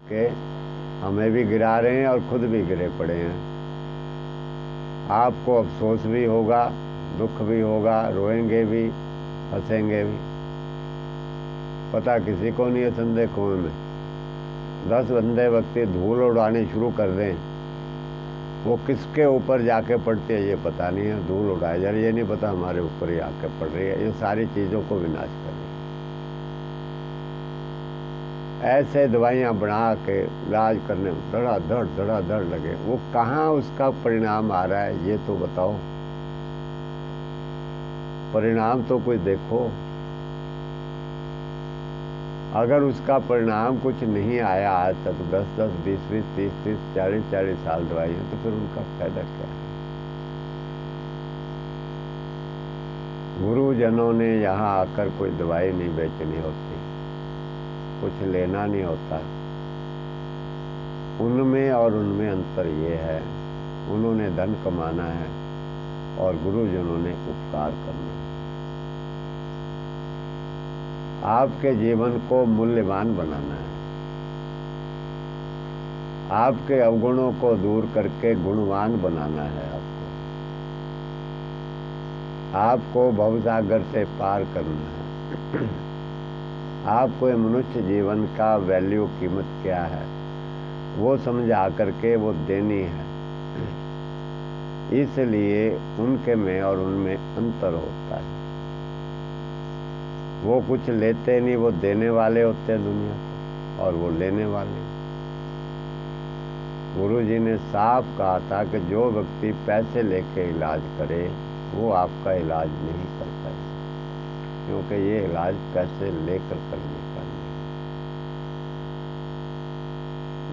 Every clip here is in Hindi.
के हमें भी गिरा रहे हैं और खुद भी गिरे पड़े हैं। आपको अफसोस भी होगा, दुख भी होगा, रोएंगे भी, हंसेंगे भी। पता किसी को नहीं है संदेह कुएं में 10 बंदे व्यक्ति धूल उड़ाने शुरू कर दें, वो किसके ऊपर जाके पड़ती है ये पता नहीं है। धूल उड़ाए जा रही है, ये नहीं पता हमारे ऊपर ही आके पड़ रही है। ये सारी चीज़ों को विनाश कर रही है। ऐसे दवाइयाँ बना के इलाज करने में धड़ाधड़ लगे, वो कहाँ उसका परिणाम आ रहा है ये तो बताओ। परिणाम तो कोई देखो। अगर उसका परिणाम कुछ नहीं आया आज तक 10-10, 20-20, 30-30, 40-40 साल दवाई है, तो फिर उनका फायदा क्या है। गुरुजनों ने यहाँ आकर कोई दवाई नहीं बेचनी होती, कुछ लेना नहीं होता। उनमें और उनमें अंतर ये है, उन्होंने धन कमाना है और गुरुजनों ने उपकार करना है। आपके जीवन को मूल्यवान बनाना है, आपके अवगुणों को दूर करके गुणवान बनाना है। आपको भवसागर से पार करना है। आपको ये मनुष्य जीवन का वैल्यू, कीमत क्या है वो समझ आकर के वो देनी है। इसलिए उनके में और उनमें अंतर होता है। वो कुछ लेते नहीं, वो देने वाले होते हैं दुनिया को, और वो लेने वाले। गुरु जी ने साफ कहा था कि जो व्यक्ति पैसे लेके इलाज करे वो आपका इलाज नहीं कर पाए, क्योंकि ये इलाज पैसे लेकर करने का नहीं।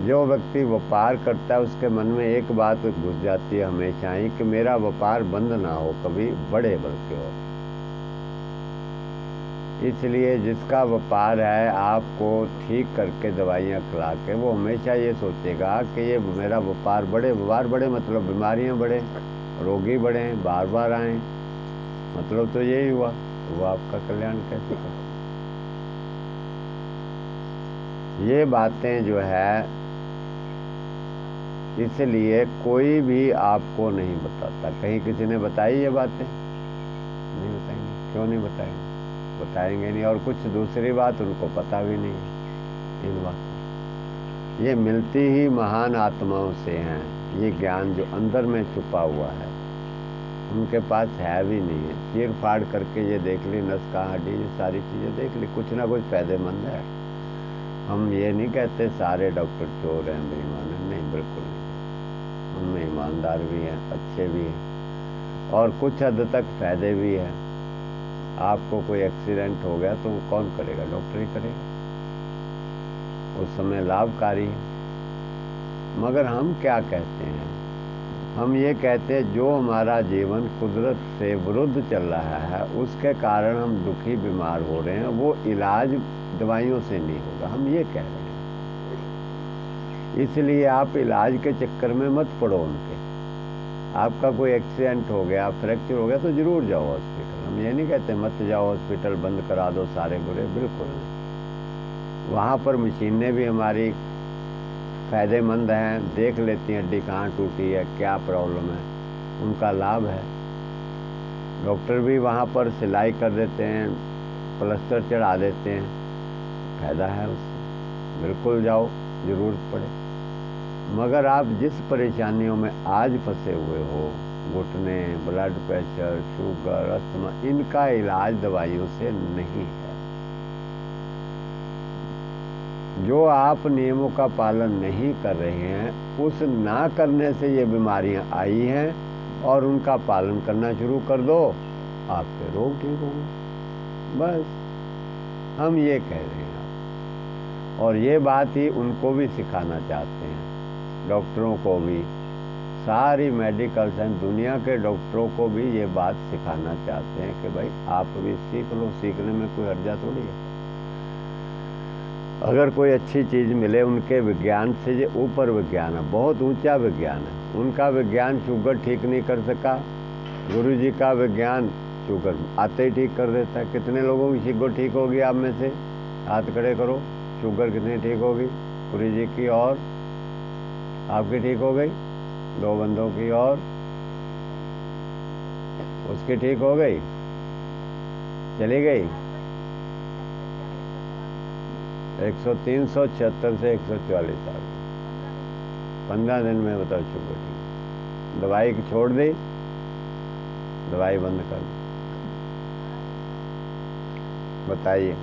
जो व्यक्ति व्यापार करता है उसके मन में एक बात घुस जाती है हमेशा ही कि मेरा व्यापार बंद ना हो, कभी बढ़े बल्कि हो। इसलिए जिसका व्यापार है आपको ठीक करके दवाइयाँ खिला के, वो हमेशा ये सोचेगा कि ये मेरा व्यापार बढ़े मतलब बीमारियाँ बढ़े, रोगी बढ़े, बार बार आए, मतलब तो यही हुआ। वो आपका कल्याण कैसे कर। ये बातें जो है, इसलिए कोई भी आपको नहीं बताता। कहीं किसी ने बताई ये बातें? नहीं बताएंगे। क्यों नहीं बताएंगे? बताएंगे नहीं। और कुछ दूसरी बात उनको पता भी नहीं इन बातों। ये मिलती ही महान आत्माओं से हैं। ये ज्ञान जो अंदर में छुपा हुआ है उनके पास है भी नहीं है। चीर फाड़ करके ये देख ली, नस का हड्डी, ये सारी चीज़ें देख ली, कुछ ना कुछ फायदेमंद है। हम ये नहीं कहते सारे डॉक्टर चोर हैं, बेईमान हैं, नहीं, बिल्कुल नहीं। उनमें ईमानदार भी हैं, अच्छे भी हैं, और कुछ हद तक फायदे भी हैं। आपको कोई एक्सीडेंट हो गया तो वो कौन करेगा? डॉक्टर ही करेगा। उस समय लाभकारी है। मगर हम क्या कहते हैं? हम ये कहते हैं जो हमारा जीवन कुदरत से विरुद्ध चल रहा है, उसके कारण हम दुखी बीमार हो रहे हैं, वो इलाज दवाइयों से नहीं होगा, हम ये कह रहे हैं। इसलिए आप इलाज के चक्कर में मत पड़ो उनके। आपका कोई एक्सीडेंट हो गया, फ्रैक्चर हो गया तो जरूर जाओ हॉस्पिटल। हम ये नहीं कहते मत जाओ हॉस्पिटल, बंद करा दो सारे बुरे, बिल्कुल नहीं। वहाँ पर मशीनें भी हमारी फायदेमंद हैं, देख लेती हैं हड्डी कहाँ टूटी है, क्या प्रॉब्लम है, उनका लाभ है। डॉक्टर भी वहाँ पर सिलाई कर देते हैं, प्लास्टर चढ़ा देते हैं, फायदा है उससे। बिल्कुल जाओ, ज़रूरत पड़े। मगर आप जिस परेशानियों में आज फंसे हुए हो, घुटने, ब्लड प्रेशर, शुगर, अस्थमा, इनका इलाज दवाइयों से नहीं है। जो आप नियमों का पालन नहीं कर रहे हैं, उस ना करने से ये बीमारियां आई हैं, और उनका पालन करना शुरू कर दो, आपके रोग ठीक होंगे। बस हम ये कह रहे हैं, और ये बात ही उनको भी सिखाना चाहते हैं, डॉक्टरों को भी। सारी मेडिकल साइंस दुनिया के डॉक्टरों को भी ये बात सिखाना चाहते हैं कि भाई आप भी सीख लो, सीखने में कोई हर्जा थोड़ी है। अगर कोई अच्छी चीज़ मिले, उनके विज्ञान से ये ऊपर विज्ञान है, बहुत ऊंचा विज्ञान है। उनका विज्ञान शुगर ठीक नहीं कर सका, गुरु जी का विज्ञान शुगर आते ही ठीक कर देता है। कितने लोगों की शुगर ठीक होगी? आप में से हाथ खड़े करो, शुगर कितनी ठीक होगी? ठाकुरी जी की, और आपकी ठीक हो गई, 2 बंदों की, और उसकी ठीक हो गई, चली गई। 376 से 144 आ गई। 15 दिन में बताओ शुगर ठीक। दवाई छोड़ दी, दवाई बंद कर दी। बताइए।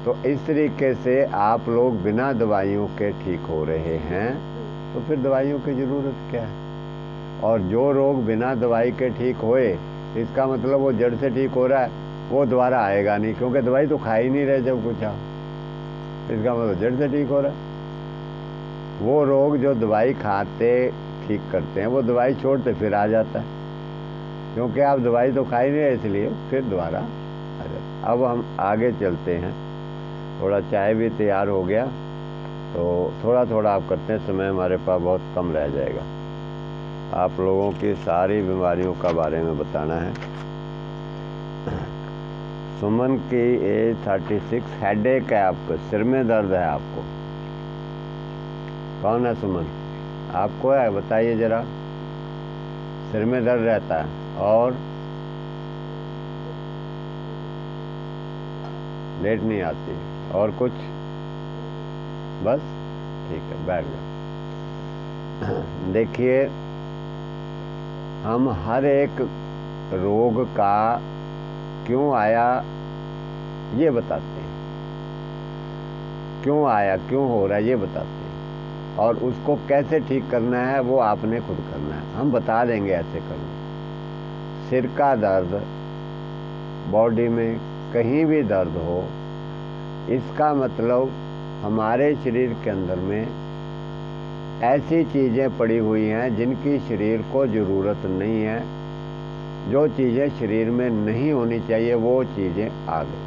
तो इस तरीके से आप लोग बिना दवाइयों के ठीक हो रहे हैं, तो फिर दवाइयों की ज़रूरत क्या है? और जो रोग बिना दवाई के ठीक होए, इसका मतलब वो जड़ से ठीक हो रहा है, वो दोबारा आएगा नहीं, क्योंकि दवाई तो खा ही नहीं रहे जब कुछ आ। इसका मतलब जड़ से ठीक हो रहा है। वो रोग जो दवाई खाते ठीक करते हैं, वो दवाई छोड़ते फिर आ जाता है, क्योंकि आप दवाई तो खा ही नहीं रहे, इसलिए फिर दोबारा आ जाता है। अब हम आगे चलते हैं। थोड़ा चाय भी तैयार हो गया, तो थोड़ा थोड़ा आप करते हैं, समय हमारे पास बहुत कम रह जाएगा। आप लोगों की सारी बीमारियों का बारे में बताना है। सुमन की एज 36, हेडेक है आपको, सिर में दर्द है आपको। कौन है सुमन? आपको है? बताइए जरा। सिर में दर्द रहता है और लेट नहीं आती, और कुछ? बस ठीक है, बैठ जाओ। देखिए, हम हर एक रोग का क्यों आया ये बताते हैं, क्यों आया, क्यों हो रहा है ये बताते हैं, और उसको कैसे ठीक करना है वो आपने खुद करना है। हम बता देंगे ऐसे करना। सिर का दर्द, बॉडी में कहीं भी दर्द हो, इसका मतलब हमारे शरीर के अंदर में ऐसी चीज़ें पड़ी हुई हैं जिनकी शरीर को ज़रूरत नहीं है। जो चीज़ें शरीर में नहीं होनी चाहिए वो चीज़ें आ गई।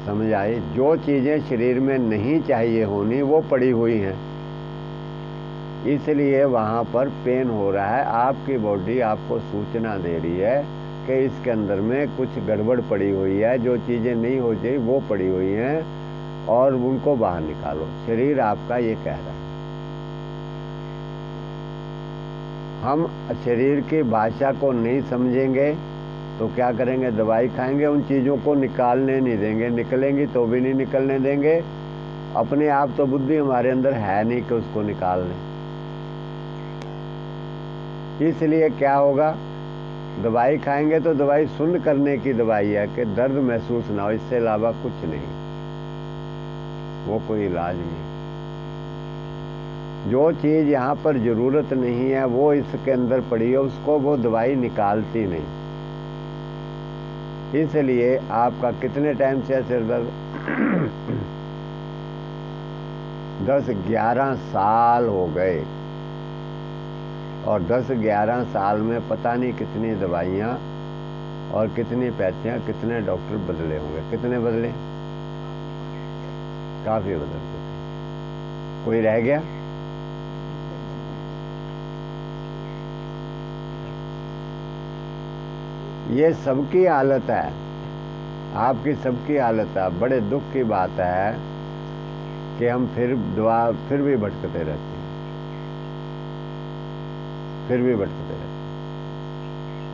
समझ आई? जो चीज़ें शरीर में नहीं चाहिए होनी वो पड़ी हुई हैं, इसलिए वहाँ पर पेन हो रहा है। आपकी बॉडी आपको सूचना दे रही है कि इसके अंदर में कुछ गड़बड़ पड़ी हुई है, जो चीज़ें नहीं हो चाहिए वो पड़ी हुई हैं, और उनको बाहर निकालो। शरीर आपका ये कह रहा है। हम शरीर की भाषा को नहीं समझेंगे तो क्या करेंगे? दवाई खाएंगे, उन चीज़ों को निकालने नहीं देंगे, निकलेंगी तो भी नहीं निकलने देंगे। अपने आप तो बुद्धि हमारे अंदर है नहीं कि उसको निकाल लें। इसलिए क्या होगा? दवाई खाएंगे तो दवाई सुन्न करने की दवाई है कि दर्द महसूस ना हो, इससे अलावा कुछ नहीं, वो कोई इलाज नहीं। जो चीज़ यहाँ पर ज़रूरत नहीं है वो इसके अंदर पड़ी है, उसको वो दवाई निकालती नहीं। इसलिए आपका कितने टाइम से सिर दर्द? 10-11 साल हो गए, और 10-11 साल में पता नहीं कितनी दवाइयाँ और कितनी पैथियाँ, कितने डॉक्टर बदले होंगे। कितने बदले? काफ़ी बदल चुके। कोई रह गया? ये सबकी हालत है, आपकी सबकी हालत है। बड़े दुख की बात है कि हम फिर भी भटकते रहते हैं, फिर भी भटकते रहते हैं।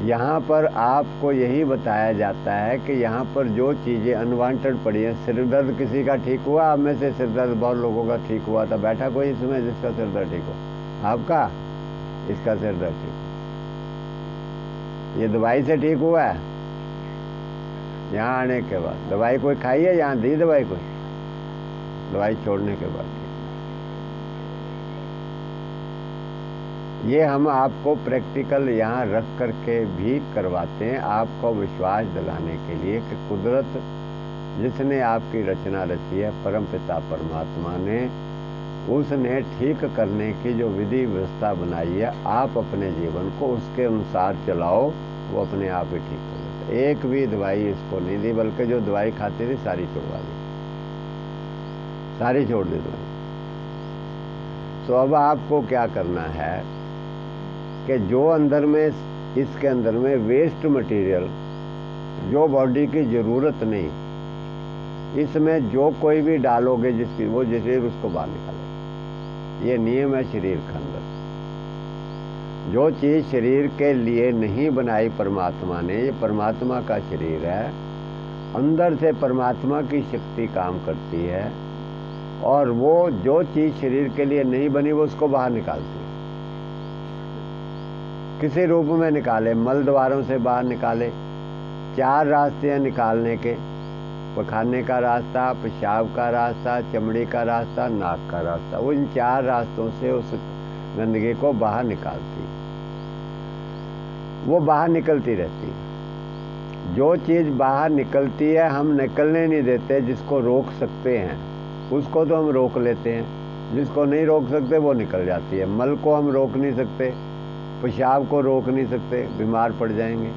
यहाँ पर आपको यही बताया जाता है कि यहाँ पर जो चीज़ें अनवांटेड पड़ी हैं, सिर दर्द किसी का ठीक हुआ? आप में से सिर दर्द बहुत लोगों का ठीक हुआ था। बैठा कोई इसमें जिसका सिर दर्द ठीक हो? आपका? इसका सिर दर्द ठीक हो, ये दवाई से ठीक हुआ है? यहाँ आने के बाद दवाई कोई खाई है? यहाँ दी दवाई कोई? दवाई छोड़ने के बाद ठीक। ये हम आपको प्रैक्टिकल यहाँ रख करके भी करवाते हैं, आपको विश्वास दिलाने के लिए कि कुदरत जिसने आपकी रचना रची है, परमपिता परमात्मा ने, उसने ठीक करने की जो विधि व्यवस्था बनाई है, आप अपने जीवन को उसके अनुसार चलाओ, वो अपने आप ही ठीक हो जाता है। एक भी दवाई इसको नहीं दी, बल्कि जो दवाई खाती थी सारी छुड़वा दी, सारी छोड़ दी दवाई। तो अब आपको क्या करना है कि जो अंदर में इसके अंदर में वेस्ट मटेरियल जो बॉडी की ज़रूरत नहीं, इसमें जो कोई भी डालोगे जिसकी वो शरीर उसको बाहर निकाले। ये नियम है शरीर के अंदर। जो चीज़ शरीर के लिए नहीं बनाई परमात्मा ने, ये परमात्मा का शरीर है, अंदर से परमात्मा की शक्ति काम करती है और वो जो चीज़ शरीर के लिए नहीं बनी वो उसको बाहर निकालती है। किसी रूप में निकाले, मल द्वारों से बाहर निकाले। 4 रास्ते हैं निकालने के, पखाने का रास्ता, पेशाब का रास्ता, चमड़ी का रास्ता, नाक का रास्ता। वो इन 4 रास्तों से उस गंदगी को बाहर निकालती, वो बाहर निकलती रहती है। जो चीज़ बाहर निकलती है हम निकलने नहीं देते, जिसको रोक सकते हैं उसको तो हम रोक लेते हैं, जिसको नहीं रोक सकते वो निकल जाती है। मल को हम रोक नहीं सकते, पेशाब को रोक नहीं सकते, बीमार पड़ जाएंगे।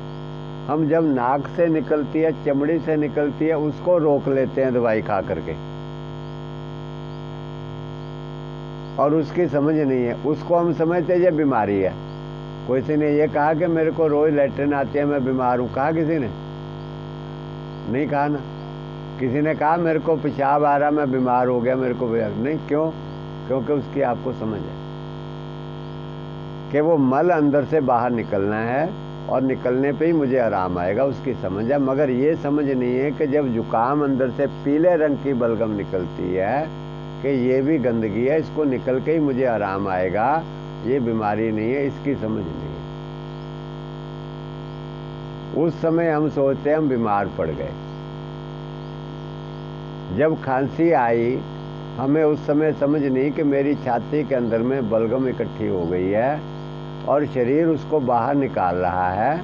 हम जब नाक से निकलती है, चमड़ी से निकलती है, उसको रोक लेते हैं दवाई खा करके, और उसकी समझ नहीं है, उसको हम समझते ये बीमारी है। किसी ने ये कहा कि मेरे को रोज लैट्रिन आती है, मैं बीमार हूँ, कहा किसी ने? नहीं कहा ना। किसी ने कहा मेरे को पेशाब आ रहा, मैं बीमार हो गया, मेरे को नहीं। क्यों? क्योंकि उसकी आपको समझ है कि वो मल अंदर से बाहर निकलना है और निकलने पे ही मुझे आराम आएगा, उसकी समझ है। मगर ये समझ नहीं है कि जब जुकाम अंदर से पीले रंग की बलगम निकलती है कि ये भी गंदगी है, इसको निकल के ही मुझे आराम आएगा, ये बीमारी नहीं है, इसकी समझ नहीं है। उस समय हम सोचते हैं हम बीमार पड़ गए। जब खांसी आई, हमें उस समय समझ नहीं कि मेरी छाती के अंदर में बलगम इकट्ठी हो गई है और शरीर उसको बाहर निकाल रहा है,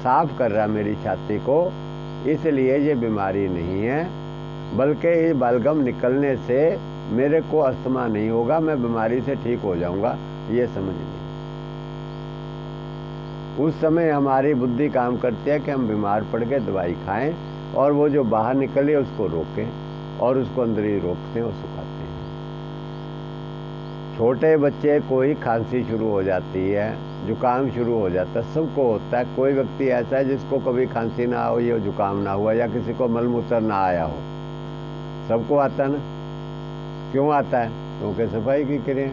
साफ कर रहा है मेरी छाती को, इसलिए ये बीमारी नहीं है, बल्कि ये बलगम निकलने से मेरे को अस्थमा नहीं होगा, मैं बीमारी से ठीक हो जाऊंगा, ये समझ नहीं। उस समय हमारी बुद्धि काम करती है कि हम बीमार पड़ गए, दवाई खाएं और वो जो बाहर निकले उसको रोकें और उसको अंदर ही रोकते हैं और सुखाते हैं। छोटे बच्चे को ही खांसी शुरू हो जाती है, जुकाम शुरू हो जाता है, सबको होता है। कोई व्यक्ति ऐसा है जिसको कभी खांसी ना हो या जुकाम ना हुआ या किसी को मलमूत्र ना आया हो? सबको आता है ना। क्यों आता है? क्योंकि सफाई की क्रिया।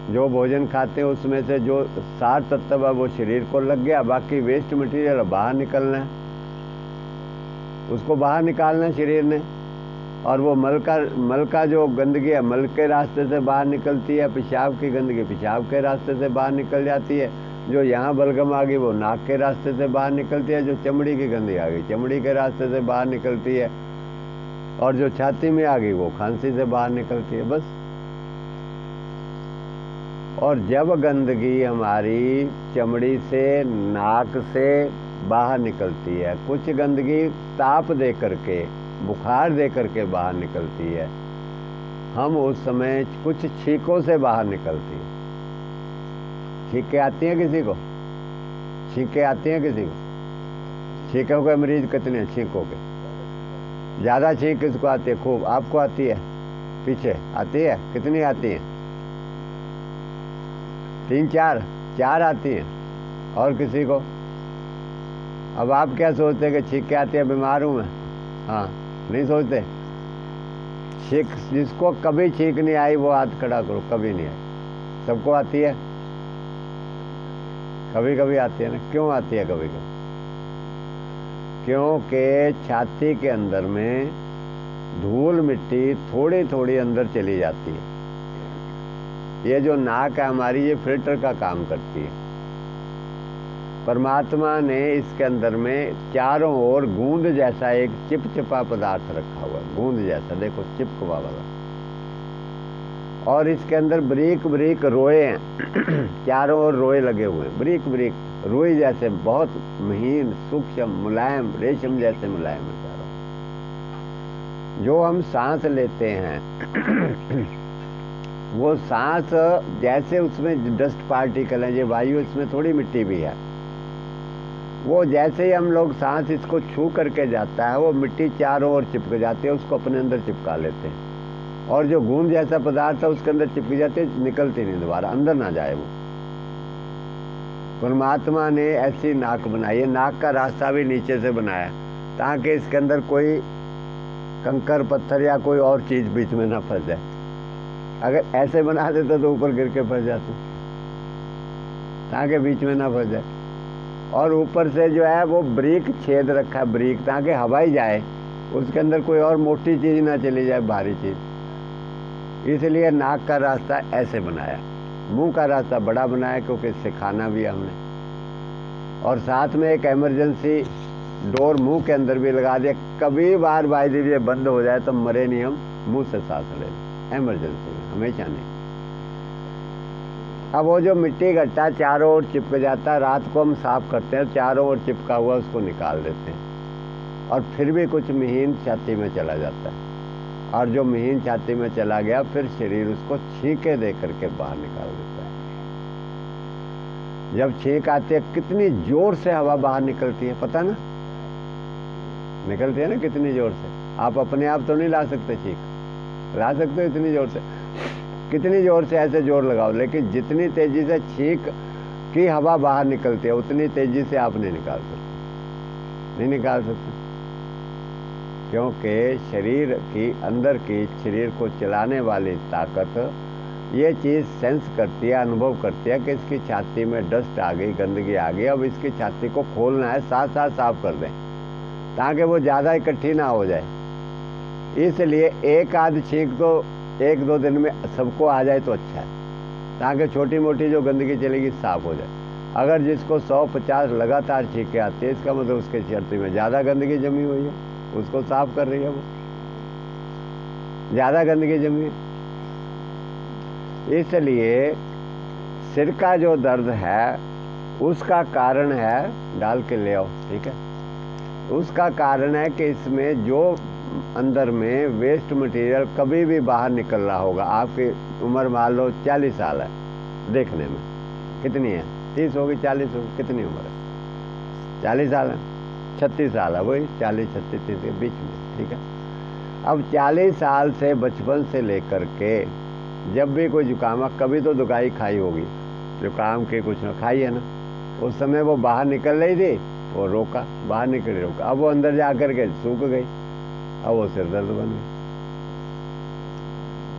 जो भोजन खाते हैं उसमें से जो सार तत्व है वो शरीर को लग गया, बाकी वेस्ट मटेरियल बाहर निकलना है, उसको बाहर निकालना है शरीर ने। और वो मल का जो गंदगी है मल के रास्ते से बाहर निकलती है, पेशाब की गंदगी पेशाब के रास्ते से बाहर निकल जाती है, जो यहाँ बलगम आ गई वो नाक के रास्ते से बाहर निकलती है, जो चमड़ी की गंदगी आ गई चमड़ी के रास्ते से बाहर निकलती है, और जो छाती में आ गई वो खांसी से बाहर निकलती है, बस। और जब गंदगी हमारी चमड़ी से नाक से बाहर निकलती है, कुछ गंदगी ताप दे करके बुखार दे करके बाहर निकलती है, हम उस समय कुछ छींकों से बाहर निकलती है। छींकें आती हैं किसी को? छींकें आती हैं किसी को? छींकों के मरीज कितने हैं? छींकों के ज़्यादा छींक किसको आती है? खूब। आपको आती है? पीछे आती है? कितनी आती है? 3-4 आती हैं। और किसी को? अब आप क्या सोचते हैं कि छींकें आती है, बीमार हूँ मैं? हाँ, नहीं सोचते। छींक, जिसको कभी छींक नहीं आई वो हाथ खड़ा करो, कभी नहीं आई। सबको आती है? कभी कभी आती है ना। क्यों आती है कभी कभी? क्योंकि छाती के अंदर में धूल मिट्टी थोड़ी थोड़ी अंदर चली जाती है। ये जो नाक है हमारी, ये फिल्टर का काम करती है। परमात्मा ने इसके अंदर में चारों ओर गूंद जैसा एक चिपचिपा पदार्थ रखा हुआ है, गूंद जैसा, देखो चिपकवा वाला। और इसके अंदर बरीक बरीक रोए हैं चारों ओर रोए लगे हुए हैं, बरीक बरीक रुई जैसे, बहुत महीन सूक्ष्म मुलायम, रेशम जैसे मुलायम है चारों। जो हम सांस लेते हैं वो सांस जैसे उसमें डस्ट पार्टिकल है, ये वायु, इसमें थोड़ी मिट्टी भी है, वो जैसे ही हम लोग सांस इसको छू करके जाता है वो मिट्टी चारों ओर चिपक जाती है, उसको अपने अंदर चिपका लेते हैं। और जो गूंद जैसा पदार्थ है उसके अंदर चिपक जाती है, निकलती नहीं दोबारा, अंदर ना जाए वो। परमात्मा ने ऐसी नाक बनाई है, नाक का रास्ता भी नीचे से बनाया ताकि इसके अंदर कोई कंकर पत्थर या कोई और चीज़ बीच में ना फंस जाए। अगर ऐसे बना देते तो ऊपर गिर के फंस जाते, ताकि बीच में ना फंस जाए। और ऊपर से जो है वो ब्रिक छेद रखा है, ब्रिक, ताकि हवा ही जाए, उसके अंदर कोई और मोटी चीज़ ना चली जाए, भारी चीज़। इसलिए नाक का रास्ता ऐसे बनाया। मुंह का रास्ता बड़ा बनाया क्योंकि इससे खाना भी हमने, और साथ में एक इमरजेंसी डोर मुंह के अंदर भी लगा दिया। कभी बार बाई ये बंद हो जाए तो मरे नहीं हम, मुंह से सांस ले लें इमरजेंसी में, हमेशा नहीं। अब वो जो मिट्टी गट्टा चारों ओर चिपक जाता है, रात को हम साफ करते हैं, चारों ओर चिपका हुआ उसको निकाल देते हैं, और फिर भी कुछ महीन छाती में चला जाता है, और जो महीन छाती में चला गया फिर शरीर उसको छींके दे करके बाहर निकाल देता है। जब छींक आती है कितनी जोर से हवा बाहर निकलती है, पता ना, निकलती है ना कितनी जोर से। आप अपने आप तो नहीं ला सकते, छींक ला सकते हो इतनी जोर से, कितनी जोर से ऐसे जोर लगाओ, लेकिन जितनी तेजी से छींक की हवा बाहर निकलती है उतनी तेजी से आप नहीं निकाल सकते, नहीं निकाल सकते, क्योंकि शरीर की अंदर की, शरीर को चलाने वाली ताकत ये चीज़ सेंस करती है, अनुभव करती है कि इसकी छाती में डस्ट आ गई, गंदगी आ गई, अब इसकी छाती को खोलना है, साथ साथ साफ कर दें ताकि वो ज़्यादा इकट्ठी ना हो जाए। इसलिए एक आध छींक तो 1-2 दिन में सबको आ जाए तो अच्छा है, ताकि छोटी मोटी जो गंदगी चलेगी साफ हो जाए। अगर जिसको 100-50 लगातार छींकें आती है, इसका मतलब उसके छाती में ज़्यादा गंदगी जमी हुई है, उसको साफ कर रही है, वो ज़्यादा गंदगी जमी है। इसलिए सिर का जो दर्द है उसका कारण है, डाल के ले आओ, ठीक है, उसका कारण है कि इसमें जो अंदर में वेस्ट मटेरियल कभी भी बाहर निकल रहा होगा। आपकी उम्र मान लो 40 साल है, देखने में कितनी है, 30 होगी, 40 होगी, कितनी उम्र है, 40 साल है, 36 साल है, वही 40-36-30 के बीच में, ठीक है। अब 40 साल से बचपन से लेकर के जब भी कोई जुकाम, कभी तो दवाई खाई होगी, जुकाम के कुछ ना खाई है ना, उस समय वो बाहर निकल रही थी, वो रोका, बाहर निकल रोका, अब वो अंदर जा कर के सूख गई, अब वो सिर दर्द बन गई।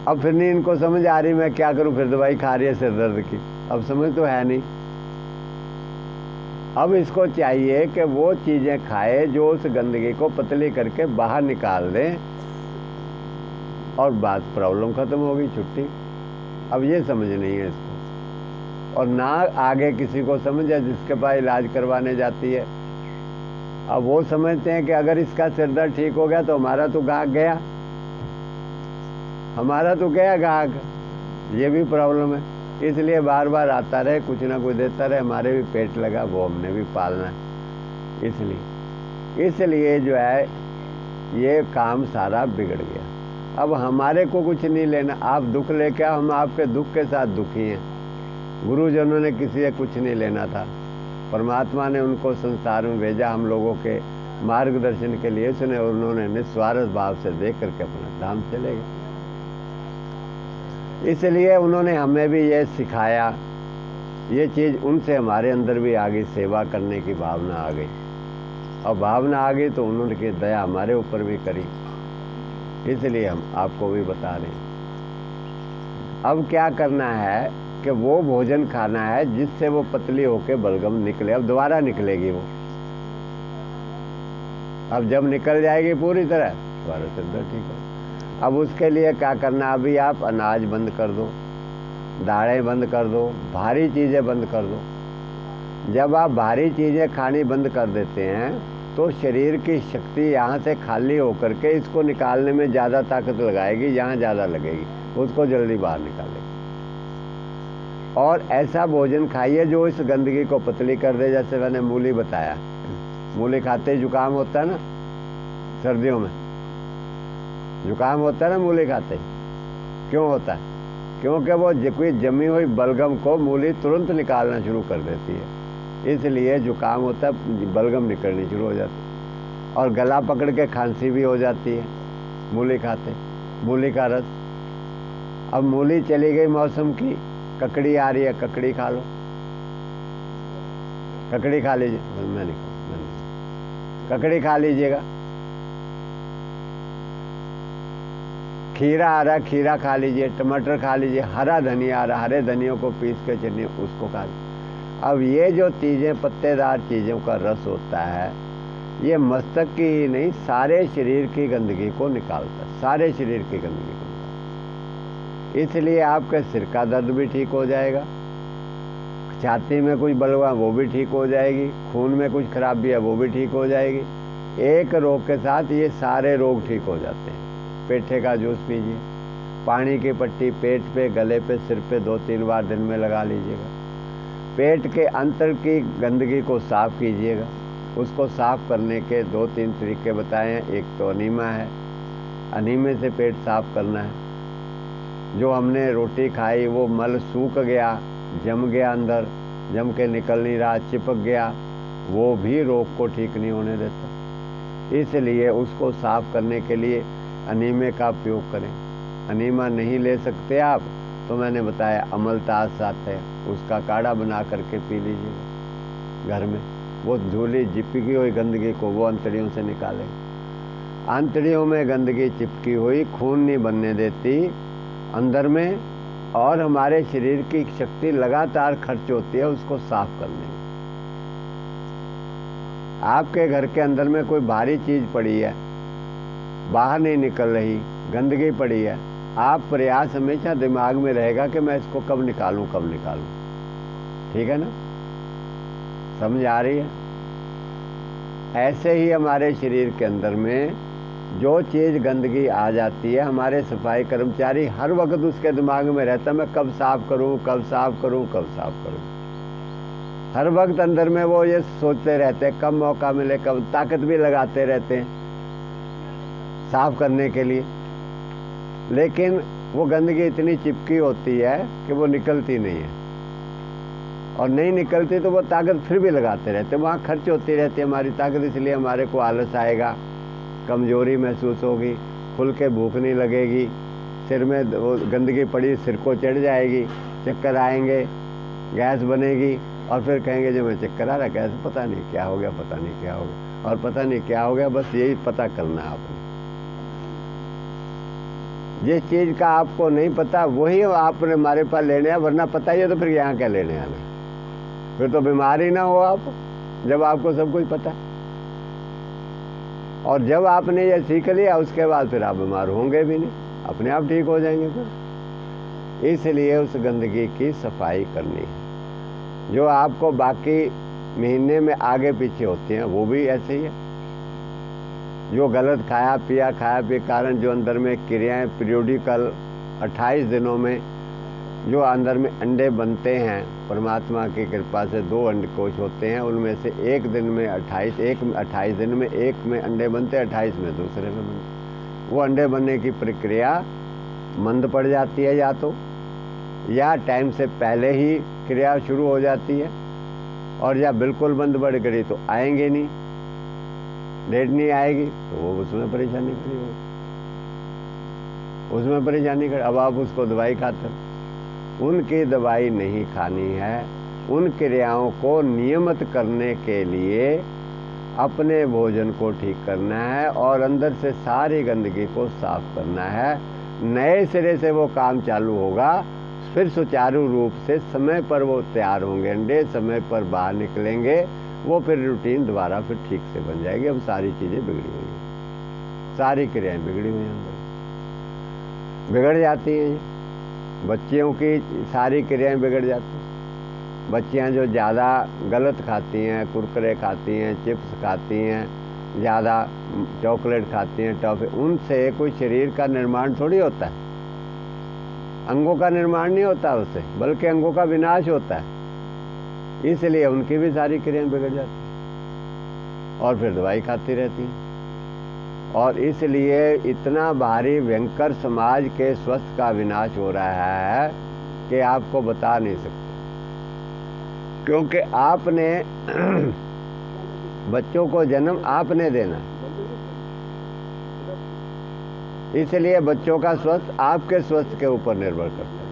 अब फिर नहीं इनको समझ आ रही मैं क्या करूं, फिर दवाई खा रही है सिर दर्द की, अब समझ तो है नहीं। अब इसको चाहिए कि वो चीज़ें खाए जो उस गंदगी को पतली करके बाहर निकाल दें, और बात प्रॉब्लम ख़त्म हो गई, छुट्टी। अब ये समझ नहीं है इसको, और ना आगे किसी को समझ है जिसके पास इलाज करवाने जाती है। अब वो समझते हैं कि अगर इसका सिर दर्द ठीक हो गया तो हमारा तो गाहक गया, हमारा तो गया गाहक, ये भी प्रॉब्लम है। इसलिए बार बार आता रहे, कुछ ना कुछ देता रहे, हमारे भी पेट लगा, वो हमने भी पालना है, इसलिए जो है ये काम सारा बिगड़ गया। अब हमारे को कुछ नहीं लेना, आप दुख लेके आओ, हम आपके दुख के साथ दुखी हैं। गुरुजनों ने किसी से कुछ नहीं लेना था, परमात्मा ने उनको संसार में भेजा हम लोगों के मार्गदर्शन के लिए, सुने, उन्होंने निस्वार्थ भाव से देख करके अपना धाम चले गए। इसलिए उन्होंने हमें भी ये सिखाया, ये चीज़ उनसे हमारे अंदर भी आ गई, सेवा करने की भावना आ गई, और भावना आ गई तो उन्होंने की दया हमारे ऊपर भी करी, इसलिए हम आपको भी बता रहे हैं। अब क्या करना है कि वो भोजन खाना है जिससे वो पतली होके बलगम निकले, अब दोबारा निकलेगी वो, अब जब निकल जाएगी पूरी तरह दोबारा सिर दर्द ठीक हो। अब उसके लिए क्या करना, अभी आप अनाज बंद कर दो, दालें बंद कर दो, भारी चीज़ें बंद कर दो। जब आप भारी चीज़ें खानी बंद कर देते हैं तो शरीर की शक्ति यहाँ से खाली होकर के इसको निकालने में ज़्यादा ताकत लगाएगी, यहाँ ज़्यादा लगेगी, उसको जल्दी बाहर निकालेगी। और ऐसा भोजन खाइए जो इस गंदगी को पतली कर दे, जैसे मैंने मूली बताया, मूली खाते ही जुकाम होता है ना, सर्दियों में जुकाम होता है ना मूली खाते, क्यों होता है? क्योंकि वो कोई जमी हुई बलगम को मूली तुरंत निकालना शुरू कर देती है, इसलिए जुकाम होता है, बलगम निकलनी शुरू हो जाती है, और गला पकड़ के खांसी भी हो जाती है मूली खाते, मूली का रस। अब मूली चली गई मौसम की, ककड़ी आ रही है, ककड़ी खा लो, ककड़ी खा लीजिए, मैं नहीं, ककड़ी खा लीजिएगा। खीरा आ रहा, खीरा खा लीजिए, टमाटर खा लीजिए, हरा धनिया आ रहा, हरे धनियों को पीस के चटनी उसको खा लीजिए। अब ये जो चीज़ें, पत्तेदार चीज़ों का रस होता है, ये मस्तक की ही नहीं, सारे शरीर की गंदगी को निकालता है, सारे शरीर की गंदगी को निकालता है। इसलिए आपके सिर का दर्द भी ठीक हो जाएगा, छाती में कुछ बलवा वो भी ठीक हो जाएगी, खून में कुछ खराबी है वो भी ठीक हो जाएगी। एक रोग के साथ ये सारे रोग ठीक हो जाते हैं। पेठे का जूस पीजिए, पानी की पट्टी पेट पे, गले पे, सिर पे 2-3 बार दिन में लगा लीजिएगा। पेट के अंतर की गंदगी को साफ कीजिएगा। उसको साफ करने के 2-3 तरीके बताए हैं। एक तो अनीमा है, अनीमे से पेट साफ करना है। जो हमने रोटी खाई वो मल सूख गया, जम गया, अंदर जम के निकल नहीं रहा, चिपक गया, वो भी रोग को ठीक नहीं होने देता। इसलिए उसको साफ करने के लिए अनीमे का उपयोग करें। अनीमा नहीं ले सकते आप तो मैंने बताया अमलतास आता है, उसका काढ़ा बना करके पी लीजिएगा घर में। वो धूली चिपकी हुई गंदगी को वो अंतड़ियों से निकाले। अंतड़ियों में गंदगी चिपकी हुई खून नहीं बनने देती अंदर में, और हमारे शरीर की शक्ति लगातार खर्च होती है उसको साफ करने में। आपके घर के अंदर में कोई भारी चीज पड़ी है, बाहर नहीं निकल रही, गंदगी पड़ी है, आप प्रयास हमेशा दिमाग में रहेगा कि मैं इसको कब निकालूं, कब निकालूं। ठीक है ना, समझ आ रही है? ऐसे ही हमारे शरीर के अंदर में जो चीज़ गंदगी आ जाती है, हमारे सफाई कर्मचारी हर वक्त उसके दिमाग में रहता है मैं कब साफ करूं, कब साफ करूं, कब साफ करूं। हर वक्त अंदर में वो ये सोचते रहते हैं कब मौका मिले, कब, ताकत भी लगाते रहते हैं साफ करने के लिए। लेकिन वो गंदगी इतनी चिपकी होती है कि वो निकलती नहीं है, और नहीं निकलती तो वो ताकत फिर भी लगाते रहते, वहाँ खर्च होती रहती है हमारी ताकत। इसलिए हमारे को आलस आएगा, कमजोरी महसूस होगी, खुल के भूख नहीं लगेगी, सिर में वो गंदगी पड़ी सिर को चढ़ जाएगी, चक्कर आएंगे, गैस बनेगी, और फिर कहेंगे जब मैं चक्कर आ रहा गैस, पता नहीं क्या हो गया, पता नहीं क्या हो गया, और पता नहीं क्या हो गया। बस यही पता करना है आपने। जिस चीज़ का आपको नहीं पता वही आपने हमारे पास लेने हैं, वरना पता ही है तो फिर यहाँ क्या लेने आना, फिर तो बीमार ही ना हो आप, जब आपको सब कुछ पता है। और जब आपने ये सीख लिया उसके बाद फिर आप बीमार होंगे भी नहीं, अपने आप ठीक हो जाएंगे फिर। इसलिए उस गंदगी की सफाई करनी है। जो आपको बाकी महीने में आगे पीछे होती हैं वो भी ऐसे ही है। जो गलत खाया पिया कारण जो अंदर में क्रियाएं पीरियोडिकल 28 दिनों में जो अंदर में अंडे बनते हैं, परमात्मा की कृपा से 2 अंडकोश होते हैं, उनमें से एक दिन में 28 दिन में एक में अंडे बनते, 28 में दूसरे में बनते। वो अंडे बनने की प्रक्रिया मंद पड़ जाती है या टाइम से पहले ही क्रिया शुरू हो जाती है, और या बिल्कुल बंद पड़ गई तो आएंगे नहीं, डेट नहीं आएगी तो वो उसमें परेशानी खड़ी होगी, उसमें परेशानी खड़ी। अब आप उसको दवाई खाते, उनकी दवाई नहीं खानी है। उन क्रियाओं को नियमित करने के लिए अपने भोजन को ठीक करना है और अंदर से सारी गंदगी को साफ करना है। नए सिरे से वो काम चालू होगा, फिर सुचारू रूप से समय पर वो तैयार होंगे अंडे, समय पर बाहर निकलेंगे, वो फिर रूटीन दोबारा फिर ठीक से बन जाएगी। अब सारी चीज़ें बिगड़ी हुई हैं, सारी क्रियाएं बिगड़ी हुई हैं, अंदर बिगड़ जाती हैं। बच्चियों की सारी क्रियाएं बिगड़ जाती हैं। बच्चियां जो ज़्यादा गलत खाती हैं, कुरकुरे खाती हैं, चिप्स खाती हैं, ज़्यादा चॉकलेट खाती हैं, टॉफ़ी, उनसे कोई शरीर का निर्माण थोड़ी होता है। अंगों का निर्माण नहीं होता उससे, बल्कि अंगों का विनाश होता है। इसलिए उनकी भी सारी क्रियाएं बिगड़ जाती हैं और फिर दवाई खाती रहती हैं। और इसलिए इतना भारी भयंकर समाज के स्वास्थ्य का विनाश हो रहा है कि आपको बता नहीं सकते। क्योंकि आपने बच्चों को जन्म आपने देना, इसलिए बच्चों का स्वास्थ्य आपके स्वास्थ्य के ऊपर निर्भर करता है।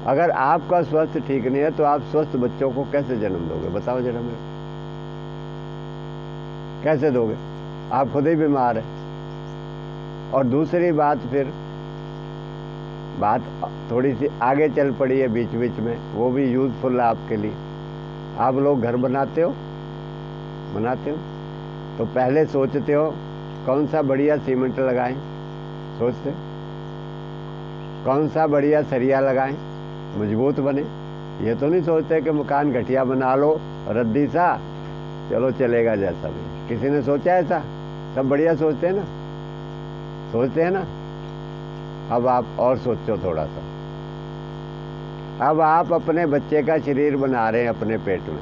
अगर आपका स्वास्थ्य ठीक नहीं है तो आप स्वस्थ बच्चों को कैसे जन्म दोगे? बताओ जरा मेरे, कैसे दोगे? आप खुद ही बीमार है। और दूसरी बात, फिर बात थोड़ी सी आगे चल पड़ी है बीच बीच में, वो भी यूजफुल है आपके लिए। आप लोग घर बनाते हो तो पहले सोचते हो कौन सा बढ़िया सीमेंट लगाएं, सोचते कौन सा बढ़िया सरिया लगाएं मजबूत बने। ये तो नहीं सोचते कि मकान घटिया बना लो, रद्दी सा, चलो चलेगा जैसा भी। किसी ने सोचा ऐसा? सब बढ़िया सोचते हैं ना। अब आप और सोचो थोड़ा सा। अब आप अपने बच्चे का शरीर बना रहे हैं अपने पेट में।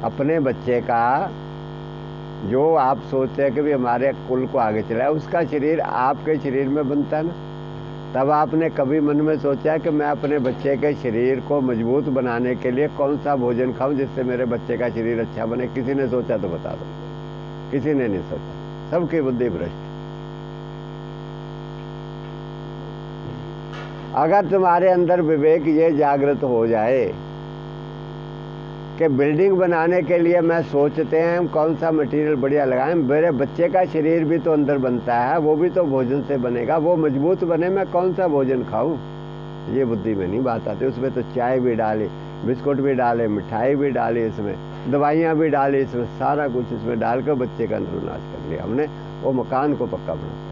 अपने बच्चे का जो आप सोचते हैं कि भी हमारे कुल को आगे चलाए, उसका शरीर आपके शरीर में बनता है ना। तब आपने कभी मन में सोचा है कि मैं अपने बच्चे के शरीर को मजबूत बनाने के लिए कौन सा भोजन खाऊं जिससे मेरे बच्चे का शरीर अच्छा बने? किसी ने सोचा तो बता दो। किसी ने नहीं सोचा, सबकी बुद्धि भ्रष्ट। अगर तुम्हारे अंदर विवेक ये जागृत हो जाए कि बिल्डिंग बनाने के लिए मैं सोचते हैं कौन सा मटेरियल बढ़िया लगाएं, मेरे बच्चे का शरीर भी तो अंदर बनता है, वो भी तो भोजन से बनेगा, वो मजबूत बने, मैं कौन सा भोजन खाऊं? ये बुद्धि में नहीं बात आती। उसमें तो चाय भी डाली, बिस्कुट भी डाले, मिठाई भी डाली, इसमें दवाइयाँ भी डाली, इसमें सारा कुछ इसमें डालकर बच्चे का नाश कर लिया हमने। वो मकान को पक्का बना।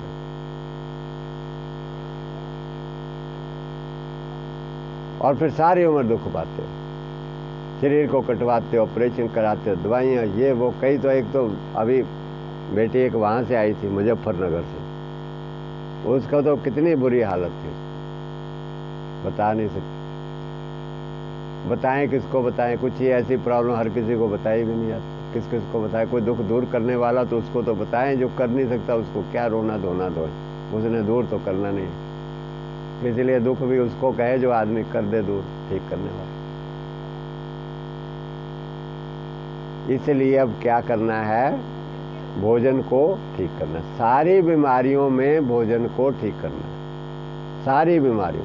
और फिर सारी उम्र दुख पाते हो, शरीर को कटवाते हो, ऑपरेशन कराते हो, दवाइयाँ ये वो। कई तो, एक तो अभी बेटी एक वहाँ से आई थी मुजफ्फरनगर से, उसका तो कितनी बुरी हालत थी, बता नहीं सकते। बताएं किसको बताएं? कुछ ही ऐसी प्रॉब्लम हर किसी को बताई भी नहीं जाती। किस किस को बताएं? कोई दुख दूर करने वाला तो उसको तो बताएं, जो कर नहीं सकता उसको क्या रोना धोना दो, उसने दूर तो करना नहीं। इसलिए दुख भी उसको कहे जो आदमी कर दे दूर, ठीक करने वाला। इसलिए अब क्या करना है? भोजन को ठीक करना। सारी बीमारियों में भोजन को ठीक करना, सारी बीमारियों।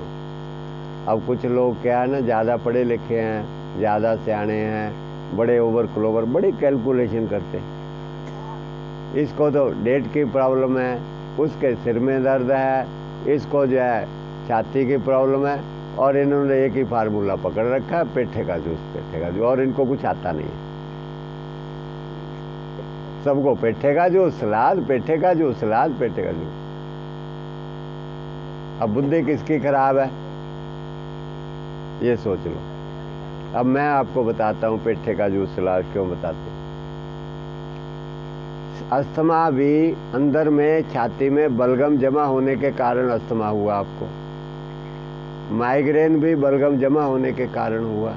अब कुछ लोग क्या है ना, ज़्यादा पढ़े लिखे हैं, ज़्यादा सियाणे हैं, बड़े ओवर क्लोवर, बड़ी कैलकुलेशन करते हैं। इसको तो डेट की प्रॉब्लम है, उसके सिर में दर्द है, इसको जो है छाती की प्रॉब्लम है, और इन्होंने एक ही फार्मूला पकड़ रखा है, पेठे का जूस, और इनको कुछ आता नहीं है। सबको पेठे का जूस, सलाद, पेठे का जूस, सलाद, पेठे का जूस। अब बुद्धि किसकी खराब है ये सोच लो। अब मैं आपको बताता हूँ पेठे का जूस, सलाद क्यों बताते हैं। अस्थमा भी अंदर में छाती में बलगम जमा होने के कारण अस्थमा हुआ आपको। माइग्रेन भी बलगम जमा होने के कारण हुआ।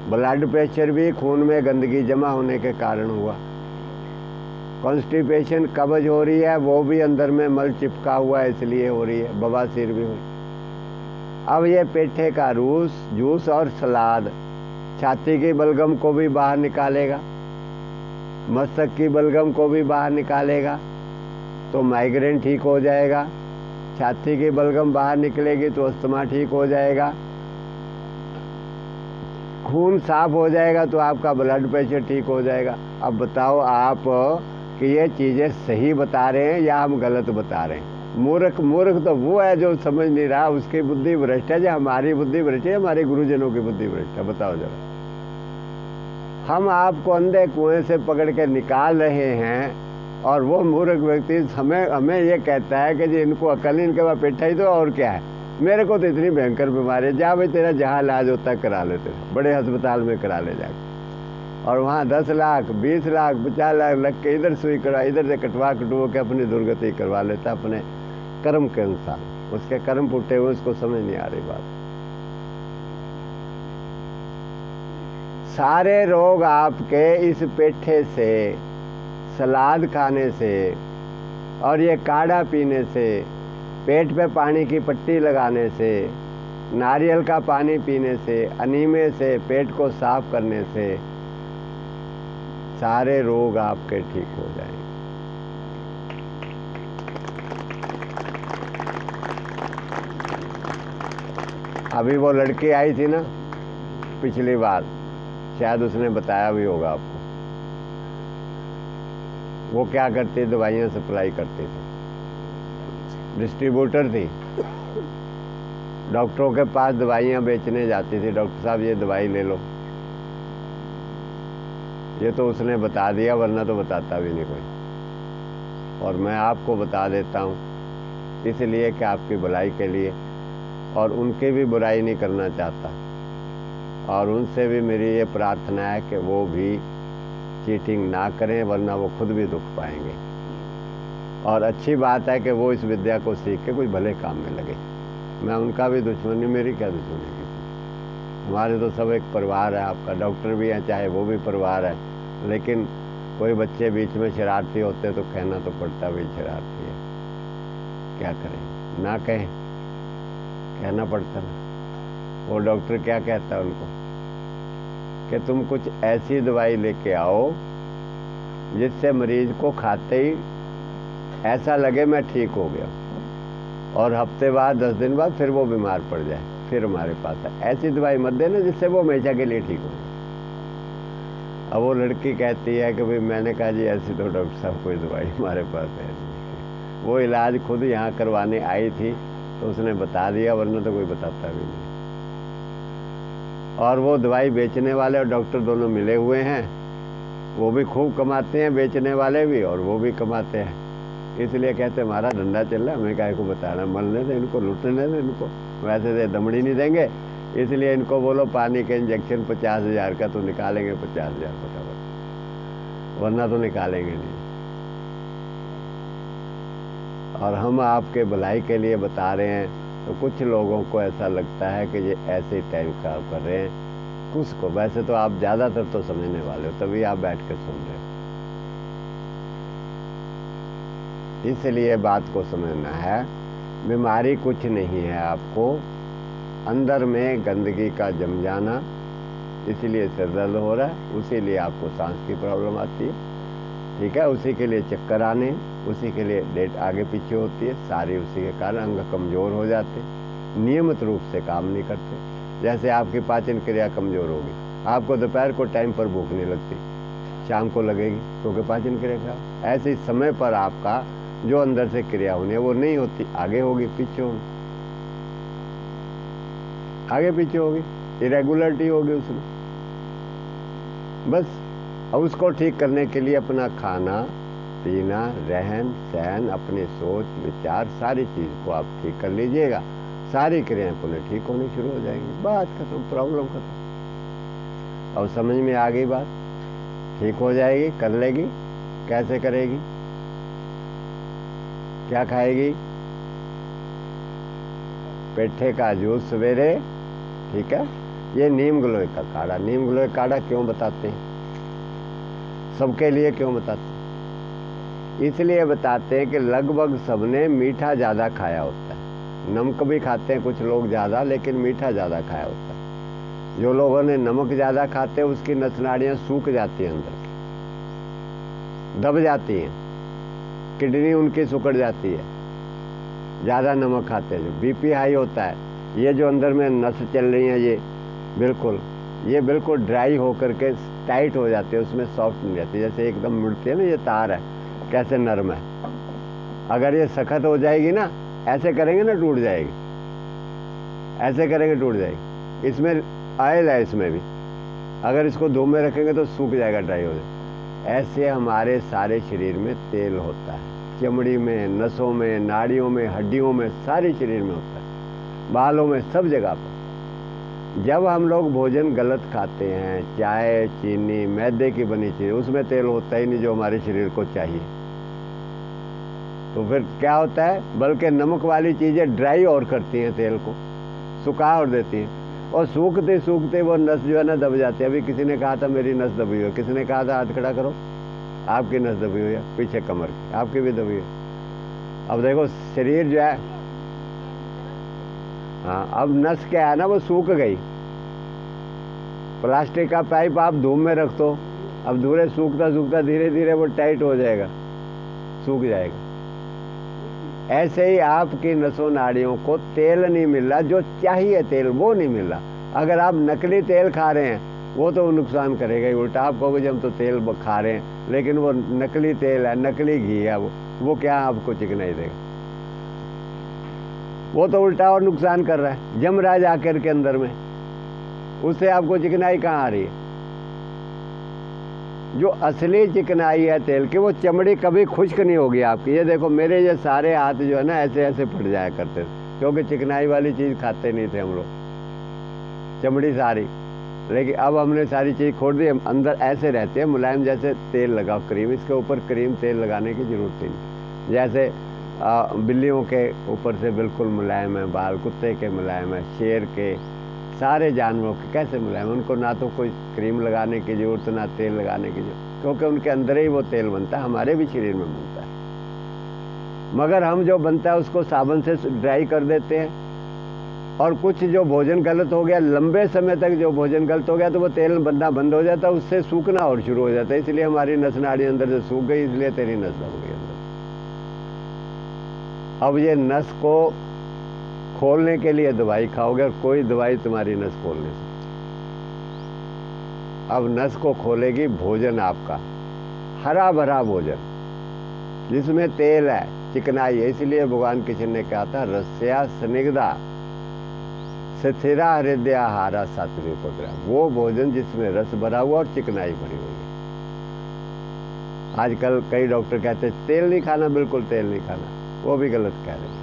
ब्लड प्रेशर भी खून में गंदगी जमा होने के कारण हुआ। कॉन्स्टिपेशन, कब्ज हो रही है, वो भी अंदर में मल चिपका हुआ है इसलिए हो रही है। बवासीर भी हुई। अब ये पेठे का जूस और सलाद छाती की बलगम को भी बाहर निकालेगा, मस्तक की बलगम को भी बाहर निकालेगा, तो माइग्रेन ठीक हो जाएगा। छाती की बलगम बाहर निकलेगी तो अस्थमा ठीक हो जाएगा। खून साफ हो जाएगा तो आपका ब्लड प्रेशर ठीक हो जाएगा। अब बताओ आप कि ये चीज़ें सही बता रहे हैं या हम गलत बता रहे हैं? मूर्ख तो वो है जो समझ नहीं रहा, उसकी बुद्धि भ्रष्ट है। जो हमारी बुद्धि भ्रष्ट है, हमारे गुरुजनों की बुद्धि भ्रष्ट है? बताओ जरा। हम आपको अंधे कुएं से पकड़ के निकाल रहे हैं, और वो मूर्ख व्यक्ति हमें ये कहता है कि जी इनको अकल नहीं, इनके पास पेठा ही तो और क्या है। मेरे को तो इतनी भयंकर बीमारी है। जा भाई, तेरा जहाँ इलाज होता है करा लेते, बड़े अस्पताल में करा ले जाके, और वहाँ 10 लाख 20 लाख 50 लाख लग के इधर सुई करवा, इधर से कटवा के अपनी दुर्गति करवा लेता अपने कर्म के अनुसार। उसके कर्म फूटे हुए, उसको समझ नहीं आ रही बात। सारे रोग आपके इस पेठे से, सलाद खाने से, और ये काढ़ा पीने से, पेट पे पानी की पट्टी लगाने से, नारियल का पानी पीने से, अनीमे से, पेट को साफ करने से, सारे रोग आपके ठीक हो जाएंगे। अभी वो लड़की आई थी ना पिछली बार, शायद उसने बताया भी होगा आपको। वो क्या करती, दवाइयाँ सप्लाई करती थी, डिस्ट्रीब्यूटर थी। डॉक्टरों के पास दवाइयाँ बेचने जाती थी, डॉक्टर साहब ये दवाई ले लो। ये तो उसने बता दिया, वरना तो बताता भी नहीं कोई। और मैं आपको बता देता हूँ इसलिए कि आपकी भलाई के लिए, और उनकी भी बुराई नहीं करना चाहता। और उनसे भी मेरी ये प्रार्थना है कि वो भी चीटिंग ना करें, वरना वो खुद भी दुख पाएंगे। और अच्छी बात है कि वो इस विद्या को सीख के कोई भले काम में लगे। मैं उनका भी दुश्मन नहीं, मेरी क्या दुश्मनी है। हमारे तो सब एक परिवार है। आपका डॉक्टर भी है, चाहे वो भी परिवार है। लेकिन कोई बच्चे बीच में शरारती होते तो कहना तो पड़ता भी शरारती है, क्या करें, ना कहें, कहना पड़ता ना। वो डॉक्टर क्या कहता है उनको कि तुम कुछ ऐसी दवाई लेके आओ जिससे मरीज को खाते ही ऐसा लगे मैं ठीक हो गया, और हफ्ते बाद 10 दिन बाद फिर वो बीमार पड़ जाए, फिर हमारे पास है। ऐसी दवाई मत देना जिससे वो हमेशा के लिए ठीक हो जाए। अब वो लड़की कहती है कि भाई मैंने कहा जी ऐसी तो डॉक्टर साहब कोई दवाई हमारे पास है नहीं। वो इलाज खुद यहाँ करवाने आई थी तो उसने बता दिया, वरना तो कोई बताता भी नहीं। और वो दवाई बेचने वाले और डॉक्टर दोनों मिले हुए हैं। वो भी खूब कमाते हैं, बेचने वाले भी, और वो भी कमाते हैं। इसलिए कहते हमारा धंधा चल रहा है, हमें काहे को बताना, मरने से इनको, लूटने से इनको, वैसे से दमड़ी नहीं देंगे। इसलिए इनको बोलो पानी के इंजेक्शन 50,000 का तो निकालेंगे 50,000 फटाफट, वरना तो निकालेंगे नहीं। और हम आपके भलाई के लिए बता रहे हैं, तो कुछ लोगों को ऐसा लगता है कि ये ऐसे टाइम खराब कर रहे हैं कुछ को। वैसे तो आप ज़्यादातर तो समझने वाले हो, तभी आप बैठ कर सुन रहे हो। इसलिए बात को समझना है, बीमारी कुछ नहीं है आपको, अंदर में गंदगी का जम जाना, इसीलिए सिर दर्द हो रहा है, उसी लिए आपको सांस की प्रॉब्लम आती है, ठीक है, उसी के लिए चक्कर आने, उसी के लिए डेट आगे पीछे होती है, सारी उसी के कारण अंग कमज़ोर हो जाते, नियमित रूप से काम नहीं करते। जैसे आपकी पाचन क्रिया कमज़ोर होगी, आपको दोपहर को टाइम पर भूख नहीं लगती, शाम को लगेगी क्योंकि पाचन क्रिया खराब। ऐसे समय पर आपका जो अंदर से क्रिया होनी है वो नहीं होती, आगे होगी पीछे होगी, आगे पीछे होगी, इरेगुलरिटी होगी उसमें। बस अब उसको ठीक करने के लिए अपना खाना पीना, रहन सहन, अपनी सोच विचार, सारी चीज़ को आप ठीक कर लीजिएगा, सारी क्रियाएं पुनः ठीक होनी शुरू हो जाएंगी। बात खत्म, प्रॉब्लम खत्म। अब समझ में आ गई बात, ठीक हो जाएगी, कर लेगी। कैसे करेगी, क्या खाएगी? पेठे का जूस सवेरे, ठीक है। ये नीम गिलोय का काढ़ा, नीम गिलोय काढ़ा क्यों बताते हैं, सबके लिए क्यों बताते हैं? इसलिए बताते हैं कि लगभग सबने मीठा ज़्यादा खाया होता है। नमक भी खाते हैं कुछ लोग ज़्यादा, लेकिन मीठा ज़्यादा खाया होता है। जो लोगों ने नमक ज़्यादा खाते हैं उसकी नस नाड़ियाँ सूख जाती हैं, अंदर की दब जाती हैं, किडनी उनकी सुकड़ जाती है, ज़्यादा नमक खाते हैं। जो बीपी हाई होता है, ये जो अंदर में नस चल रही है ये बिल्कुल ड्राई होकर के टाइट हो जाती है, उसमें सॉफ्ट नहीं रहती, जैसे एकदम मुड़ती है ना, ये तार है कैसे नरम है। अगर ये सख्त हो जाएगी ना, ऐसे करेंगे ना टूट जाएगी, ऐसे करेंगे टूट जाएगी। इसमें ऑयल है, इसमें भी अगर इसको धूप में रखेंगे तो सूख जाएगा, ड्राई हो जाएगा। ऐसे हमारे सारे शरीर में तेल होता है, चमड़ी में, नसों में, नाड़ियों में, हड्डियों में, सारे शरीर में होता है, बालों में, सब जगह पर। जब हम लोग भोजन गलत खाते हैं, चाय चीनी मैदे की बनी चीज़, उसमें तेल होता ही नहीं जो हमारे शरीर को चाहिए, तो फिर क्या होता है, बल्कि नमक वाली चीज़ें ड्राई और करती हैं, तेल को सुखा और देती हैं, और सूखते सूखते वो नस जो है ना दब जाती है। अभी किसी ने कहा था मेरी नस दबी हुई है, किसी ने कहा था हाथ खड़ा करो, आपकी नस दबी हुई है, पीछे कमर की, आपकी भी दबी है। अब देखो शरीर जो है, हाँ, अब नस क्या है ना, वो सूख गई। प्लास्टिक का पाइप आप धूप में रख दो, अब धूरे सूखता सूखता धीरे धीरे वो टाइट हो जाएगा, सूख जाएगा। ऐसे ही आपकी नसों नाड़ियों को तेल नहीं मिल रहा, जो चाहिए तेल वो नहीं मिल रहा। अगर आप नकली तेल खा रहे हैं वो तो नुकसान करेगा ही। उल्टा आप कहोगे जब तो तेल खा रहे हैं, लेकिन वो नकली तेल है, नकली घी है, वो क्या आपको चिकनाई देगा? वो तो उल्टा और नुकसान कर रहा है। जमराज आकर के अंदर में, उससे आपको चिकनाई कहाँ आ रही है? जो असली चिकनाई है तेल की, वो चमड़ी कभी खुश्क नहीं होगी आपकी। ये देखो मेरे ये सारे हाथ जो है ना ऐसे ऐसे फट जाया करते थे, क्योंकि चिकनाई वाली चीज़ खाते नहीं थे हम लोग, चमड़ी सारी। लेकिन अब हमने सारी चीज़ खोल दी, हम अंदर ऐसे रहते हैं मुलायम, जैसे तेल लगाओ क्रीम, इसके ऊपर क्रीम तेल लगाने की ज़रूरत ही नहीं। जैसे बिल्लियों के ऊपर से बिल्कुल मुलायम है बाल, कुत्ते के मुलायम है, शेर के, सारे जानवरों के कैसे मुलायम, उनको ना तो कोई क्रीम लगाने की ज़रूरत ना तेल लगाने की ज़रूरत, क्योंकि उनके अंदर ही वो तेल बनता है, हमारे भी शरीर में बनता है। मगर हम जो बनता है उसको साबुन से ड्राई कर देते हैं, और कुछ जो भोजन गलत हो गया, लंबे समय तक जो भोजन गलत हो गया तो वो तेल बनना बंद हो जाता है, उससे सूखना और शुरू हो जाता है। इसलिए हमारी नस नाड़ी अंदर से सूख गई, इसलिए तेरी नस दब गई अंदर। अब ये नस को खोलने के लिए दवाई खाओगे, और कोई दवाई तुम्हारी नस खोल नहीं सकती। अब नस को खोलेगी भोजन आपका, हरा भरा भोजन जिसमें तेल है, चिकनाई है। इसलिए भगवान कृष्ण ने कहा था रस्या स्निग्धा स्थिरा हृदय आहारा सात्विक उपग्रह, वो भोजन जिसमें रस भरा हुआ और चिकनाई भरी हुई है। आजकल कई डॉक्टर कहते हैं तेल नहीं खाना, बिल्कुल तेल नहीं खाना, वो भी गलत कह रहे हैं।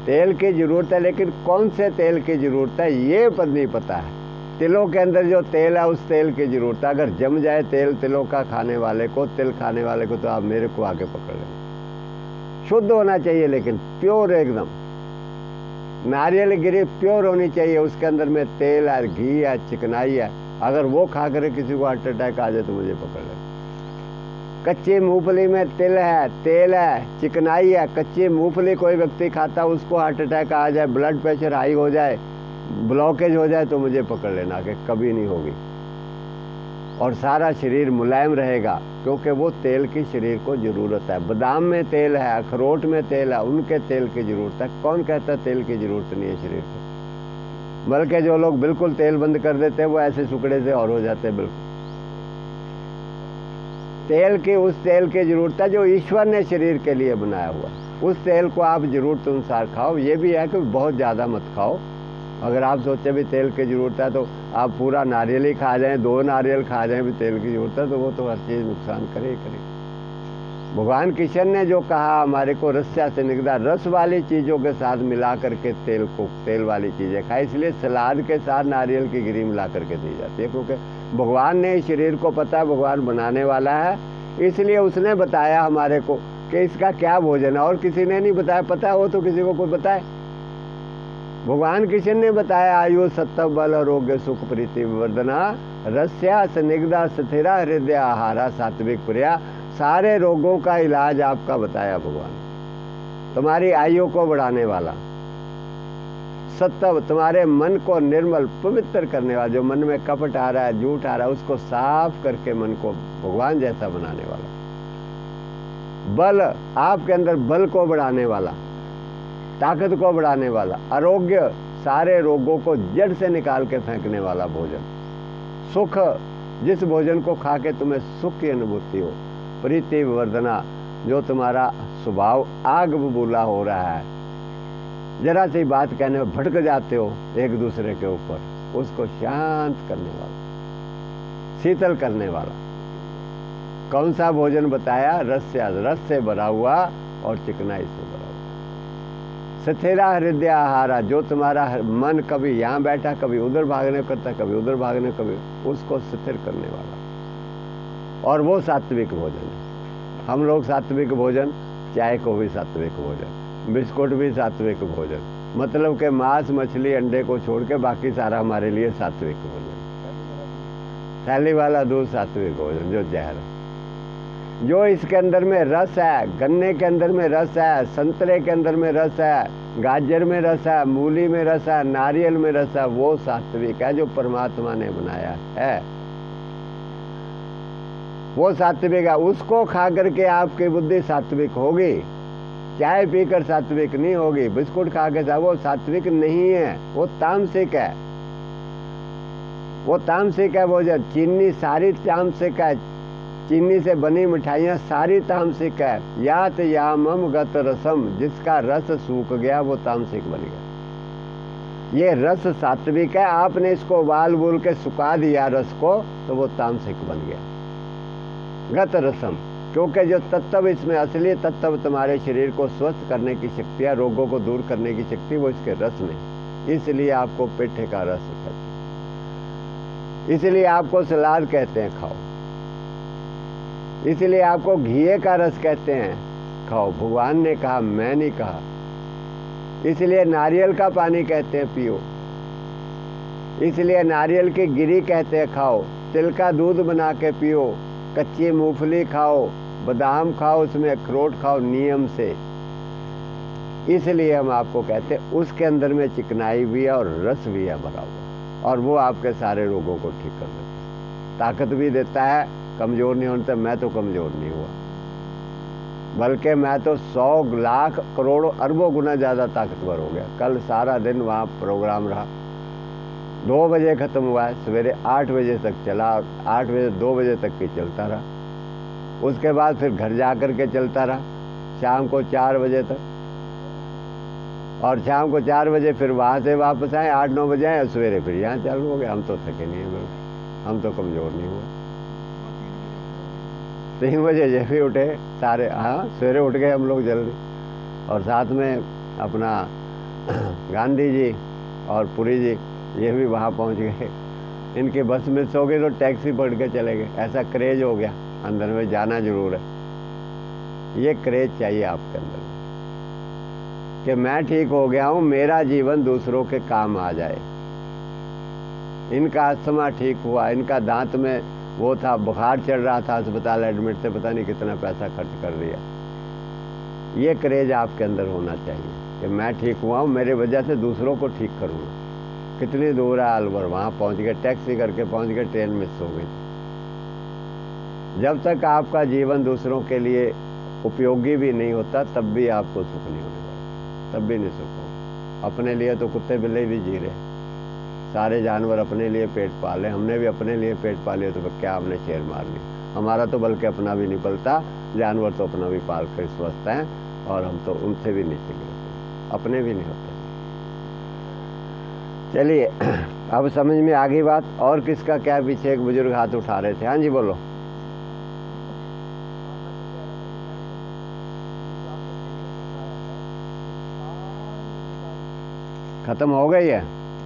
तेल की जरूरत है, लेकिन कौन से तेल की जरूरत है ये पर नहीं पता है। तिलों के अंदर जो तेल है उस तेल की जरूरत है। अगर जम जाए तेल तिलों का खाने वाले को, तिल खाने वाले को, तो आप मेरे को आके पकड़ लें। शुद्ध होना चाहिए, लेकिन प्योर एकदम। नारियल गिरी प्योर होनी चाहिए, उसके अंदर में तेल है, घी है, चिकनाई है। अगर वो खा कर किसी को हार्ट अटैक आ जाए तो मुझे पकड़ ले। कच्ची मूंगफली में तिल है, तेल है, चिकनाई है। कच्ची मूंगफली कोई व्यक्ति खाता, उसको हार्ट अटैक आ जाए, ब्लड प्रेशर हाई हो जाए, ब्लॉकेज हो जाए, तो मुझे पकड़ लेना कि कभी नहीं होगी। और सारा शरीर मुलायम रहेगा, क्योंकि वो तेल की शरीर को ज़रूरत है। बादाम में तेल है, अखरोट में तेल है, उनके तेल की ज़रूरत है। कौन कहता है तेल की ज़रूरत नहीं है शरीर को? बल्कि जो लोग बिल्कुल तेल बंद कर देते हैं वो ऐसे सुकड़े से और हो जाते हैं। बिल्कुल तेल की, उस तेल की ज़रूरत है जो ईश्वर ने शरीर के लिए बनाया हुआ। उस तेल को आप ज़रूरत अनुसार खाओ। ये भी है कि बहुत ज़्यादा मत खाओ। अगर आप सोचे भी तेल की ज़रूरत है तो आप पूरा नारियल ही खा जाएं, 2 नारियल खा जाएं भी तेल की ज़रूरत है, तो वो तो हर चीज़ नुकसान करे ही करे। भगवान कृष्ण ने जो कहा हमारे को रस्या से निगदा, रस वाली चीज़ों के साथ मिला करके तेल वाली चीज़ें खाए। इसलिए सलाद के साथ नारियल की गिरी मिला करके दी जाती है, क्योंकि भगवान ने शरीर को पता है भगवान बनाने वाला है, इसलिए उसने बताया हमारे को कि इसका क्या भोजन है। और किसी ने नहीं बताया, पता हो तो किसी को कोई बताए। भगवान कृष्ण ने बताया आयु सत्व बल आरोग्य सुख प्रीति विवर्धना रस्या स्निग्धा स्थिरा हृदय आहारा सात्विक प्रिया। सारे रोगों का इलाज आपका बताया भगवान। तुम्हारी आयु को बढ़ाने वाला, सत्व तुम्हारे मन को निर्मल पवित्र करने वाला, जो मन में कपट आ रहा है, झूठ आ रहा है, उसको साफ करके मन को भगवान जैसा बनाने वाला। बल आपके अंदर बल को बढ़ाने वाला, ताकत को बढ़ाने वाला। आरोग्य सारे रोगों को जड़ से निकाल के फेंकने वाला भोजन। सुख जिस भोजन को खा के तुम्हें सुख की अनुभूति हो। प्रीति विवर्धना जो तुम्हारा स्वभाव आग बबूला हो रहा है, जरा सी बात कहने में भड़क जाते हो एक दूसरे के ऊपर, उसको शांत करने वाला, शीतल करने वाला। कौन सा भोजन बताया? रस से भरा हुआ और चिकनाई से भरा हुआ। स्थिरा हृदय आहारा, जो तुम्हारा मन कभी यहाँ बैठा, कभी उधर भागने करता, कभी उधर भागने, कभी, उसको स्थिर करने वाला। और वो सात्विक भोजन है। हम लोग सात्विक भोजन, चाय को भी सात्विक भोजन, बिस्कुट भी सात्विक भोजन, मतलब कि मांस मछली अंडे को छोड़ के बाकी सारा हमारे लिए सात्विक भोजन। थैली वाला दूध सात्विक भोजन, जो जहर है। जो इसके अंदर में रस है, गन्ने के अंदर में रस है, संतरे के अंदर में रस है, गाजर में रस है, मूली में रस है, नारियल में रस है, वो सात्विक है जो परमात्मा ने बनाया है। वो सात्विक है। उसको खा करके आपकी बुद्धि सात्विक होगी। चाय पीकर सात्विक नहीं होगी, बिस्कुट खा के वो सात्विक नहीं है, वो तामसिक है। वो तामसिक है भोजन। चीनी सारी तामसिक है, चीनी से बनी मिठाइयाँ सारी तामसिक है। यात यामम गत रसम, जिसका रस सूख गया वो तामसिक बन गया। ये रस सात्विक है, आपने इसको उबाल बोल के सुखा दिया रस को, तो वो तामसिक बन गया गत रसम। क्योंकि जो तत्व इसमें असली तत्व तुम्हारे शरीर को स्वस्थ करने की शक्ति है, रोगों को दूर करने की शक्ति, वो इसके रस में। इसलिए आपको पिट्ठे का रस कहते हैं, इसलिए आपको सलाद कहते हैं खाओ, इसलिए आपको घिए का रस कहते हैं खाओ। भगवान ने कहा, मैं नहीं कहा। इसलिए नारियल का पानी कहते हैं पियो, इसलिए नारियल की गिरी कहते हैं खाओ। तिल का दूध बना के पियो, कच्ची मूंगफली खाओ, बादाम खाओ, उसमें अखरोट खाओ नियम से। इसलिए हम आपको कहते हैं उसके अंदर में चिकनाई भी है और रस भी है भरा हुआ, और वो आपके सारे रोगों को ठीक कर देता है, ताकत भी देता है। कमज़ोर नहीं होने से मैं तो कमज़ोर नहीं हुआ, बल्कि मैं तो 100 लाख करोड़ों अरबों गुना ज़्यादा ताकतवर हो गया। कल सारा दिन वहाँ प्रोग्राम रहा, 2 बजे ख़त्म हुआ है, सवेरे 8 बजे तक चला, 8 बजे 2 बजे तक ही चलता रहा। उसके बाद फिर घर जा कर के चलता रहा शाम को 4 बजे तक, और शाम को 4 बजे फिर वहाँ से वापस आए, 8-9 बजे आए, सवेरे फिर यहाँ चालू हो गया। हम तो थके नहीं हैं बिल्कुल, हम तो कमज़ोर नहीं हुए। 3 बजे जैसे ही उठे सारे, हाँ सवेरे उठ गए हम लोग जल्दी, और साथ में अपना गांधी जी और पुरी जी ये भी वहाँ पहुँच गए। इनकी बस मिस हो गई तो टैक्सी पकड़ के चले गए। ऐसा क्रेज हो गया, अंदर में जाना जरूर है। ये क्रेज चाहिए आपके अंदर कि मैं ठीक हो गया हूँ, मेरा जीवन दूसरों के काम आ जाए। इनका अस्थमा ठीक हुआ, इनका दांत में वो था, बुखार चढ़ रहा था, अस्पताल एडमिट थे, पता नहीं कितना पैसा खर्च कर दिया। ये क्रेज आपके अंदर होना चाहिए कि मैं ठीक हुआ हूँ, मेरे वजह से दूसरों को ठीक करूँगा। कितनी दूर है अलवर, वहाँ पहुँच गए, टैक्सी करके पहुँच गए, ट्रेन मिस हो गई। जब तक आपका जीवन दूसरों के लिए उपयोगी भी नहीं होता, तब भी आपको सुख नहीं होने वाला, तब भी नहीं सुख हो। अपने लिए तो कुत्ते बिल्ली भी जी रहे, सारे जानवर अपने लिए पेट पाले, हमने भी अपने लिए पेट पाले, तो क्या हमने शेर मार ली। हमारा तो बल्कि अपना भी नहीं पलता, जानवर तो अपना भी पाल कर स्वस्थ हैं, और हम तो उनसे भी नीचे गिरते, अपने भी नहीं होते। चलिए अब समझ में आ गई बात। और किसका क्या पीछे एक बुजुर्ग हाथ उठा रहे थे, हाँ जी बोलो। खत्म हो गई है,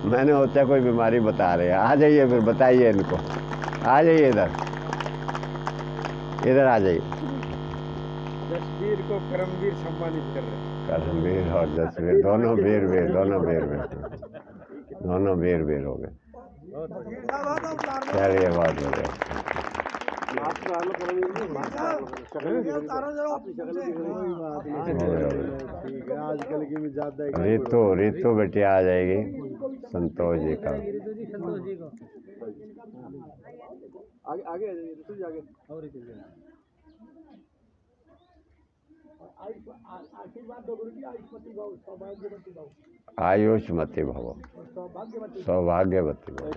मैंने होता कोई बीमारी बता रहे हैं। आ जाइए फिर बताइए इनको, आ जाइए इधर, इधर आ जाइए। जसवीर को करमवीर सम्मानित कर रहे हैं। करमवीर और जसवीर दोनों वीर वीर, दोनों वीर वीर, दोनों वीर वीर हो गए। चलिए बहुत हो गया। आजकल की भी ज्यादा रीतु, रीतु बेटी आ जाएगी, संतोष जी का। आगे आगे ऋतु जी आगे, और ऋतु जी आशीर्वाद दो गुरु जी। आयुष्मती भव, सौभाग्यवती भव, आयुष्मती भव, सौभाग्यवती भव।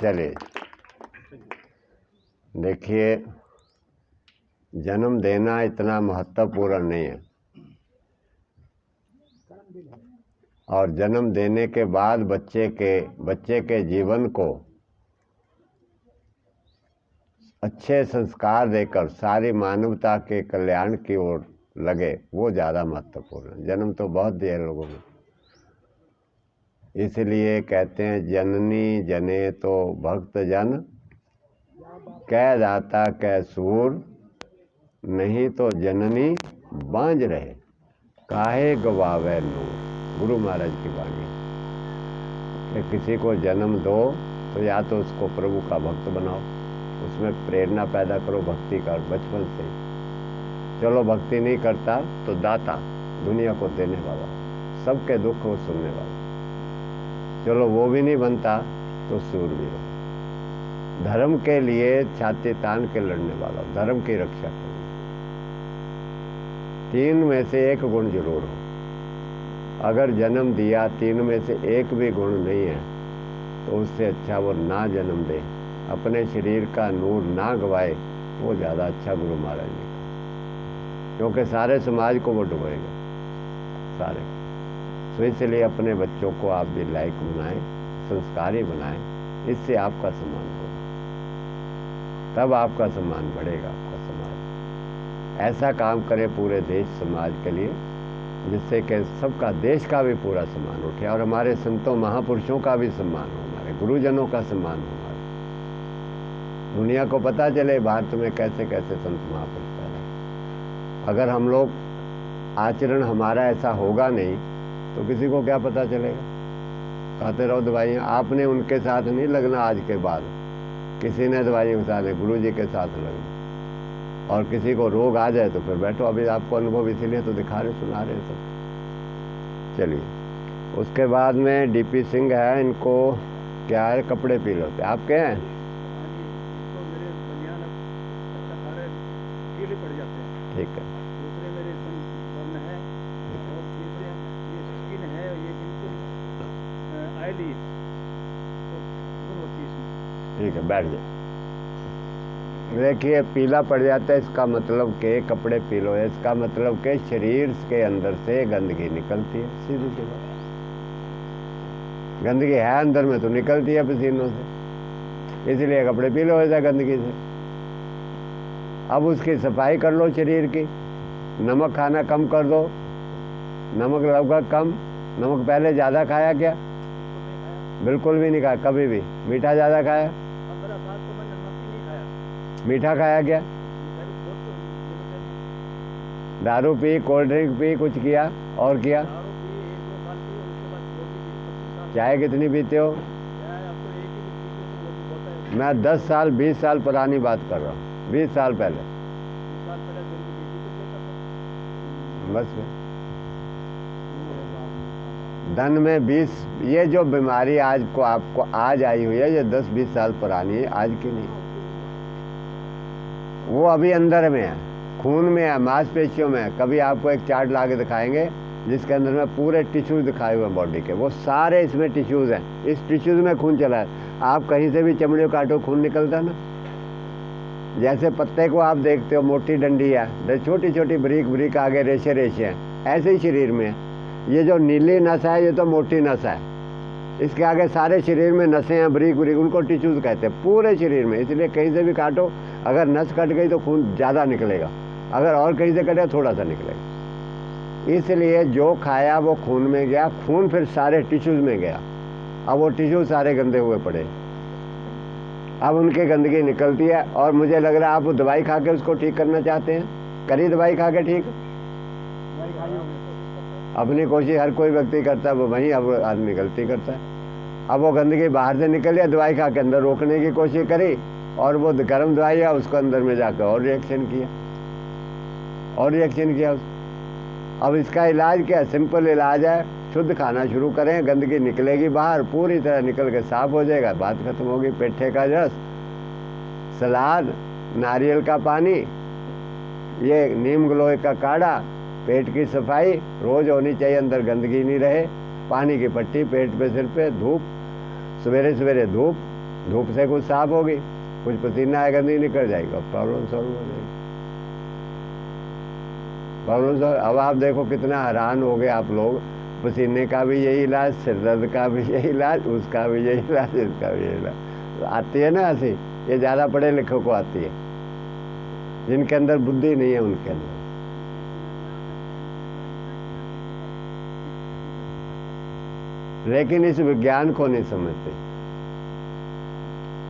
चलिए देखिए, जन्म देना इतना महत्वपूर्ण नहीं है, और जन्म देने के बाद बच्चे के जीवन को अच्छे संस्कार देकर सारी मानवता के कल्याण की ओर लगे, वो ज़्यादा महत्वपूर्ण है। जन्म तो बहुत दिए लोगों ने, इसलिए कहते हैं जननी जने तो भक्त जन, कह दाता कह सूर, नहीं तो जननी बांझ रहे, काहे गवावे नूर। गुरु महाराज की वाणी कि किसी को जन्म दो तो या तो उसको प्रभु का भक्त बनाओ, उसमें प्रेरणा पैदा करो भक्ति का बचपन से। चलो भक्ति नहीं करता तो दाता, दुनिया को देने वाला, सबके दुख को सुनने वाला। चलो वो भी नहीं बनता तो सूरवीर हो। धर्म के लिए छाती तान के लड़ने वाला हो, धर्म की रक्षा करो। 3 में से एक गुण जरूर हो। अगर जन्म दिया 3 में से एक भी गुण नहीं है तो उससे अच्छा वो ना जन्म दे, अपने शरीर का नूर ना गवाए, वो ज़्यादा अच्छा गुरु महाराज ने कहा, क्योंकि सारे समाज को वो डुबोएगा, सारे। तो इसलिए अपने बच्चों को आप भी लायक बनाएं, संस्कारी बनाएं, इससे आपका सम्मान होगा, तब आपका सम्मान बढ़ेगा, आपका समाज। ऐसा काम करे पूरे देश समाज के लिए जिससे कि सबका, देश का भी पूरा सम्मान उठे और हमारे संतों महापुरुषों का भी सम्मान हो, हमारे गुरुजनों का सम्मान हो, हमारे दुनिया को पता चले भारत में कैसे कैसे संत महापुरुष पैदा। अगर हम लोग आचरण हमारा ऐसा होगा नहीं तो किसी को क्या पता चलेगा। खाते रहो दवाइयाँ, आपने उनके साथ नहीं लगना, आज के बाद किसी ने दवाइयों के साथ, गुरु जी के साथ लगना। और किसी को रोग आ जाए तो फिर बैठो, अभी आपको अनुभव इसीलिए तो दिखा रहे सुना रहे सब। चलिए, उसके बाद में डीपी सिंह है, इनको क्या है, कपड़े पीले होते आपके हैं? तो मेरे बनियान अच्छा सारे कीड़े पड़ जाते हैं। ठीक है। दूसरे मेरे वर्ण है, और तीसरे ये स्किन है, ये बिल्कुल आयली तो गुण होती है इसमें। ठीक है, बैठ जाए। देखिए, पीला पड़ जाता है, इसका मतलब के कपड़े पीलो है, इसका मतलब के शरीर के अंदर से गंदगी निकलती है, सीधी सी बात। गंदगी है अंदर में तो निकलती है पसीनों से, इसलिए कपड़े पीले हो जाए गंदगी से। अब उसकी सफाई कर लो शरीर की, नमक खाना कम कर दो, नमक लगभग कम। नमक पहले ज़्यादा खाया क्या? बिल्कुल भी नहीं खाया, कभी भी। मीठा ज़्यादा खाया? 15 साल तो मैंने नमक ही नहीं खाया। मीठा खाया क्या? दारू पी, कोल्ड ड्रिंक पी, कुछ किया और किया? दारू पी 1-2 साल पी, और उसके बाद छोड़ दी 25 साल। चाय कितनी पीते हो? चाय अब तो एक ही पीते तो वो भी होता है। मैं 10 साल 20 साल पुरानी बात कर रहा हूँ, 20 साल पहले। 20 साल पहले दिन में पीती तो क्या करता? बस में धन में 20, ये जो बीमारी आज को आपको आज आई हुई है, ये 10-20 साल पुरानी है, आज की नहीं। वो अभी अंदर में है, खून में है, मांसपेशियों में है। कभी आपको एक चार्ट ला के दिखाएंगे जिसके अंदर में पूरे टिश्यूज दिखाए हुए हैं बॉडी के, वो सारे इसमें टिश्यूज हैं। इस टिश्यूज में खून चला है। आप कहीं से भी चमड़े को काटो, खून निकलता ना। जैसे पत्ते को आप देखते हो, मोटी डंडी है, छोटी छोटी बरीक बरीक आगे रेशे रेशे हैं, ऐसे ही शरीर में है। ये जो नीली नस है, ये तो मोटी नस है, इसके आगे सारे शरीर में नसें हैं बरीक बरीक, उनको टिश्यूज कहते हैं, पूरे शरीर में। इसलिए कहीं से भी काटो, अगर नस कट गई तो खून ज़्यादा निकलेगा, अगर और कहीं से कटे थोड़ा सा निकलेगा। इसलिए जो खाया वो खून में गया, खून फिर सारे टिश्यूज में गया। अब वो टिश्यू सारे गंदे हुए पड़े, अब उनकी गंदगी निकलती है। और मुझे लग रहा है आप दवाई खा के उसको ठीक करना चाहते हैं। करी दवाई खा के ठीक? अपनी कोशिश हर कोई व्यक्ति करता है, वो वहीं अब आदमी गलती करता है। अब वो गंदगी बाहर से निकल गया, दवाई खा के अंदर रोकने की कोशिश करी, और वो गर्म दवाई है उसको अंदर में जाकर और रिएक्शन किया, और रिएक्शन किया उसको। अब इसका इलाज क्या है? सिंपल इलाज है, शुद्ध खाना शुरू करें, गंदगी निकलेगी बाहर, पूरी तरह निकल के साफ हो जाएगा, बात खत्म होगी। पेठे का रस, सलाद, नारियल का पानी, ये नीम गिलोय का काढ़ा, पेट की सफाई रोज होनी चाहिए, अंदर गंदगी नहीं रहे। पानी की पट्टी पेट पे, सिर पे, धूप, सवेरे सवेरे धूप, धूप से कुछ साफ होगी, कुछ पसीना आएगा, नहीं निकल जाएगा, प्रॉब्लम सॉल्व हो जाएगी। Problem solve. अब आप देखो कितना हैरान हो गए आप लोग, पसीने का भी यही इलाज, सिर दर्द का भी यही इलाज, उसका भी यही इलाज, इसका भी यही इलाज। आती है ना ऐसी, ये ज़्यादा पढ़े लिखों को आती है, जिनके अंदर बुद्धि नहीं है उनके अंदर। लेकिन इस विज्ञान को नहीं समझते।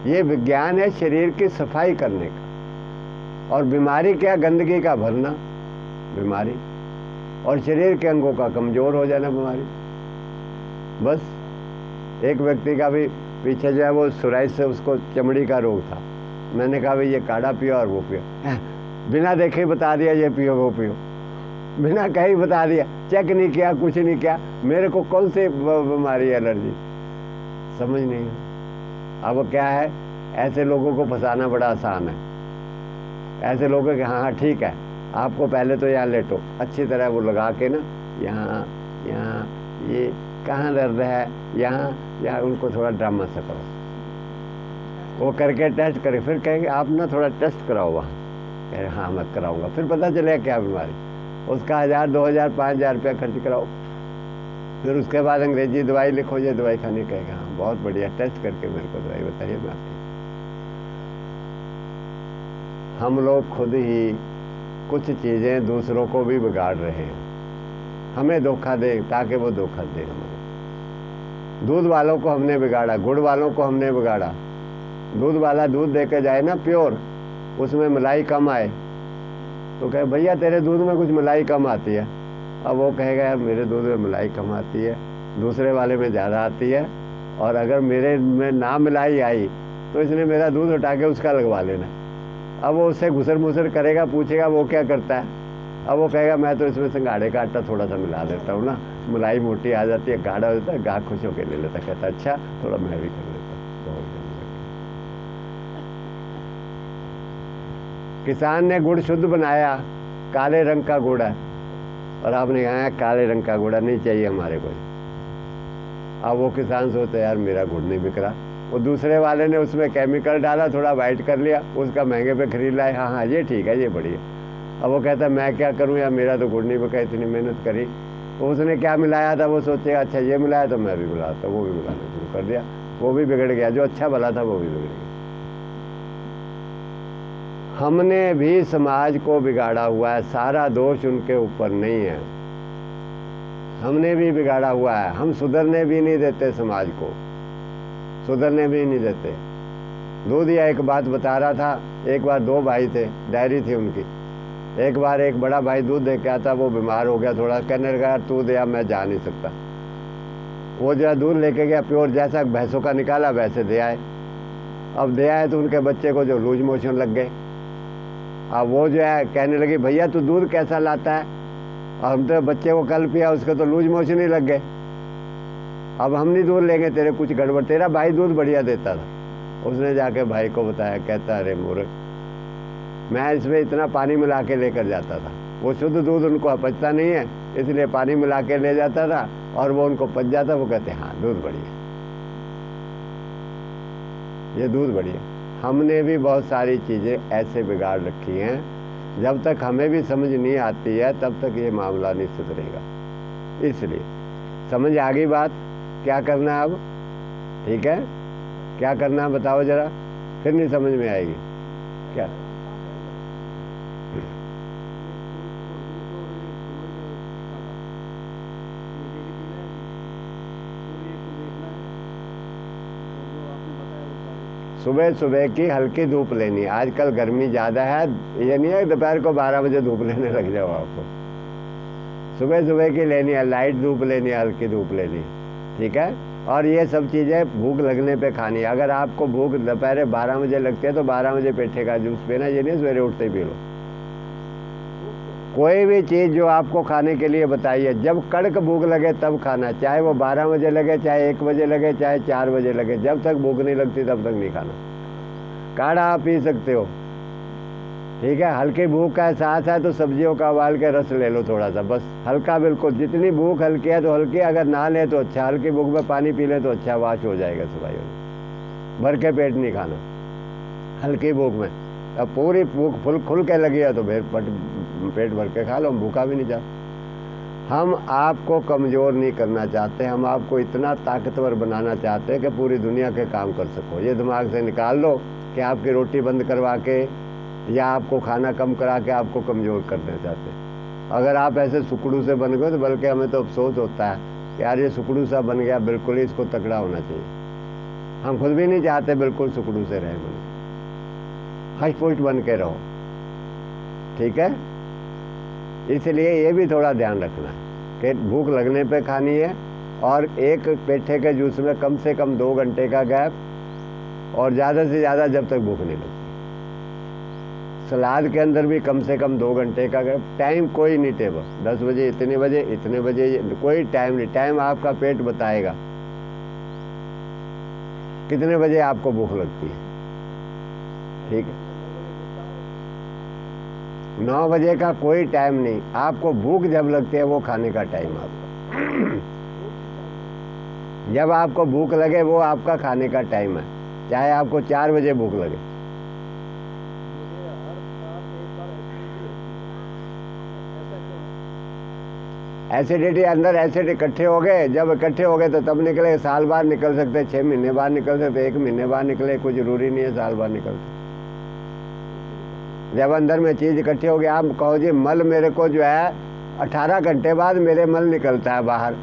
ये विज्ञान है शरीर की सफाई करने का। और बीमारी क्या? गंदगी का भरना बीमारी, और शरीर के अंगों का कमजोर हो जाना बीमारी। बस एक व्यक्ति का भी पीछे जो है वो सुराइस से उसको चमड़ी का रोग था। मैंने कहा भाई ये काढ़ा पियो और वो पियो, बिना देखे बता दिया ये पियो वो पियो, बिना कहीं बता दिया, चेक नहीं किया, कुछ नहीं किया। मेरे को कौन सी बीमारी है, एलर्जी, समझ नहीं है। अब क्या है, ऐसे लोगों को फंसाना बड़ा आसान है। ऐसे लोगों के हाँ हाँ ठीक है, आपको पहले तो यहाँ लेटो, अच्छी तरह वो लगा के ना, यहाँ यहाँ ये कहाँ दर्द है, यहाँ यहाँ, उनको थोड़ा ड्रामा सा करो, वो करके टेस्ट करे, फिर कहेंगे आप ना थोड़ा टेस्ट कराओ वहाँ, कह रहे हाँ मैं कराऊंगा, फिर पता चलेगा क्या बीमारी, उसका 1000 2000 5000 रुपया खर्च कराओ, फिर उसके बाद अंग्रेजी दवाई लिखो, ये दवाई खानी, कहेगा हाँ बहुत बढ़िया, टेस्ट करके मेरे को दवाई बताइए मैं आपकी। हम लोग खुद ही कुछ चीज़ें दूसरों को भी बिगाड़ रहे हैं, हमें धोखा दे ताकि वो धोखा दे हमें। दूध वालों को हमने बिगाड़ा, गुड़ वालों को हमने बिगाड़ा। दूध वाला दूध दे के जाए ना प्योर, उसमें मलाई कम आए तो कहे भैया तेरे दूध में कुछ मलाई कम आती है। अब वो कहेगा यार मेरे दूध में मलाई कम आती है, दूसरे वाले में ज़्यादा आती है, और अगर मेरे में ना मलाई आई तो इसने मेरा दूध उठा के उसका लगवा लेना। अब वो उससे घुसर मुसर करेगा, पूछेगा वो क्या करता है, अब वो कहेगा मैं तो इसमें सिंघाड़े का आटा थोड़ा सा मिला देता हूँ ना, मलाई मोटी आ जाती है, गाढ़ा हो जाता है, गाह खुश होकर ले लेता, कहता अच्छा थोड़ा मैं भी कर लेता हूँ। किसान ने गुड़ शुद्ध बनाया, काले रंग का गुड़ है, और आपने कहा काले रंग का गुड़ नहीं चाहिए हमारे को। अब वो किसान सोचते यार मेरा गुड़ नहीं बिक रहा, वो दूसरे वाले ने उसमें केमिकल डाला, थोड़ा वाइट कर लिया, उसका महंगे पे खरीद लाए, हाँ हाँ ये ठीक है ये बढ़िया। अब वो कहता मैं क्या करूं यार मेरा तो गुड़ नहीं बिका, इतनी मेहनत करी, तो उसने क्या मिलाया था, वो सोचेगा अच्छा ये मिलाया तो मैं भी मिलाता, वो भी मिलाना शुरू कर दिया, वो भी बिगड़ गया, जो अच्छा भला था वो भी बिगड़ गया। हमने भी समाज को बिगाड़ा हुआ है, सारा दोष उनके ऊपर नहीं है, हमने भी बिगाड़ा हुआ है, हम सुधरने भी नहीं देते, समाज को सुधरने भी नहीं देते। दूध या एक बात बता रहा था, एक बार 2 भाई थे, डायरी थी उनकी, एक बार एक बड़ा भाई दूध दे के आता, वो बीमार हो गया थोड़ा, कहने लगा यार तू दे, मैं जा नहीं सकता। वो जो है दूध लेके गया प्योर, जैसा भैंसों का निकाला वैसे दे आए। अब दे आए तो उनके बच्चे को जो लूज मोशन लग गए। अब वो जो है कहने लगी भैया तू दूध कैसा लाता है, और हम तो बच्चे को कल पिया उसको तो लूज मोशन ही लग गए, अब हम नहीं दूध लेंगे, तेरे कुछ गड़बड़, तेरा भाई दूध बढ़िया देता था। उसने जाके भाई को बताया, कहता अरे मूर्ख, मैं इसमें इतना पानी मिला के लेकर जाता था, वो शुद्ध दूध उनको पचता नहीं है इसलिए पानी मिला के ले जाता था, और वो उनको पच जाता, वो कहते हाँ दूध बढ़िया, ये दूध बढ़िया। हमने भी बहुत सारी चीज़ें ऐसे बिगाड़ रखी हैं, जब तक हमें भी समझ नहीं आती है तब तक ये मामला नहीं सुधरेगा। इसलिए समझ आ गई बात, क्या करना है अब, ठीक है, क्या करना है बताओ जरा, फिर नहीं समझ में आएगी क्या। सुबह सुबह की हल्की धूप लेनी, आजकल गर्मी ज़्यादा है, ये नहीं है दोपहर को 12 बजे धूप लेने लग जाओ, आपको सुबह सुबह की लेनी है, लाइट धूप लेनी है, हल्की धूप लेनी, ठीक है। और ये सब चीज़ें भूख लगने पे खानी है। अगर आपको भूख दोपहर 12 बजे लगती है तो 12 बजे पेठे का जूस पीना, ये नहीं सवेरे उठते ही पी लो। कोई भी चीज़ जो आपको खाने के लिए बताइए, जब कड़क भूख लगे तब खाना, चाहे वो 12 बजे लगे, चाहे 1 बजे लगे, चाहे 4 बजे लगे, जब तक भूख नहीं लगती तब तक नहीं खाना। काढ़ा आप पी सकते हो, ठीक है। हल्की भूख का एहसास है तो सब्जियों का उबाल के रस ले लो थोड़ा सा, बस हल्का, बिल्कुल जितनी भूख हल्की है तो हल्की, अगर ना ले तो अच्छा, हल्की भूख में पानी पी ले तो अच्छा, वाश हो जाएगा सुबह। भर के पेट नहीं खाना हल्की भूख में। अब पूरी भूख खुल के लगी है तो फिर पेट भर के खा लो, भूखा भी नहीं जा। हम आपको कमज़ोर नहीं करना चाहते, हम आपको इतना ताकतवर बनाना चाहते हैं कि पूरी दुनिया के काम कर सको। ये दिमाग से निकाल लो कि आपकी रोटी बंद करवा के या आपको खाना कम करा के आपको कमज़ोर करना चाहते। अगर आप ऐसे सुकड़ू से बन गए तो बल्कि हमें तो अफसोस होता है कि यार ये सुकड़ू सा बन गया, बिल्कुल ही इसको तगड़ा होना चाहिए। हम खुद भी नहीं चाहते बिल्कुल सुकड़ू से रहे, बने हष्ट-पुष्ट बन के रहो, ठीक है। इसलिए ये भी थोड़ा ध्यान रखना है कि भूख लगने पे खानी है, और एक पेठे के जूस में कम से कम 2 घंटे का गैप, और ज़्यादा से ज़्यादा जब तक भूख नहीं लगती। सलाद के अंदर भी कम से कम 2 घंटे का गैप। टाइम कोई नहीं टेबल, 10 बजे इतने बजे कोई टाइम नहीं, टाइम आपका पेट बताएगा कितने बजे आपको भूख लगती है। ठीक है, 9 बजे का कोई टाइम नहीं, आपको भूख जब लगती है वो खाने का टाइम आपका। जब आपको भूख लगे वो आपका खाने का टाइम है, चाहे आपको 4 बजे भूख लगे। एसिडिटी अंदर एसिड इकट्ठे हो गए, जब इकट्ठे हो गए तो तब निकले, साल बाद निकल सकते, 6 महीने बाद निकल सकते, 1 महीने बाद निकले, कोई जरूरी नहीं है साल बाद निकलते। जब अंदर में चीज इकट्ठी हो गई, आप कहो जी मल मेरे को जो है 18 घंटे बाद मेरे मल निकलता है बाहर,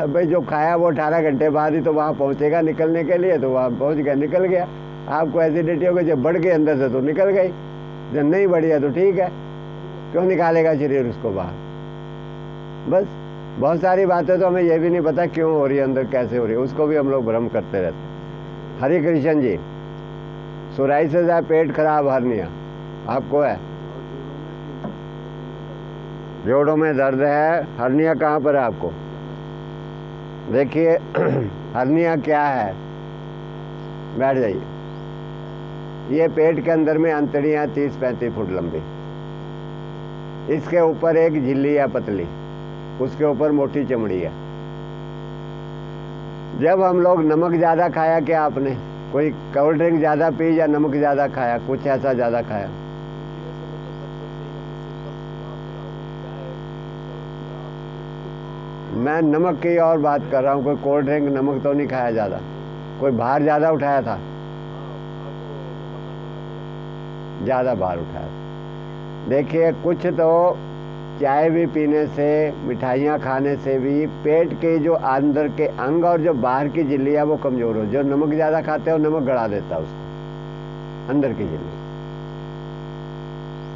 भाई जो खाया वो 18 घंटे बाद ही तो वहाँ पहुँचेगा निकलने के लिए, तो वहाँ पहुँच गया, निकल गया। आपको एसिडिटी हो गई, जब बढ़ गई अंदर से तो निकल गई, जब नहीं बढ़ी है तो ठीक है, क्यों निकालेगा शरीर उसको बाहर। बस बहुत सारी बातें तो हमें ये भी नहीं पता क्यों हो रही है, अंदर कैसे हो रही है, उसको भी हम लोग भ्रम करते रहते हैं। हरे कृष्ण जी, सोराइसिस है, पेट खराब, हर्निया आपको है, जोड़ों में दर्द है, हर्निया कहाँ पर है आपको? देखिए हर्निया क्या है, बैठ जाइए। ये पेट के अंदर में अंतड़ियाँ 30-35 फुट लंबी, इसके ऊपर एक झिल्ली है पतली, उसके ऊपर मोटी चमड़ी है। जब हम लोग नमक ज़्यादा खाया, क्या आपने कोई कोल्ड ड्रिंक ज़्यादा पी या नमक ज़्यादा खाया, कुछ ऐसा ज़्यादा खाया? मैं नमक की और बात कर रहा हूँ, कोई कोल्ड ड्रिंक नमक तो नहीं खाया ज़्यादा, कोई भार ज़्यादा उठाया था, ज़्यादा भार उठाया था। देखिए कुछ तो चाय भी पीने से, मिठाइयाँ खाने से भी पेट के जो अंदर के अंग और जो बाहर की झिल्ली है वो कमज़ोर हो, जो नमक ज़्यादा खाते हो नमक गड़ा देता है उसको, अंदर की झिल्ली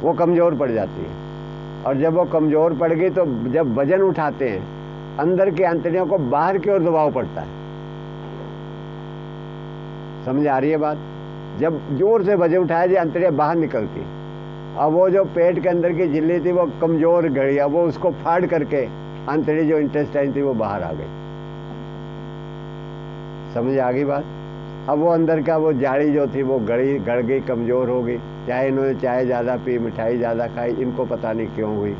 वो कमज़ोर पड़ जाती है। और जब वो कमज़ोर पड़ गई तो जब वजन उठाते हैं अंदर की अंतड़ियों को बाहर की ओर दबाव पड़ता है, समझ आ रही है बात? जब जोर से वजन उठाया जाए अंतड़ियाँ बाहर निकलती, अब वो जो पेट के अंदर की झिल्ली थी वो कमज़ोर गई, अब वो उसको फाड़ करके अंतड़ी जो इंटेस्टाइन थी वो बाहर आ गई, समझ आ गई बात? अब वो अंदर का वो जाड़ी जो थी वो गड़ गई, कमज़ोर हो गई। चाहे इन्होंने चाय ज़्यादा पी, मिठाई ज़्यादा खाई, इनको पता नहीं क्यों हुई,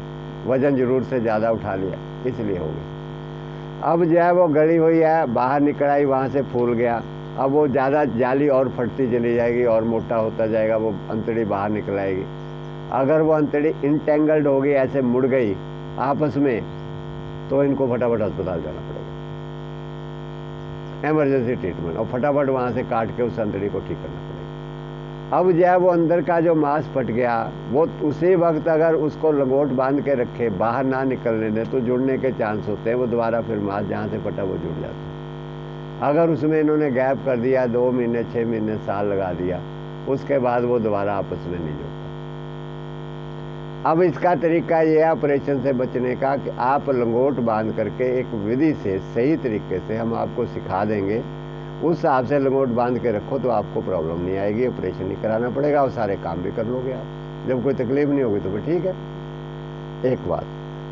वज़न ज़रूर से ज़्यादा उठा लिया इसलिए हो गई। अब जो है वो गड़ी हुई है, बाहर निकल आई, वहाँ से फूल गया, अब वो ज़्यादा जाली और फटती चली जाएगी और मोटा होता जाएगा, वो अंतड़ी बाहर निकल आएगी। अगर वो अंतड़ी इंटेंगल्ड हो गई, ऐसे मुड़ गई आपस में, तो इनको फटाफट अस्पताल जाना पड़ेगा, इमरजेंसी ट्रीटमेंट, और फटाफट वहाँ से काट के उस अंतड़ी को ठीक करना पड़ेगा। अब जो है वो अंदर का जो मांस फट गया, वो उसी वक्त अगर उसको लंगोट बांध के रखे, बाहर ना निकलने दे, तो जुड़ने के चांस होते हैं, वो दोबारा फिर मांस जहाँ से फटा वो जुड़ जाता है। अगर उसमें इन्होंने गैप कर दिया, 2 महीने, 6 महीने, साल लगा दिया, उसके बाद वो दोबारा आपस में नहीं जुड़ता। अब इसका तरीका ये है ऑपरेशन से बचने का, कि आप लंगोट बांध करके एक विधि से, सही तरीके से हम आपको सिखा देंगे, उस हिसाब से लंगोट बांध के रखो तो आपको प्रॉब्लम नहीं आएगी, ऑपरेशन नहीं कराना पड़ेगा और सारे काम भी कर लोगे आप। जब कोई तकलीफ नहीं होगी तो फिर ठीक है, एक बात।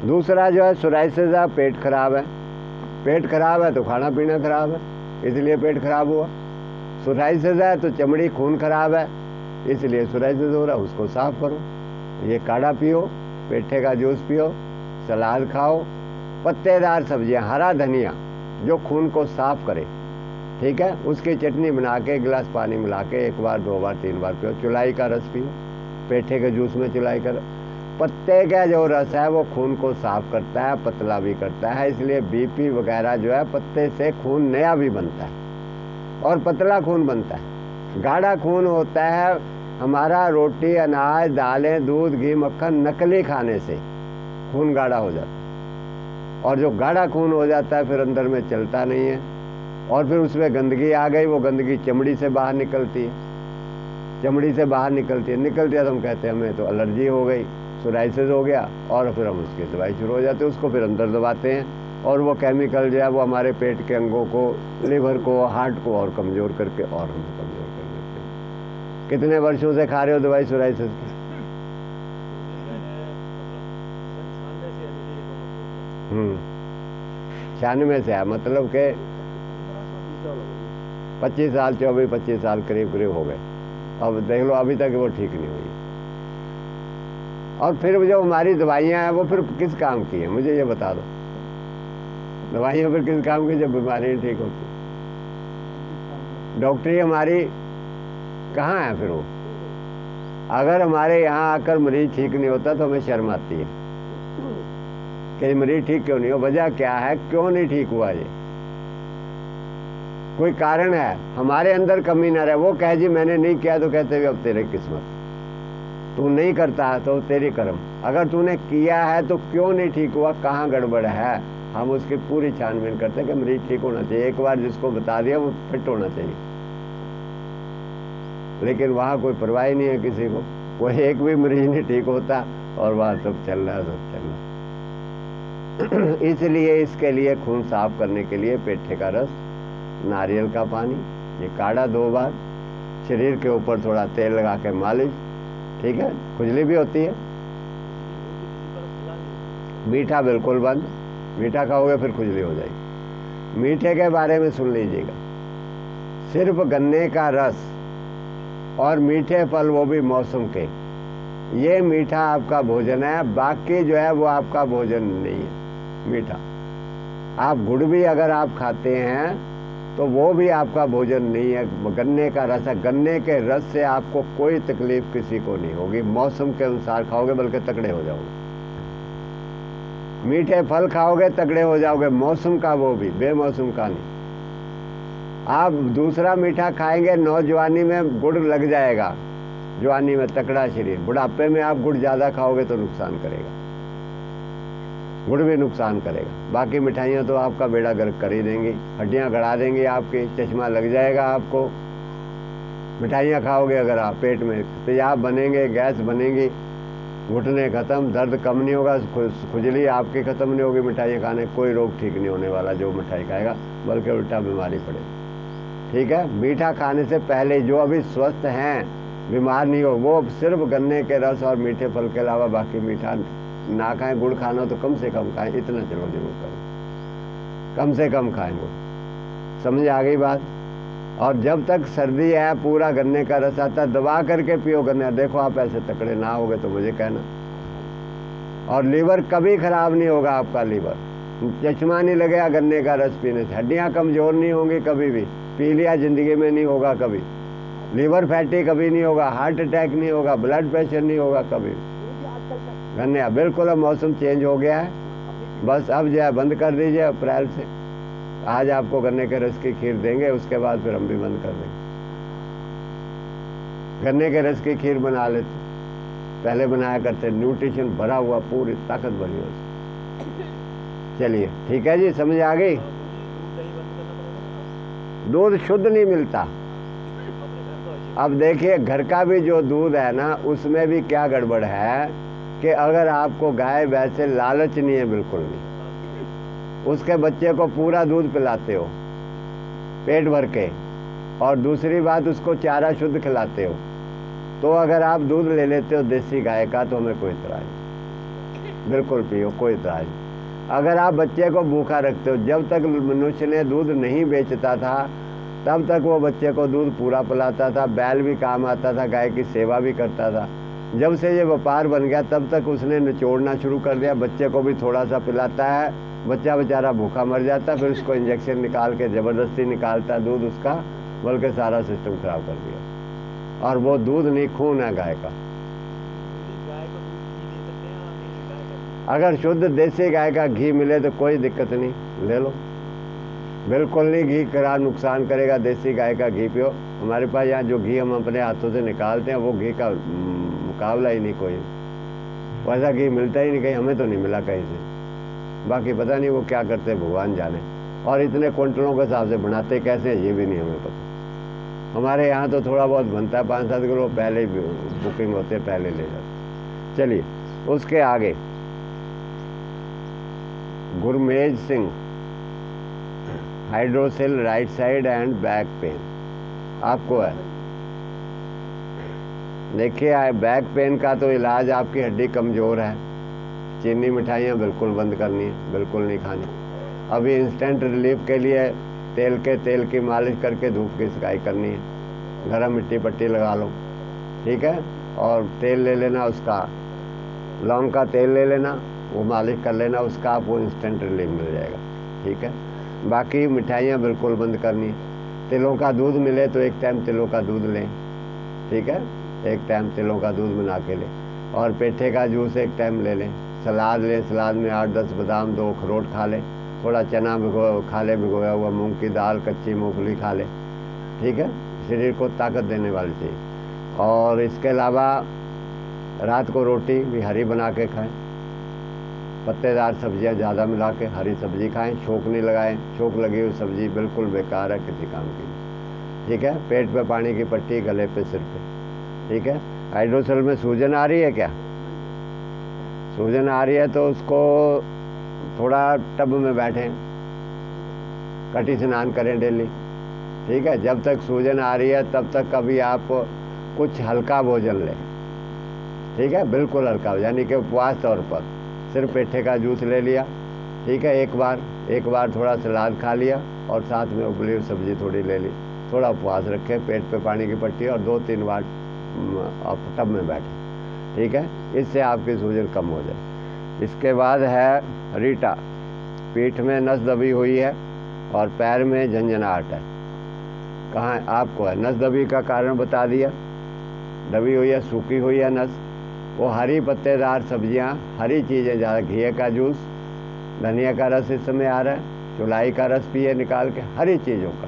दूसरा जो है सोराइसिस है, पेट खराब है, पेट खराब है तो खाना पीना खराब है, इसलिए पेट खराब हुआ। सोराइसिस है तो चमड़ी, खून खराब है, इसलिए सोराइसिस हो रहा है, उसको साफ करो। ये काढ़ा पियो, पेठे का जूस पियो, सलाद खाओ, पत्तेदार सब्जियां, हरा धनिया जो खून को साफ करे, ठीक है, उसकी चटनी बना के गिलास पानी मिला के 1 बार 2 बार 3 बार पियो। चुलाई का रस पियो, पेठे के जूस में चुलाई का पत्ते का जो रस है वो खून को साफ करता है, पतला भी करता है, इसलिए बीपी वगैरह जो है पत्ते से खून नया भी बनता है और पतला खून बनता है। गाढ़ा खून होता है हमारा रोटी, अनाज, दालें, दूध, घी, मक्खन नकली खाने से खून गाढ़ा हो जाता है, और जो गाढ़ा खून हो जाता है फिर अंदर में चलता नहीं है, और फिर उसमें गंदगी आ गई, वो गंदगी चमड़ी से बाहर निकलती है, चमड़ी से बाहर निकलती है तो हम कहते हैं हमें तो एलर्जी हो गई, सोराइसिस हो गया, और फिर हम उसकी दवाई शुरू हो जाती है, उसको फिर अंदर दबाते हैं, और वो केमिकल जो है वो हमारे पेट के अंगों को, लिवर को, हार्ट को और कमज़ोर करके और हम कमज़ोर कर देते हैं। कितने वर्षों से खा रहे हो दवाई सोराइसिस की? 96 से है, मतलब के 25 साल, 24-25 साल करीब हो गए। अब देख लो अभी तक वो ठीक नहीं हुई। और फिर जो हमारी दवाइयाँ हैं वो फिर किस काम की है, मुझे ये बता दो। दवाइयाँ फिर किस काम की जब बीमारी ठीक होती? डॉक्टरी हमारी कहाँ है फिर वो? अगर हमारे यहाँ आकर मरीज ठीक नहीं होता तो हमें शर्म आती है कि मरीज ठीक क्यों नहीं हो, वजह क्या है, क्यों नहीं ठीक हुआ, ये कोई कारण है, हमारे अंदर कमी ना रहे। वो कहे जी मैंने नहीं किया तो कहते हुए अब तेरी किस्मत, तू नहीं करता तो तेरी कर्म। अगर तूने किया है तो क्यों नहीं ठीक हुआ, कहाँ गड़बड़ है, हम उसकी पूरी छानबीन करते हैं कि मरीज ठीक होना चाहिए। एक बार जिसको बता दिया वो फिट होना चाहिए, लेकिन वहाँ कोई परवाह नहीं है किसी को, कोई एक भी मरीज नहीं ठीक होता और वहाँ सब चल रहा है, सब चल रहा है। इसलिए इसके लिए खून साफ करने के लिए पेठे का रस, नारियल का पानी, ये काढ़ा 2 बार, शरीर के ऊपर थोड़ा तेल लगा के मालिश, ठीक है। खुजली भी होती है, मीठा बिल्कुल बंद, मीठा खाओगे फिर खुजली हो जाएगी। मीठे के बारे में सुन लीजिएगा, सिर्फ गन्ने का रस और मीठे फल, वो भी मौसम के, ये मीठा आपका भोजन है, बाकी जो है वो आपका भोजन नहीं है मीठा। आप गुड़ भी अगर आप खाते हैं तो वो भी आपका भोजन नहीं है, गन्ने का रस है। गन्ने के रस से आपको कोई तकलीफ किसी को नहीं होगी, मौसम के अनुसार खाओगे बल्कि तगड़े हो जाओगे। मीठे फल खाओगे तगड़े हो जाओगे, मौसम का वो भी, बेमौसम का नहीं। आप दूसरा मीठा खाएंगे नौजवानी में गुड़ लग जाएगा, जवानी में तकड़ा शरीर, बुढ़ापे में आप गुड़ ज़्यादा खाओगे तो नुकसान करेगा, गुड़ भी नुकसान करेगा। बाकी मिठाइयाँ तो आपका बेड़ा गर्क कर ही देंगी, हड्डियाँ गड़ा देंगी आपकी, चश्मा लग जाएगा आपको। मिठाइयाँ खाओगे अगर आप, पेट में तेजाब बनेंगे, गैस बनेंगी, घुटने खत्म, दर्द कम नहीं होगा, खुजली आपकी खत्म नहीं होगी। मिठाइयाँ खाने कोई रोग ठीक नहीं होने वाला जो मिठाई खाएगा, बल्कि उल्टा बीमारी पड़ेगी, ठीक है। मीठा खाने से पहले जो अभी स्वस्थ हैं, बीमार नहीं हो, वो सिर्फ गन्ने के रस और मीठे फल के अलावा बाकी मीठा ना खाएं। गुड़ खाना तो कम से कम खाएं, इतना चलो जरूर करें, कम से कम खाएं गुड़। समझ आ गई बात? और जब तक सर्दी है पूरा गन्ने का रस आता, दबा करके पियो गन्ने। देखो आप ऐसे तकड़े ना होगे तो मुझे कहना। और लीवर कभी खराब नहीं होगा आपका, लीवर, चश्मा नहीं लगेगा गन्ने का रस पीने से, हड्डियाँ कमजोर नहीं होंगी कभी भी, पी लिया जिंदगी में नहीं होगा कभी, लीवर फैटी कभी नहीं होगा, हार्ट अटैक नहीं होगा, ब्लड प्रेशर नहीं होगा कभी। गन्ने बिल्कुल, अब मौसम चेंज हो गया है, बस अब जो है बंद कर दीजिए अप्रैल से। आज आपको गन्ने के रस की खीर देंगे, उसके बाद फिर हम भी बंद कर देंगे। गन्ने के रस की खीर बना लेते, पहले बनाया करते, न्यूट्रिशन भरा हुआ, पूरी ताकत भरी हो। चलिए ठीक है जी, समझ आ गई? दूध शुद्ध नहीं मिलता। अब देखिए घर का भी जो दूध है ना, उसमें भी क्या गड़बड़ है कि अगर आपको गाय वैसे लालच नहीं है, बिल्कुल नहीं, उसके बच्चे को पूरा दूध पिलाते हो पेट भर के, और दूसरी बात उसको चारा शुद्ध खिलाते हो, तो अगर आप दूध ले लेते हो देसी गाय का तो हमें कोई इतराज नहीं, बिल्कुल पियो, कोई इतराज नहीं। अगर आप बच्चे को भूखा रखते हो, जब तक मनुष्य ने दूध नहीं बेचता था तब तक वो बच्चे को दूध पूरा पिलाता था, बैल भी काम आता था, गाय की सेवा भी करता था। जब से ये व्यापार बन गया तब तक उसने निचोड़ना शुरू कर दिया, बच्चे को भी थोड़ा सा पिलाता है, बच्चा बेचारा भूखा मर जाता, फिर उसको इंजेक्शन निकाल के ज़बरदस्ती निकालता दूध उसका, बल्कि सारा सिस्टम खराब कर दिया। और वो दूध नहीं, खून है गाय का। अगर शुद्ध देसी गाय का घी मिले तो कोई दिक्कत नहीं, ले लो, बिल्कुल नहीं घी करा नुकसान करेगा। देसी गाय का घी पियो। हमारे पास यहाँ जो घी हम अपने हाथों से निकालते हैं वो घी का मुकाबला ही नहीं कोई, वैसा घी मिलता ही नहीं कहीं, हमें तो नहीं मिला कहीं से। बाकी पता नहीं वो क्या करते भगवान जाने, और इतने क्विंटलों के हिसाब से बनाते कैसे हैं ये भी नहीं हमें पता। हमारे यहाँ तो थोड़ा बहुत बनता है, 5-7 किलो पहले बुकिंग होते, पहले ले जाते। चलिए उसके आगे, Gurmej Singh, hydrocele right side and back pain आपको है। देखिए बैक पेन का तो इलाज, आपकी हड्डी कमज़ोर है, चीनी मिठाइयाँ बिल्कुल बंद करनी है, बिल्कुल नहीं खानी। अभी इंस्टेंट रिलीफ के लिए तेल की मालिश करके धूप की सिकाई करनी है, गरम मिट्टी पट्टी लगा लो, ठीक है। और तेल ले लेना उसका, लौंग का तेल ले लेना, वो मालिश कर लेना उसका, आपको इंस्टेंट रिलीफ मिल जाएगा। ठीक है। बाकी मिठाइयाँ बिल्कुल बंद करनी है। तिलों का दूध मिले तो एक टाइम तिलों का दूध लें। ठीक है, एक टाइम तिलों का दूध बना के लें। और पेठे का जूस एक टाइम ले लें। सलाद लें, सलाद में 8-10 बादाम, 2 अखरोट खा लें। थोड़ा चना खा लें, भिगोया हुआ मूंग की दाल, कच्ची मूंगफली खा लें। ठीक है, शरीर को ताकत देने वाली चीज़। और इसके अलावा रात को रोटी भी हरी बना के खाएं। पत्तेदार सब्जियां ज़्यादा मिला के हरी सब्जी खाएं। छोंक नहीं लगाएं, छोंक लगी हुई सब्जी बिल्कुल बेकार है, किसी काम की नहीं। ठीक है। पेट पे पानी की पट्टी, गले पे, सिर पे। ठीक है। हाइड्रोसेल में सूजन आ रही है क्या? सूजन आ रही है तो उसको थोड़ा टब में बैठें, कटी स्नान करें डेली। ठीक है। जब तक सूजन आ रही है तब तक कभी आप कुछ हल्का भोजन लें। ठीक है, बिल्कुल हल्का, यानी कि उपवास तौर पर सिर्फ पेठे का जूस ले लिया। ठीक है, एक बार थोड़ा सलाद खा लिया और साथ में उबली हुई सब्जी थोड़ी ले ली। थोड़ा उपवास रखें, पेट पे पानी की पट्टी, और 2-3 बार आप टब में बैठें। ठीक है, इससे आपकी सूजन कम हो जाए। इसके बाद है रीटा। पीठ में नस दबी हुई है और पैर में झंझनाहट है। कहाँ आपको है? नस दबी का कारण बता दिया, दबी हुई है, सूखी हुई है नस। वो हरी पत्तेदार सब्जियां, हरी चीज़ें ज़्यादा, घी का जूस, धनिया का रस इस समय आ रहा है, चौलाई का रस पिए निकाल के, हरी चीज़ों का।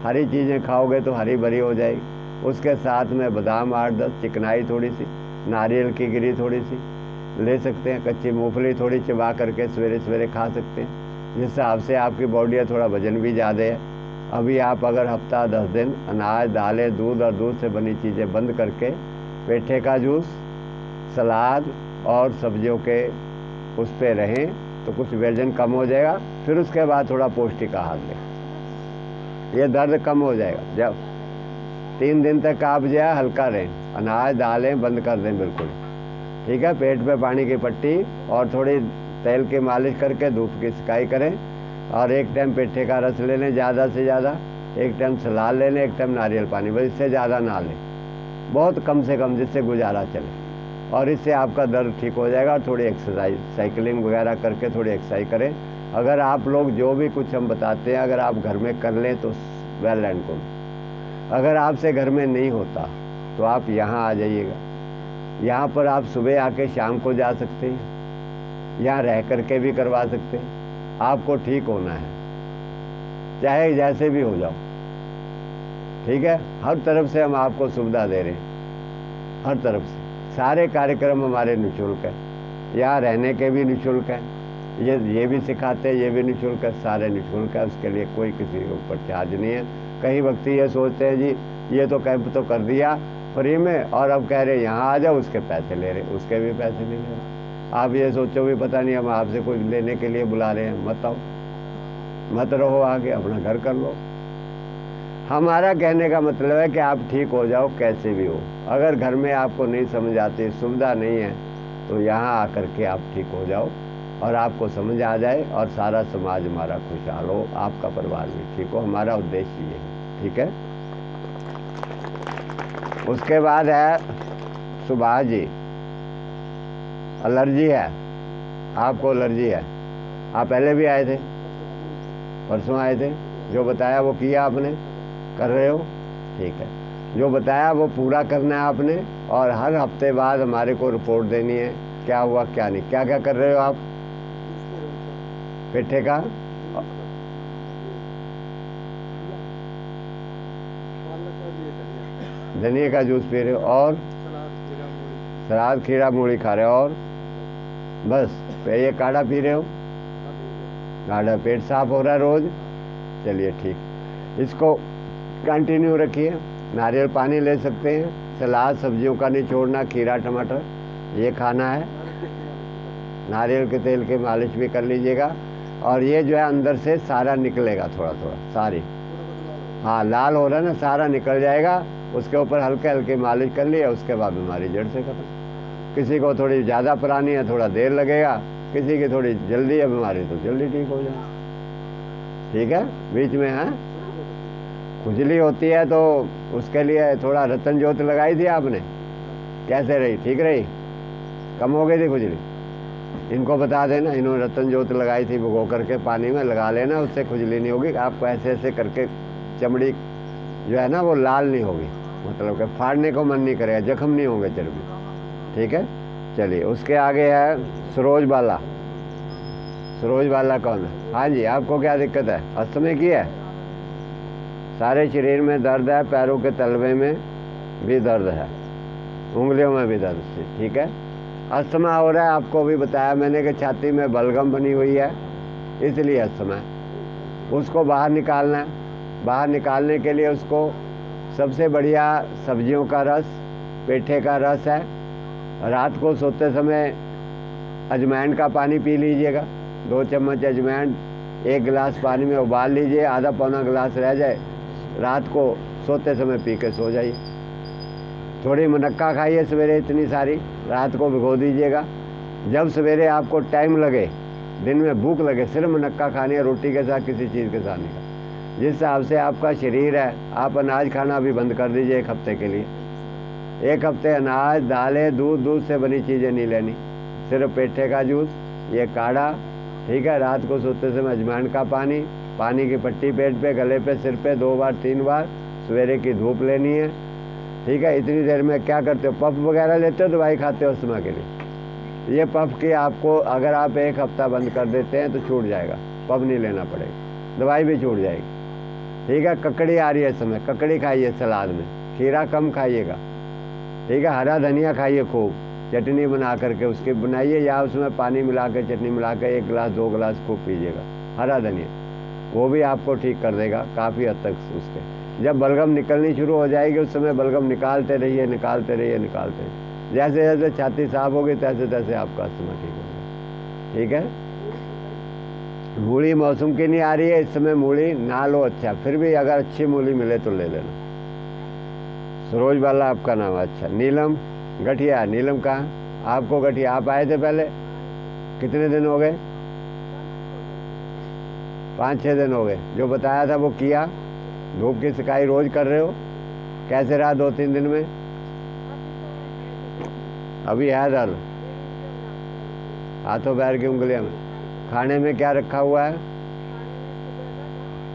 हरी चीज़ें खाओगे तो हरी भरी हो जाएगी। उसके साथ में बादाम 8-10, चिकनाई थोड़ी सी, नारियल की गिरी थोड़ी सी ले सकते हैं। कच्ची मूंगफली थोड़ी चबा करके सवेरे सवेरे खा सकते हैं, जिस हिसाब से आपकी बॉडी है, थोड़ा वजन भी ज़्यादा है। अभी आप अगर हफ्ता 10 दिन अनाज, दालें, दूध और दूध से बनी चीज़ें बंद करके पेठे का जूस, सलाद और सब्जियों के उस पे रहें तो कुछ वजन कम हो जाएगा। फिर उसके बाद थोड़ा पौष्टिक आहार लें, ये दर्द कम हो जाएगा। जब 3 दिन तक आप जो है हल्का रहें, अनाज दालें बंद कर दें बिल्कुल। ठीक है। पेट पे पानी की पट्टी और थोड़ी तेल की मालिश करके धूप की सिकाई करें। और एक टाइम पेठे का रस ले लें ज़्यादा से ज़्यादा, एक टाइम सलाद ले लें, एक टाइम नारियल पानी, बस इससे ज़्यादा ना लें, बहुत कम से कम, जिससे गुजारा चले। और इससे आपका दर्द ठीक हो जाएगा। और थोड़ी एक्सरसाइज, साइकिलिंग वगैरह करके थोड़ी एक्सरसाइज करें। अगर आप लोग जो भी कुछ हम बताते हैं अगर आप घर में कर लें तो वेल एंड गुड। अगर आपसे घर में नहीं होता तो आप यहाँ आ जाइएगा। यहाँ पर आप सुबह आके शाम को जा सकते हैं, यहाँ रह करके भी करवा सकते हैं। आपको ठीक होना है, चाहे जैसे भी हो जाओ। ठीक है, हर तरफ से हम आपको सुविधा दे रहे हैं, हर तरफ से। सारे कार्यक्रम हमारे निःशुल्क हैं, यहाँ रहने के भी निःशुल्क हैं, ये भी सिखाते हैं, ये भी निःशुल्क है, सारे निःशुल्क है। उसके लिए कोई किसी के ऊपर चार्ज नहीं है। कई व्यक्ति ये सोचते हैं जी ये तो कैंप तो कर दिया फ्री में और अब कह रहे यहाँ आ जाओ, उसके पैसे ले रहे, उसके भी पैसे ले रहे। आप ये सोचो भी पता नहीं हम आपसे कुछ लेने के लिए बुला रहे हैं, मत आओ, मत रहो, आगे अपना घर कर लो। हमारा कहने का मतलब है कि आप ठीक हो जाओ कैसे भी हो। अगर घर में आपको नहीं समझ आती, सुविधा नहीं है, तो यहाँ आकर के आप ठीक हो जाओ और आपको समझ आ जाए और सारा समाज हमारा खुशहाल हो, आपका परिवार भी ठीक हो। हमारा उद्देश्य ये है। ठीक है। उसके बाद है सुभाष जी, एलर्जी है, आपको एलर्जी है। आप पहले भी आए थे, परसों आए थे, जो बताया वो किया आपने, कर रहे हो? ठीक है। जो बताया वो पूरा करना है आपने, और हर हफ्ते बाद हमारे को रिपोर्ट देनी है, क्या हुआ क्या नहीं। क्या क्या कर रहे हो आप? पेठे का धनिया का जूस पी रहे हो, और सलाद, खीरा मूली खा रहे हो, और बस ये काढ़ा पी रहे हो। काढ़ा, पेट साफ हो रहा है रोज? चलिए ठीक, इसको कंटिन्यू रखिए। नारियल पानी ले सकते हैं, सलाद सब्जियों का नहीं छोड़ना, खीरा टमाटर ये खाना है, नारियल के तेल की मालिश भी कर लीजिएगा। और ये जो है अंदर से सारा निकलेगा, थोड़ा थोड़ा सारी, हाँ लाल हो रहा है ना, सारा निकल जाएगा। उसके ऊपर हल्के हल्के मालिश कर लिया, उसके बाद बीमारी जड़ से खत्म। किसी को थोड़ी ज़्यादा पुरानी है, थोड़ा देर लगेगा, किसी की थोड़ी जल्दी है बीमारी तो जल्दी ठीक हो जाए। ठीक है। बीच में है खुजली होती है तो उसके लिए थोड़ा रतन ज्योत लगाई थी आपने, कैसे रही? ठीक रही? कम हो गई थी खुजली? इनको बता देना, इन्होंने रतन ज्योत लगाई थी, भिगो करके पानी में लगा लेना, उससे खुजली नहीं होगी। आपको ऐसे ऐसे करके चमड़ी जो है ना वो लाल नहीं होगी, मतलब कि फाड़ने को मन नहीं करेगा, जख्म नहीं होंगे चर्बी। ठीक है, चलिए उसके आगे है सरोज बाला। सरोज बाला कौन है? हाँ जी, आपको क्या दिक्कत है? अस्थमा की है? सारे शरीर में दर्द है, पैरों के तलवे में भी दर्द है, उंगलियों में भी दर्द है। ठीक है, अस्थमा हो रहा है, आपको भी बताया मैंने कि छाती में बलगम बनी हुई है, इसलिए अस्थमा है। उसको बाहर निकालना है। बाहर निकालने के लिए उसको सबसे बढ़िया सब्जियों का रस, पेठे का रस है। रात को सोते समय अजवाइन का पानी पी लीजिएगा, 2 चम्मच अजवाइन 1 गिलास पानी में उबाल लीजिए, आधा पौना गिलास रह जाए, रात को सोते समय पी के सो जाइए। थोड़ी मुनक्का खाइए सवेरे, इतनी सारी, रात को भिगो दीजिएगा। जब सवेरे आपको टाइम लगे, दिन में भूख लगे, सिर्फ मुनक्का खानी है, रोटी के साथ, किसी चीज़ के साथ नहीं खाना। जिस हिसाब से आपका शरीर है, आप अनाज खाना भी बंद कर दीजिए 1 हफ्ते के लिए। 1 हफ्ते अनाज, दालें, दूध से बनी चीज़ें नहीं लेनी, सिर्फ पेठे का जूस, ये काढ़ा। ठीक है, रात को सोते समय अजवाइन का पानी, पानी की पट्टी पेट पे, गले पे, सिर पे 2 बार 3 बार, सवेरे की धूप लेनी है। ठीक है, इतनी देर में क्या करते हो? पफ वगैरह लेते हो, दवाई खाते हो अस्थमा के लिए? ये पफ की आपको अगर आप 1 हफ्ता बंद कर देते हैं तो छूट जाएगा, पफ नहीं लेना पड़ेगा, दवाई भी छूट जाएगी। ठीक है, ककड़ी आ रही है इस समय, ककड़ी खाइए सलाद में, खीरा कम खाइएगा। ठीक है, हरा धनिया खाइए खूब, चटनी बना करके उसकी बनाइए, या उसमें पानी मिला के, चटनी मिला के 1 गिलास 2 गिलास खूब पीजिएगा हरा धनिया, वो भी आपको ठीक कर देगा काफ़ी हद तक। उसके जब बलगम निकलनी शुरू हो जाएगी, उस समय बलगम निकालते रहिए, निकालते रहिए, निकालते रहिए। जैसे जैसे छाती साफ होगी तैसे तैसे आपका अस्थमा ठीक होगा। ठीक है, मूली मौसम की नहीं आ रही है इस समय, मूली ना लो, अच्छा, फिर भी अगर अच्छी मूली मिले तो ले लेना। सरोज बाला आपका नाम, अच्छा। नीलम, गठिया, नीलम कहाँ? आपको गठिया, आप आए थे पहले? कितने दिन हो गए? 5-6 दिन हो गए। जो बताया था वो किया? धूप की सिकाई रोज कर रहे हो? कैसे रहा 2-3 दिन में? अभी है दर्द हाथों पैर की उंगलियों में? खाने में क्या रखा हुआ है?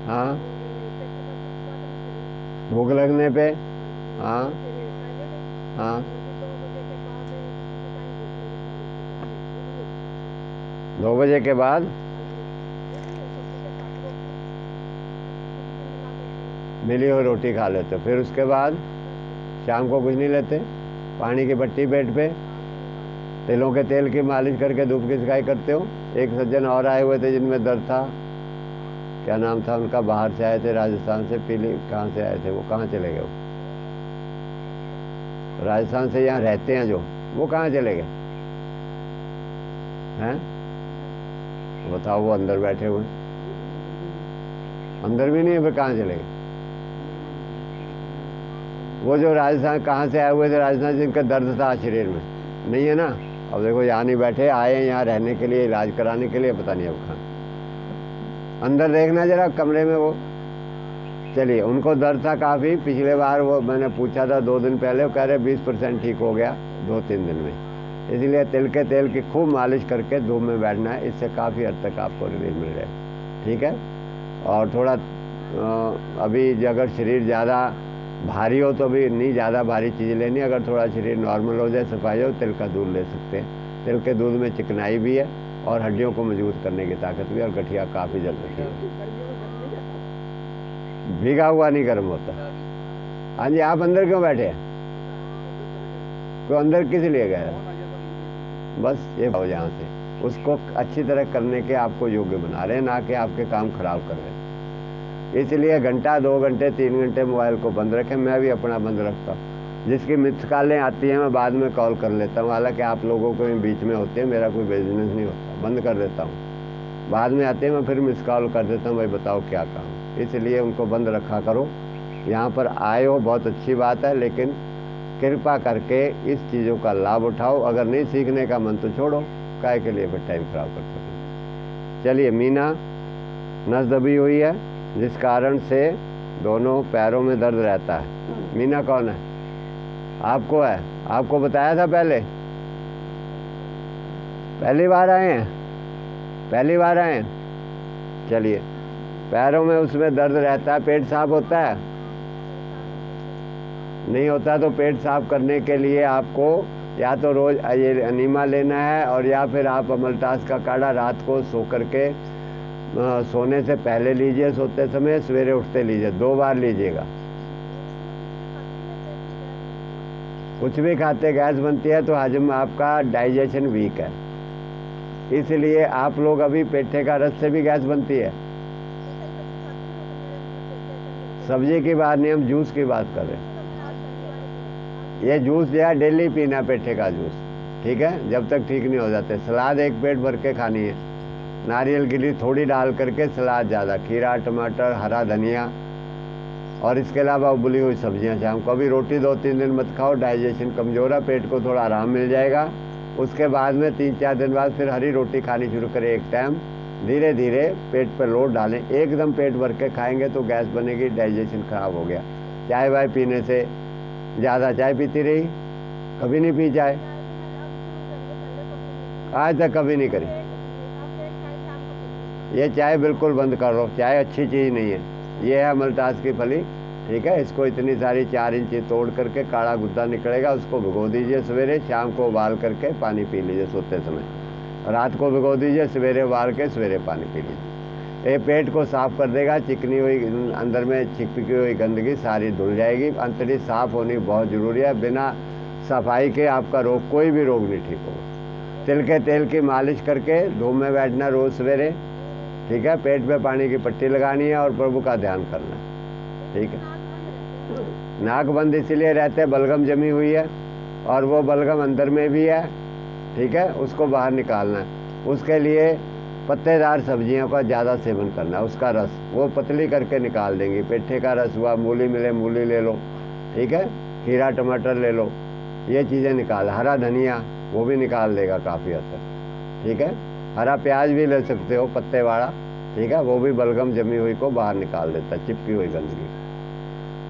हाँ, भूख लगने पे? हाँ हाँ, 2 बजे के बाद मिली हुई रोटी खा लेते, फिर उसके बाद शाम को कुछ नहीं लेते? पानी की पट्टी पेट पे, तिलों के तेल की मालिश करके धूप की सिकाई करते हो? एक सज्जन और आए हुए थे जिनमें दर्द था, क्या नाम था उनका? बाहर से आए थे, राजस्थान से, पीली कहाँ से आए थे वो? कहाँ चले गए वो? राजस्थान से यहाँ रहते हैं जो, वो कहाँ चले गए हैं? बताओ, वो अंदर बैठे हुए? अंदर भी नहीं है, फिर कहाँ चले गए? वो जो राजस्थान कहाँ से आए हुए थे, राजस्थान से, जिनका दर्द था शरीर में, नहीं है ना? अब देखो, यहाँ नहीं बैठे, आए हैं यहाँ रहने के लिए, इलाज कराने के लिए, पता नहीं अब कहाँ। अंदर देखना जरा कमरे में वो। चलिए, उनको दर्द था काफ़ी, पिछले बार वो मैंने पूछा था 2 दिन पहले, वो कह रहे 20% ठीक हो गया 2-3 दिन में। इसलिए तिल के तेल की खूब मालिश करके धूप में बैठना है, इससे काफ़ी हद तक आपको रिलीफ मिल जाएगा। ठीक है, और थोड़ा अभी अगर शरीर ज़्यादा भारी हो तो भी नहीं ज़्यादा भारी चीज़ें लेनी, अगर थोड़ा शरीर नॉर्मल हो जाए, सफाई हो, तिल का दूध ले सकते हैं। तिल के दूध में चिकनाई भी है और हड्डियों को मजबूत करने की ताकत भी है, और गठिया काफ़ी जल्दी है। भीगा हुआ नहीं गर्म होता। हाँ जी, आप अंदर क्यों बैठे हैं? कोई अंदर किस लिए गया? बस ये हो, यहाँ से उसको अच्छी तरह करने के आपको योग्य बना रहे हैं, ना कि आपके काम खराब कर रहे हैं। इसलिए घंटा 2 घंटे 3 घंटे मोबाइल को बंद रखें। मैं भी अपना बंद रखता हूँ, जिसकी मिस कॉलें आती हैं मैं बाद में कॉल कर लेता हूँ, हालांकि आप लोगों को बीच में होते हैं, मेरा कोई बिजनेस नहीं होता, बंद कर देता हूँ। बाद में आते हैं मैं फिर मिस कॉल कर देता हूँ, भाई बताओ क्या काम। इसलिए उनको बंद रखा करो। यहाँ पर आए हो बहुत अच्छी बात है, लेकिन कृपा करके इस चीज़ों का लाभ उठाओ। अगर नहीं सीखने का मन तो छोड़ो, काय के लिए फिर टाइम खराब कर सकते। चलिए, मीना, नस दबी हुई है जिस कारण से दोनों पैरों में दर्द रहता है। मीना कौन है? आपको है, आपको बताया था पहले? पहली बार आए हैं? पहली बार आए हैं? चलिए, पैरों में उसमें दर्द रहता है, पेट साफ होता है? नहीं होता तो पेट साफ करने के लिए आपको या तो रोज ये अनीमा लेना है, और या फिर आप अमलतास का काढ़ा रात को सो करके सोने से पहले लीजिए, सोते समय, सवेरे उठते लीजिए, 2 बार लीजिएगा। कुछ भी खाते गैस बनती है तो हजम आपका डाइजेशन वीक है, इसलिए आप लोग अभी पेठे का रस से भी गैस बनती है। सब्जी की बात नहीं, हम जूस की बात कर रहे हैं। ये जूस जो है डेली पीना, पेठे का जूस, ठीक है, जब तक ठीक नहीं हो जाते। सलाद एक पेट भर के खानी है, नारियल गिरी थोड़ी डाल करके, सलाद ज़्यादा, खीरा, टमाटर, हरा धनिया, और इसके अलावा उबली हुई सब्जियां शाम को। अभी रोटी 2-3 दिन मत खाओ, डाइजेशन कमज़ोर है, पेट को थोड़ा आराम मिल जाएगा। उसके बाद में 3-4 दिन बाद फिर हरी रोटी खानी शुरू करें एक टाइम, धीरे धीरे पेट पर लोड डालें। एकदम पेट भर के खाएंगे तो गैस बनेगी, डाइजेशन खराब हो गया। चाय वाय पीने से, ज़्यादा चाय पीती रही? कभी नहीं पी चाय? आज तक कभी नहीं करी? ये चाय बिल्कुल बंद कर दो, चाय अच्छी चीज़ नहीं है। ये है अमलतास की फली, ठीक है, इसको इतनी सारी 4 इंची तोड़ करके काढ़ा गुद्दा निकलेगा, उसको भिगो दीजिए, सवेरे शाम को उबाल करके पानी पी लीजिए सोते समय, रात को भिगो दीजिए, सवेरे उबाल के सवेरे पानी पी लीजिए। ये पेट को साफ कर देगा, चिकनी हुई अंदर में चिपकी हुई गंदगी सारी धुल जाएगी। अंतड़ी साफ होनी बहुत ज़रूरी है, बिना सफाई के आपका रोग, कोई भी रोग नहीं ठीक होगा। तिल के तेल की मालिश करके धूप में बैठना रोज़ सवेरे, ठीक है, पेट पे पानी की पट्टी लगानी है और प्रभु का ध्यान करना है, ठीक है। नाक बंद इसलिए रहते, बलगम जमी हुई है और वो बलगम अंदर में भी है, ठीक है, उसको बाहर निकालना है। उसके लिए पत्तेदार सब्जियों का ज़्यादा सेवन करना है, उसका रस वो पतली करके निकाल देंगी। पेठे का रस हुआ, मूली मिले मूली ले लो, ठीक है, खीरा टमाटर ले लो, ये चीज़ें निकाल, हरा धनिया वो भी निकाल देगा काफ़ी हद तक, ठीक है। हरा प्याज भी ले सकते हो, पत्ते वाला, ठीक है, वो भी बलगम जमी हुई को बाहर निकाल देता है, चिपकी हुई गंदगी।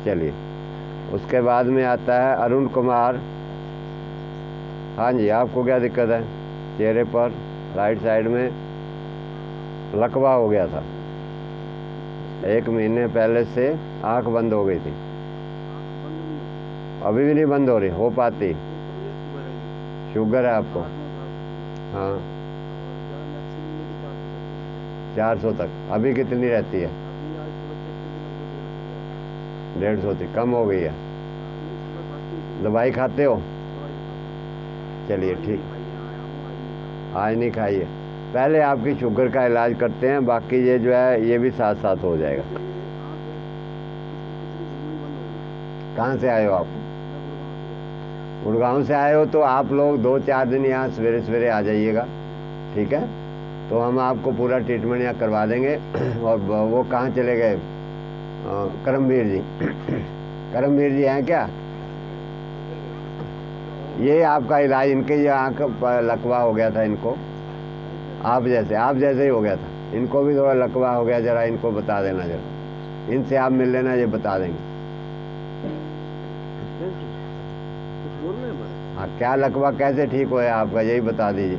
चलिए, उसके बाद में आता है अरुण कुमार। हाँ जी, आपको क्या दिक्कत है? चेहरे पर राइट साइड में लकवा हो गया था, 1 महीने पहले से आंख बंद हो गई थी, अभी भी नहीं बंद हो रही, हो पाती? शुगर है आपको? हाँ, 400 तक। अभी कितनी रहती है? 150 थी, कम हो गई है। दवाई खाते हो? चलिए ठीक, आज नहीं खाइए, पहले आपकी शुगर का इलाज करते हैं, बाकी ये जो है ये भी साथ साथ हो जाएगा। कहाँ से आए हो आप? गुड़गांव से आए हो तो आप लोग 2-4 दिन यहाँ सवेरे सवेरे आ जाइएगा, ठीक है, तो हम आपको पूरा ट्रीटमेंट यहाँ करवा देंगे। और वो कहाँ चले गए? करमवीर जी। करमवीर जी हैं क्या? ये आपका इलाज, इनके ये आँख पर लकवा हो गया था इनको, आप जैसे ही हो गया था, इनको भी थोड़ा लकवा हो गया, ज़रा इनको बता देना, जरा इनसे आप मिल लेना, ये बता देंगे। हाँ, क्या लकवा कैसे ठीक होया आपका, यही बता दीजिए,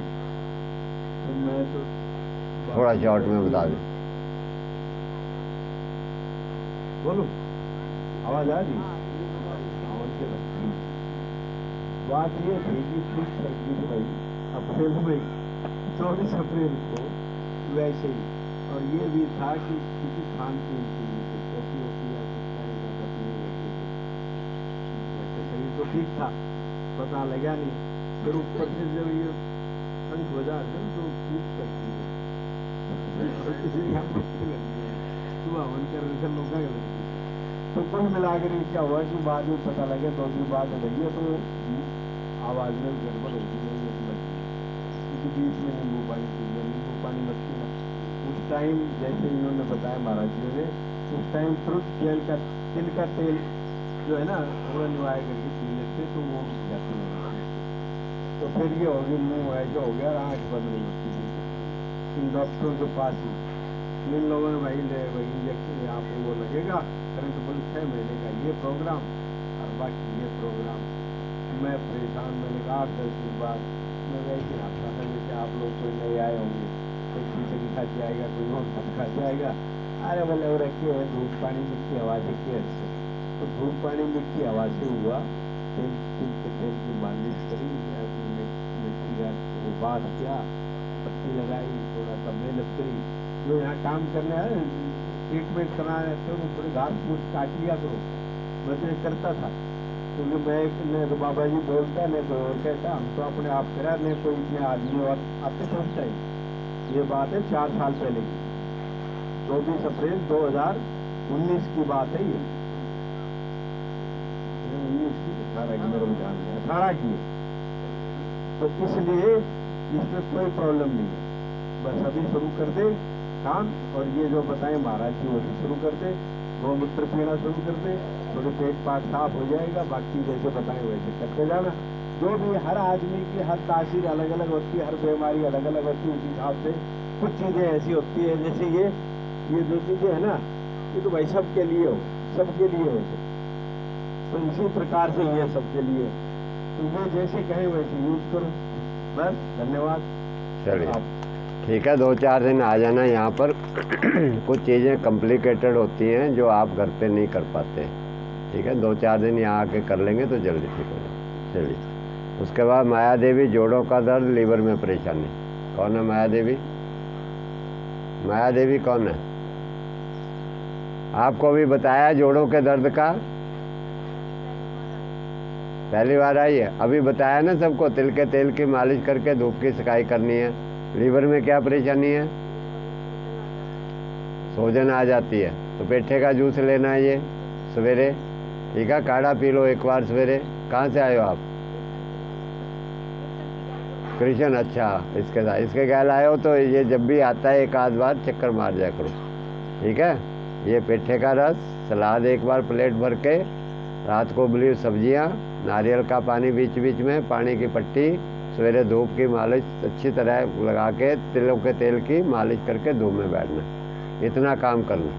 मैं तो थोड़ा शॉर्ट में बता दें। बोलूं, आवाज आ रही? बात ये थी कि 6 अप्रैल में 24 अप्रैल को वैसे ही, और ये भी था कि किसी खान पीन की कॉफी वॉफी या वैसे शरीर तो ठीक था, पता लगा नहीं। फिर ऊपर से जब ये शंख बजा जब तो खूब करती है सुबह बनकर लोग तो कुल मिलाकर क्या हुआ कि बाद में पता लगे 2 दिन बाद भैया तो आवाज में गड़बड़ होगी, क्योंकि बीच में नींबू पानी पी लिया, नींबू पानी मत पीना। उस टाइम जैसे इन्होंने बताया महाराज जी ने, उस टाइम फ्रूट जेल का तिल का तेल जो है ना वो नुआए करके पी लेते तो वो जाती नहीं। तो फिर ये हो गया, मुँह ऐसा हो गया, आँख बंद नहीं होती थी। इन डॉक्टरों के पास ही इन लोगों ने वही इंजेक्शन यहाँ पे वो लगेगा करंट, बोल 6 महीने का ये प्रोग्राम और बाकी ये प्रोग्राम मैं परेशान, मैंने कहा 8-10 दिन बाद मैं वैसे आता था जैसे आप लोग कोई नए आए होंगे, कोई खिचड़ी खा जाएगा, कोई और कुछ खा जाएगा। अरे बोले और रखे है धूप पानी मिट्टी हवा से कैसे, तो धूप पानी मिट्टी हवा से हुआ, तेल की मालिश करी, मिट्टी का उबास किया, पत्ती लगाई, थोड़ा सा मेहनत करी। जो यहाँ काम करने आए ट्रीटमेंट कराने थे वो थोड़ी घास फूस काट लिया करो, मैं तो ये करता था। क्योंकि मैं न तो बाबा जी बोलता नहीं कोई और कहता, हम तो अपने आप करा, नहीं कोई इतने आदमी और आपके सोचता ही। ये बात है 4 साल पहले की, 24 अप्रैल 2019 की बात है ये। 19 की 18 की मेरे ध्यान में 18 की है। तो इसलिए इसमें कोई प्रॉब्लम नहीं है, बस अभी शुरू कर दे काम। और ये जो बताएं महाराज जी वो भी शुरू कर दे, गौमूत्र पीना शुरू कर दे, थोड़े पेट पाट साफ हो जाएगा। बाकी जैसे बताएं वैसे करते जाना। जो भी हर आदमी की हर तासीर अलग अलग होती है, हर बीमारी अलग अलग होती है, उस हिसाब से कुछ चीजें ऐसी होती है। जैसे ये जो चीजें है ना, ये तो भाई सबके लिए हो, सबके लिए होते, तो इसी प्रकार से ये सबके लिए, तो ये जैसे कहें वैसे यूज करो। बस धन्यवाद। चलिए ठीक है, 2-4 दिन आ जाना यहाँ पर। कुछ चीज़ें कॉम्प्लिकेटेड होती हैं जो आप घर पे नहीं कर पाते, ठीक है। 2-4 दिन यहाँ आके कर लेंगे तो जल्दी ठीक हो जाए। चलिए उसके बाद माया देवी, जोड़ों का दर्द, लीवर में परेशानी। कौन है माया देवी? माया देवी कौन है? आपको अभी बताया जोड़ों के दर्द का, पहली बार आई है? अभी बताया ना सबको, तिल के तेल की मालिश करके धूप की सिकाई करनी है। लीवर में क्या परेशानी है? सूजन आ जाती है, तो पेठे का जूस लेना है ये सवेरे, ठीक है। काढ़ा पी लो एक बार सवेरे। कहाँ से आए हो आप? कृष्ण, अच्छा। इसके साथ इसके गैल आए हो तो ये जब भी आता है एक आध बार चक्कर मार जाया करो, ठीक है। ये पेठे का रस, सलाद एक बार प्लेट भर के, रात को उबली सब्जियाँ, नारियल का पानी बीच बीच में, पानी की पट्टी, सवेरे धूप की मालिश अच्छी तरह लगा के, तिलों के तेल की मालिश करके धूप में बैठना। इतना काम करना,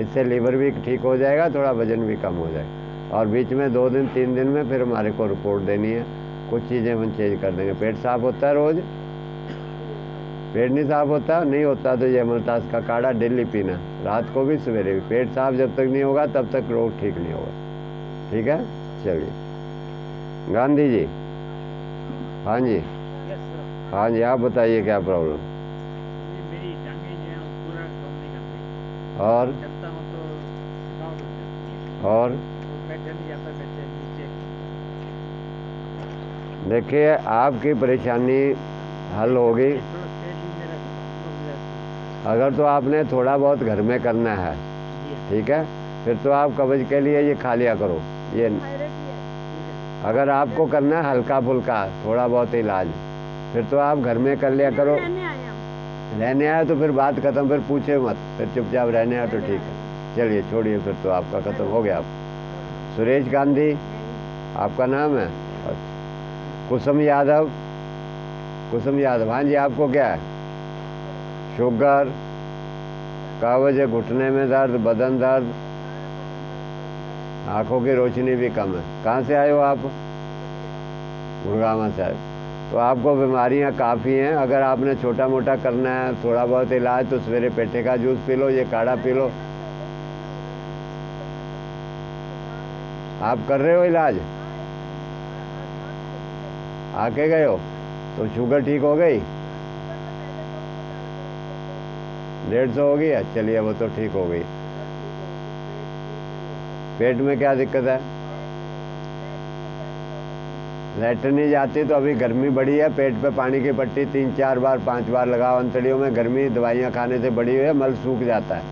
इससे लीवर भी ठीक हो जाएगा, थोड़ा वजन भी कम हो जाएगा। और बीच में 2 दिन 3 दिन में फिर हमारे को रिपोर्ट देनी है, कुछ चीज़ें हम चेंज कर देंगे। पेट साफ होता है रोज़? पेट नहीं साफ होता, नहीं होता तो ये अमलतास का काढ़ा डेली पीना, रात को भी सवेरे भी। पेट साफ जब तक नहीं होगा तब तक रोग ठीक नहीं होगा, ठीक है। चलिए गांधी जी। हाँ जी, हाँ जी, आप बताइए क्या प्रॉब्लम? मेरी टांगें जो हैं पूरा काम नहीं करती, और चलता हूँ तो थकावट हो जाती है, और तो बैठा नहीं जाता, बैठे नीचे। देखिए आपकी परेशानी हल होगी थोड़ा पेट भी मेरा दुख जाता अगर तो आपने थोड़ा बहुत घर में करना है, है। ठीक है। फिर तो आप कब्ज के लिए ये खा लिया करो। ये अगर आपको करना है हल्का फुल्का थोड़ा बहुत इलाज, फिर तो आप घर में कर लिया करो। रहने आए तो फिर बात खत्म, फिर पूछे मत, फिर चुपचाप रहने आए तो ठीक है। चलिए छोड़िए, फिर तो आपका खत्म हो गया। आप सुरेश गांधी आपका नाम है? कुसुम यादव, कुसुम यादव, हाँ जी। आपको क्या है? शुगर, कब्ज, घुटने में दर्द, बदन दर्द, आंखों की रोशनी भी कम है। कहाँ से आए हो आप? गुड़गांव से आए। तो आपको बीमारियां काफ़ी हैं। अगर आपने छोटा मोटा करना है थोड़ा बहुत इलाज, तो सवेरे पेठे का जूस पी लो, ये काढ़ा पी लो। आप कर रहे हो इलाज? आके गए हो तो शुगर ठीक हो गई? 150 हो गई है? चलिए वो तो ठीक हो गई। पेट में क्या दिक्कत है? लेटरिन नहीं जाती तो अभी गर्मी बढ़ी है, पेट पे पानी की पट्टी 3-4 बार 5 बार लगाओ। अंतड़ियों में गर्मी दवाइयाँ खाने से बढ़ी हुई है, मल सूख जाता है।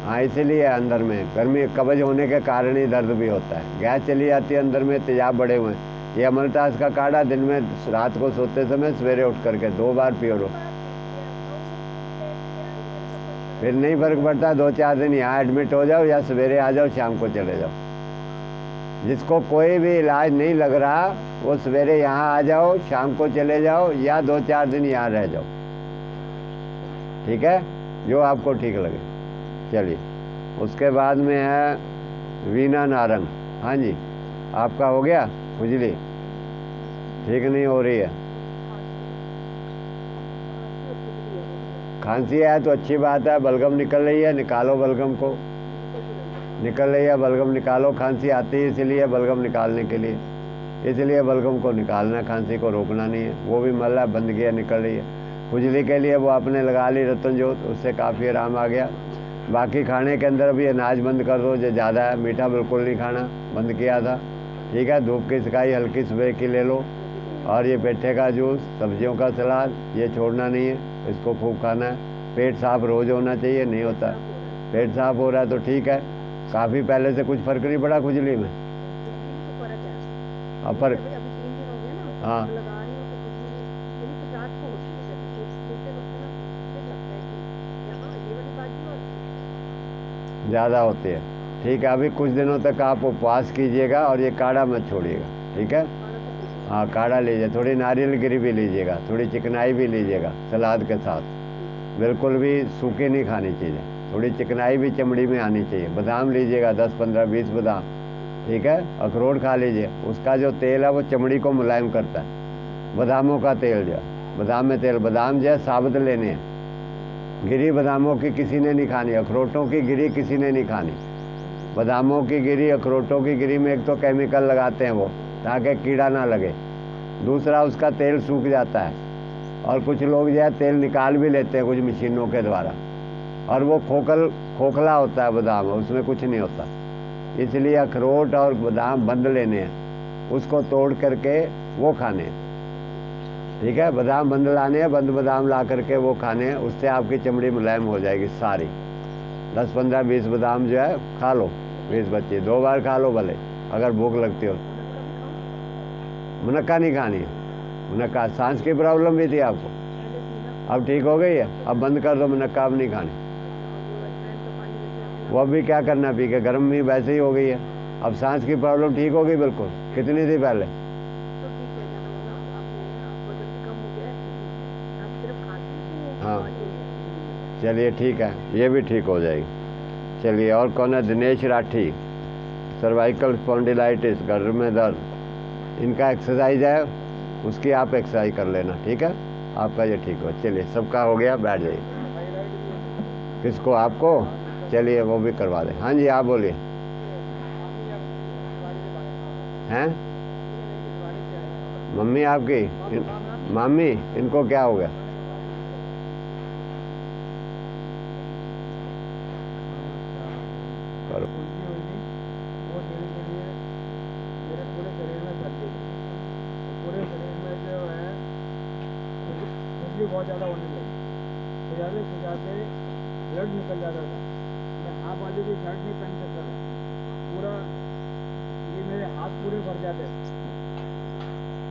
हाँ इसीलिए अंदर में गर्मी, कब्ज होने के कारण ही दर्द भी होता है। गैस चली जाती है अंदर में, तेजाब बढ़े हुए हैं। ये अमलतास का काढ़ा दिन में रात को सोते समय सवेरे उठ करके 2 बार पियो लो। फिर नहीं फर्क पड़ता 2-4 दिन यहाँ एडमिट हो जाओ, या सवेरे आ जाओ, शाम को चले जाओ। जिसको कोई भी इलाज नहीं लग रहा वो सवेरे यहाँ आ जाओ, शाम को चले जाओ, या 2-4 दिन यहाँ रह जाओ, ठीक है, जो आपको ठीक लगे। चलिए उसके बाद में है वीना नारंग। हाँ जी, आपका हो गया खुजली? ठीक नहीं हो रही है? खांसी है तो अच्छी बात है, बलगम निकल रही है, निकालो बलगम को। निकल रही है बलगम निकालो, खांसी आती है इसीलिए बलगम निकालने के लिए, इसलिए बलगम को निकालना, खांसी को रोकना नहीं है। वो भी मल्ला बंद किया, निकल रही है। खुजली के लिए वो आपने लगा ली रतन जोत, उससे काफ़ी आराम आ गया। बाकी खाने के अंदर भी अनाज बंद कर दो जो ज़्यादा है, मीठा बिल्कुल नहीं खाना, बंद किया था, ठीक है। धूप की सिकाई हल्की सुबह की ले लो, और ये पेठे का जूस, सब्जियों का सलाद, ये छोड़ना नहीं है, इसको खूब खाना है। पेट साफ रोज़ होना चाहिए, नहीं होता। पेट साफ हो रहा है तो ठीक है। काफ़ी पहले से कुछ फ़र्क नहीं पड़ा खुजली में? अब फर्क, हाँ, ज़्यादा होती है, ठीक है। अभी कुछ दिनों तक आप उपवास कीजिएगा और ये काढ़ा मत छोड़िएगा, ठीक है। हाँ, काढ़ा लीजिए, थोड़ी नारियल गिरी भी लीजिएगा, थोड़ी चिकनाई भी लीजिएगा सलाद के साथ। बिल्कुल भी सूखी नहीं खानी चाहिए, थोड़ी चिकनाई भी चमड़ी में आनी चाहिए। बादाम लीजिएगा 10, 15, 20 बादाम, ठीक है। अखरोट खा लीजिए, उसका जो तेल है वो चमड़ी को मुलायम करता है। बादामों का तेल जो है, बादाम में तेल, बादाम जो है साबुत लेने हैं, गिरी बादामों की किसी ने नहीं खानी, अखरोटों की गिरी किसी ने नहीं खानी। बादामों की गिरी, अखरोटों की गिरी में एक तो केमिकल लगाते हैं वो, ताकि कीड़ा ना लगे, दूसरा उसका तेल सूख जाता है, और कुछ लोग जो है तेल निकाल भी लेते हैं कुछ मशीनों के द्वारा, और वो खोखला होता है बादाम, उसमें कुछ नहीं होता। इसलिए अखरोट और बादाम बंद लेने हैं, उसको तोड़ करके वो खाने हैं, ठीक है। बादाम बंद लाने हैं, बंद बादाम ला करके वो खाने हैं, उससे आपकी चमड़ी मुलायम हो जाएगी सारी। 10, 15, 20 बादाम जो है खा लो, 20-25, 2 बार खा लो भले, अगर भूख लगती हो। मुनक्का नहीं खानी है, मुनक्का, सांस की प्रॉब्लम भी थी आपको, अब ठीक हो गई है, अब बंद कर दो मुनक्का, अब नहीं खानी। वो अभी क्या करना, पी के गर्म भी वैसे ही हो गई है, अब सांस की प्रॉब्लम ठीक हो गई बिल्कुल। कितनी थी पहले? हाँ, चलिए ठीक है, ये भी ठीक हो जाएगी। चलिए, और कौन है? दिनेश राठी, सर्वाइकल स्पॉन्डिलाइटिस, गर्दन में दर्द, इनका एक्सरसाइज है, उसकी आप एक्सरसाइज कर लेना, ठीक है, आपका ये ठीक हो। चलिए, सबका हो गया, बैठ जाइए। किसको? आपको? चलिए, वो भी करवा दें। हाँ जी, आप बोलिए। हैं? मम्मी आपकी? मामी, इनको क्या हो गया? करो। वो धीरे धीरे मेरे पूरे शरीर में फैल गई, पूरे शरीर में जो है खुजली बहुत ज़्यादा होने लगी, खुजाते ब्लड निकल जाता था। मैं हाफ वाली भी शर्ट नहीं पहन सकता था, पूरा ये मेरे हाथ पूरे भर जाते,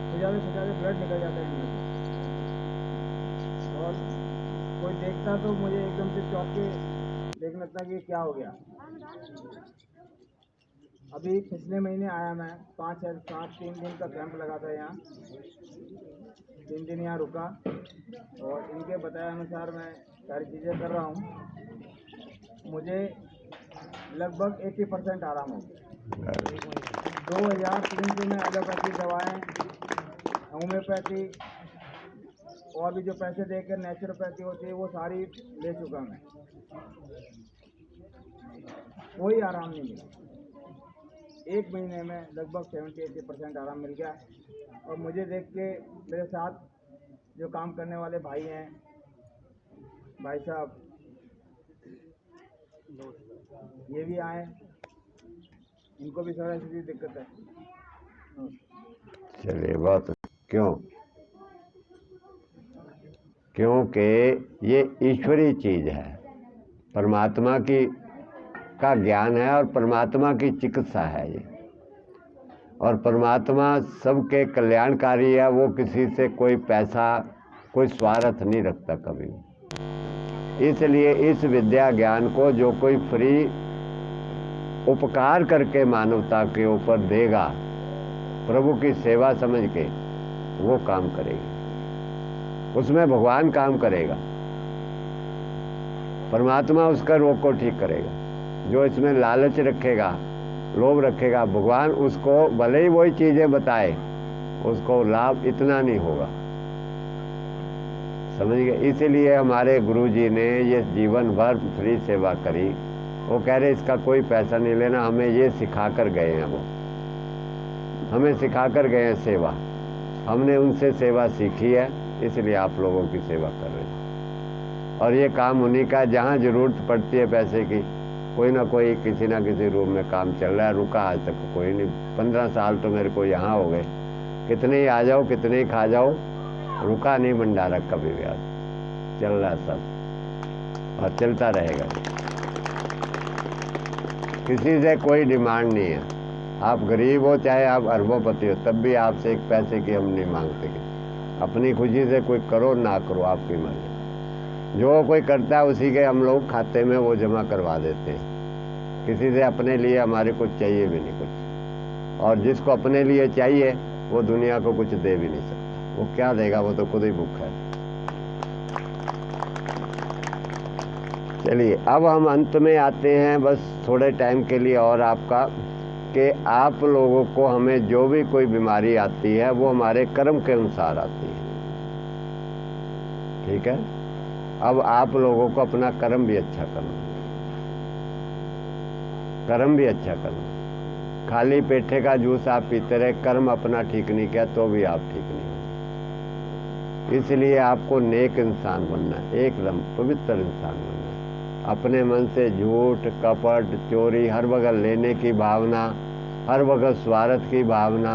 खुजाते ब्लड निकल जाता है इनमें। और कोई देखता तो मुझे एकदम से चौंक के देखने लगता कि क्या हो गया। अभी पिछले महीने आया मैं, 3 दिन का कैंप लगा था यहाँ, 3 दिन यहाँ रुका, और इनके बताए अनुसार मैं सारी चीज़ें कर रहा हूँ। मुझे लगभग 80% आराम हो गया। 2003 से मैं एलोपैथी दवाएं, होम्योपैथी और भी जो पैसे देकर नेचुरोपैथी होती है वो सारी ले चुका मैं, कोई आराम नहीं मिला। 1 महीने में लगभग 70-80% आराम मिल गया। और मुझे देख के मेरे साथ जो काम करने वाले भाई हैं, भाई साहब, ये भी आए, इनको भी सारा ऐसी दिक्कत है। चलिए, बात क्योंकि ये ईश्वरीय चीज़ है, परमात्मा का ज्ञान है, और परमात्मा की चिकित्सा है ये, और परमात्मा सबके कल्याणकारी है। वो किसी से कोई पैसा, कोई स्वार्थ नहीं रखता कभी। इसलिए इस विद्या ज्ञान को जो कोई फ्री उपकार करके मानवता के ऊपर देगा, प्रभु की सेवा समझ के, वो काम करेगी, उसमें भगवान काम करेगा, परमात्मा उसका रोग को ठीक करेगा। जो इसमें लालच रखेगा, लोभ रखेगा, भगवान उसको भले ही वही चीजें बताए, उसको लाभ इतना नहीं होगा। समझ गए? इसीलिए हमारे गुरुजी ने ये जीवन भर फ्री सेवा करी। वो कह रहे इसका कोई पैसा नहीं लेना, हमें ये सिखा कर गए हैं। वो हमें सिखा कर गए हैं सेवा, हमने उनसे सेवा सीखी है, इसलिए आप लोगों की सेवा कर रहे हैं। और ये काम उन्हीं का, जहाँ जरूरत पड़ती है पैसे की, कोई ना कोई किसी ना किसी रूप में काम चल रहा है। रुका आज तक कोई नहीं। 15 साल तो मेरे को यहाँ हो गए, कितने ही आ जाओ कितने ही खा जाओ, रुका नहीं भंडारा कभी भी। आज चल रहा है सब और चलता रहेगा। किसी से कोई डिमांड नहीं है। आप गरीब हो चाहे आप अरबोपति हो, तब भी आपसे एक पैसे की हम नहीं मांगते। अपनी खुशी से कोई करो ना करो, आपकी मर्जी। जो कोई करता है उसी के हम लोग खाते में वो जमा करवा देते हैं। किसी से अपने लिए हमारे कुछ चाहिए भी नहीं कुछ। और जिसको अपने लिए चाहिए वो दुनिया को कुछ दे भी नहीं सकता। वो क्या देगा, वो तो खुद ही भूखा है। चलिए अब हम अंत में आते हैं, बस थोड़े टाइम के लिए और आपका, कि आप लोगों को, हमें जो भी कोई बीमारी आती है वो हमारे कर्म के अनुसार आती है। ठीक है? अब आप लोगों को अपना कर्म भी अच्छा करना, कर्म भी अच्छा करना। खाली पेटे का जूस आप पीते रहे, कर्म अपना ठीक नहीं किया तो भी आप ठीक नहीं होंगे। इसलिए आपको नेक इंसान बनना है, एकदम पवित्र इंसान बनना है। अपने मन से झूठ, कपट, चोरी, हर वक्त लेने की भावना, हर वक्त स्वार्थ की भावना,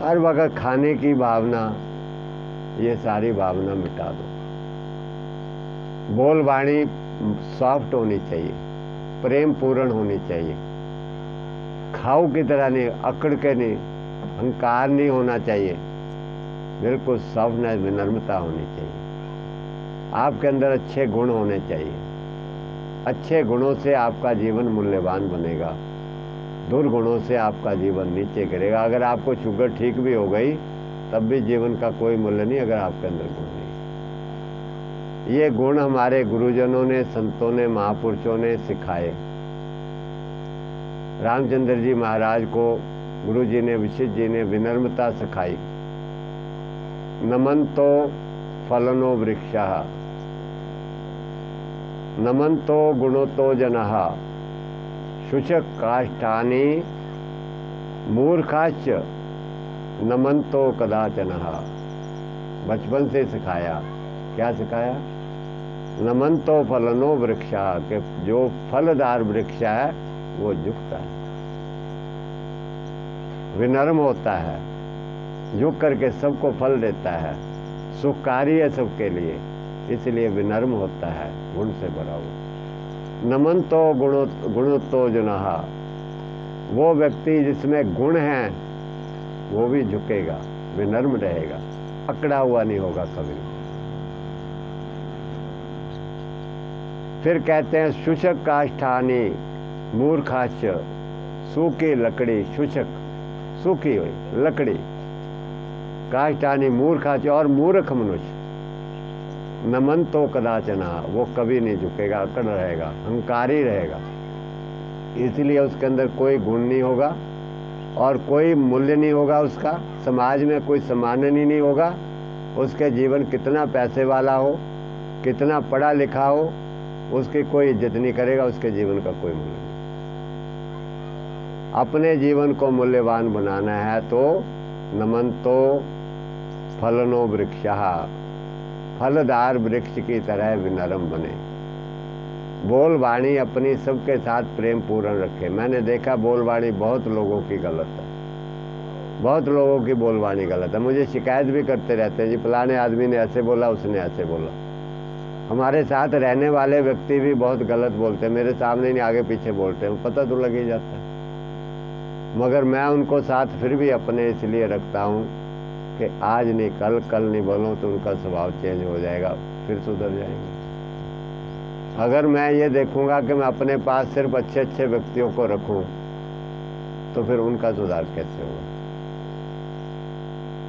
हर वक्त खाने की भावना, ये सारी भावना मिटा दो। बोल वाणी सॉफ्ट होनी चाहिए, प्रेम पूर्ण होनी चाहिए। खाऊ की तरह नहीं, अकड़ के नहीं, अहंकार नहीं होना चाहिए। बिल्कुल सॉफ्टनेस, विनम्रता होनी चाहिए। आपके अंदर अच्छे गुण होने चाहिए। अच्छे गुणों से आपका जीवन मूल्यवान बनेगा, दुर्गुणों से आपका जीवन नीचे गिरेगा। अगर आपको शुगर ठीक भी हो गई तब भी जीवन का कोई मूल्य नहीं, अगर आपके अंदर गुण नहीं। ये गुण हमारे गुरुजनों ने, संतों ने, महापुरुषों ने सिखाए। रामचंद्र जी महाराज को गुरु जी ने, वशिष्ठ जी ने विनम्रता सिखाई। नमन्तो फलनो वृक्षः, नमन्तो गुणोतो जनः, शुचक काष्ठानि मूर्खाश्च नमन्तो कदाचनः। बचपन से सिखाया। क्या सिखाया? नमन्तो फलनो वृक्षः, के जो फलदार वृक्ष है वो झुकता है, विनम्र होता है, झुक करके सबको फल देता है, सुखकारी है सबके लिए, इसलिए विनम्र होता है, गुण से भरा हुआ। नमन्तो गुणोतो जनः, वो व्यक्ति जिसमें गुण है वो भी झुकेगा, विनम्र रहेगा, अकड़ा हुआ नहीं होगा कभी। फिर कहते हैं शुचक काष्ठानि मूर्खाश्च, सूखी लकड़ी, शुचक सूखी हुई लकड़ी, काष्ठानि मूर्खाश्च, और मूर्ख मनुष्य, नमन्तो कदाचना, वो कभी नहीं झुकेगा, अकड़ रहेगा, अहंकारी रहेगा। इसलिए उसके अंदर कोई गुण नहीं होगा और कोई मूल्य नहीं होगा उसका, समाज में कोई सम्मान ही नहीं होगा। उसके जीवन कितना पैसे वाला हो, कितना पढ़ा लिखा हो, उसकी कोई इज्जत नहीं करेगा, उसके जीवन का कोई मूल्य नहीं। अपने जीवन को मूल्यवान बनाना है तो नमन्तो फलनो वृक्षः, फलदार वृक्ष की तरह विनम्र बने। बोल वाणी अपनी सबके साथ प्रेम पूर्ण रखे। मैंने देखा बोल वाणी बहुत लोगों की गलत है, बहुत लोगों की बोल वाणी गलत है। मुझे शिकायत भी करते रहते हैं, जी फलाने आदमी ने ऐसे बोला, उसने ऐसे बोला। हमारे साथ रहने वाले व्यक्ति भी बहुत गलत बोलते हैं, मेरे सामने नहीं आगे पीछे बोलते हैं, पता तो लग ही जाता है। मगर मैं उनको साथ फिर भी अपने इसलिए रखता हूँ कि आज नहीं कल, कल नहीं बोलूँ तो उनका स्वभाव चेंज हो जाएगा, फिर सुधर जाएंगे। अगर मैं ये देखूंगा कि मैं अपने पास सिर्फ अच्छे अच्छे व्यक्तियों को रखूं तो फिर उनका सुधार कैसे होगा।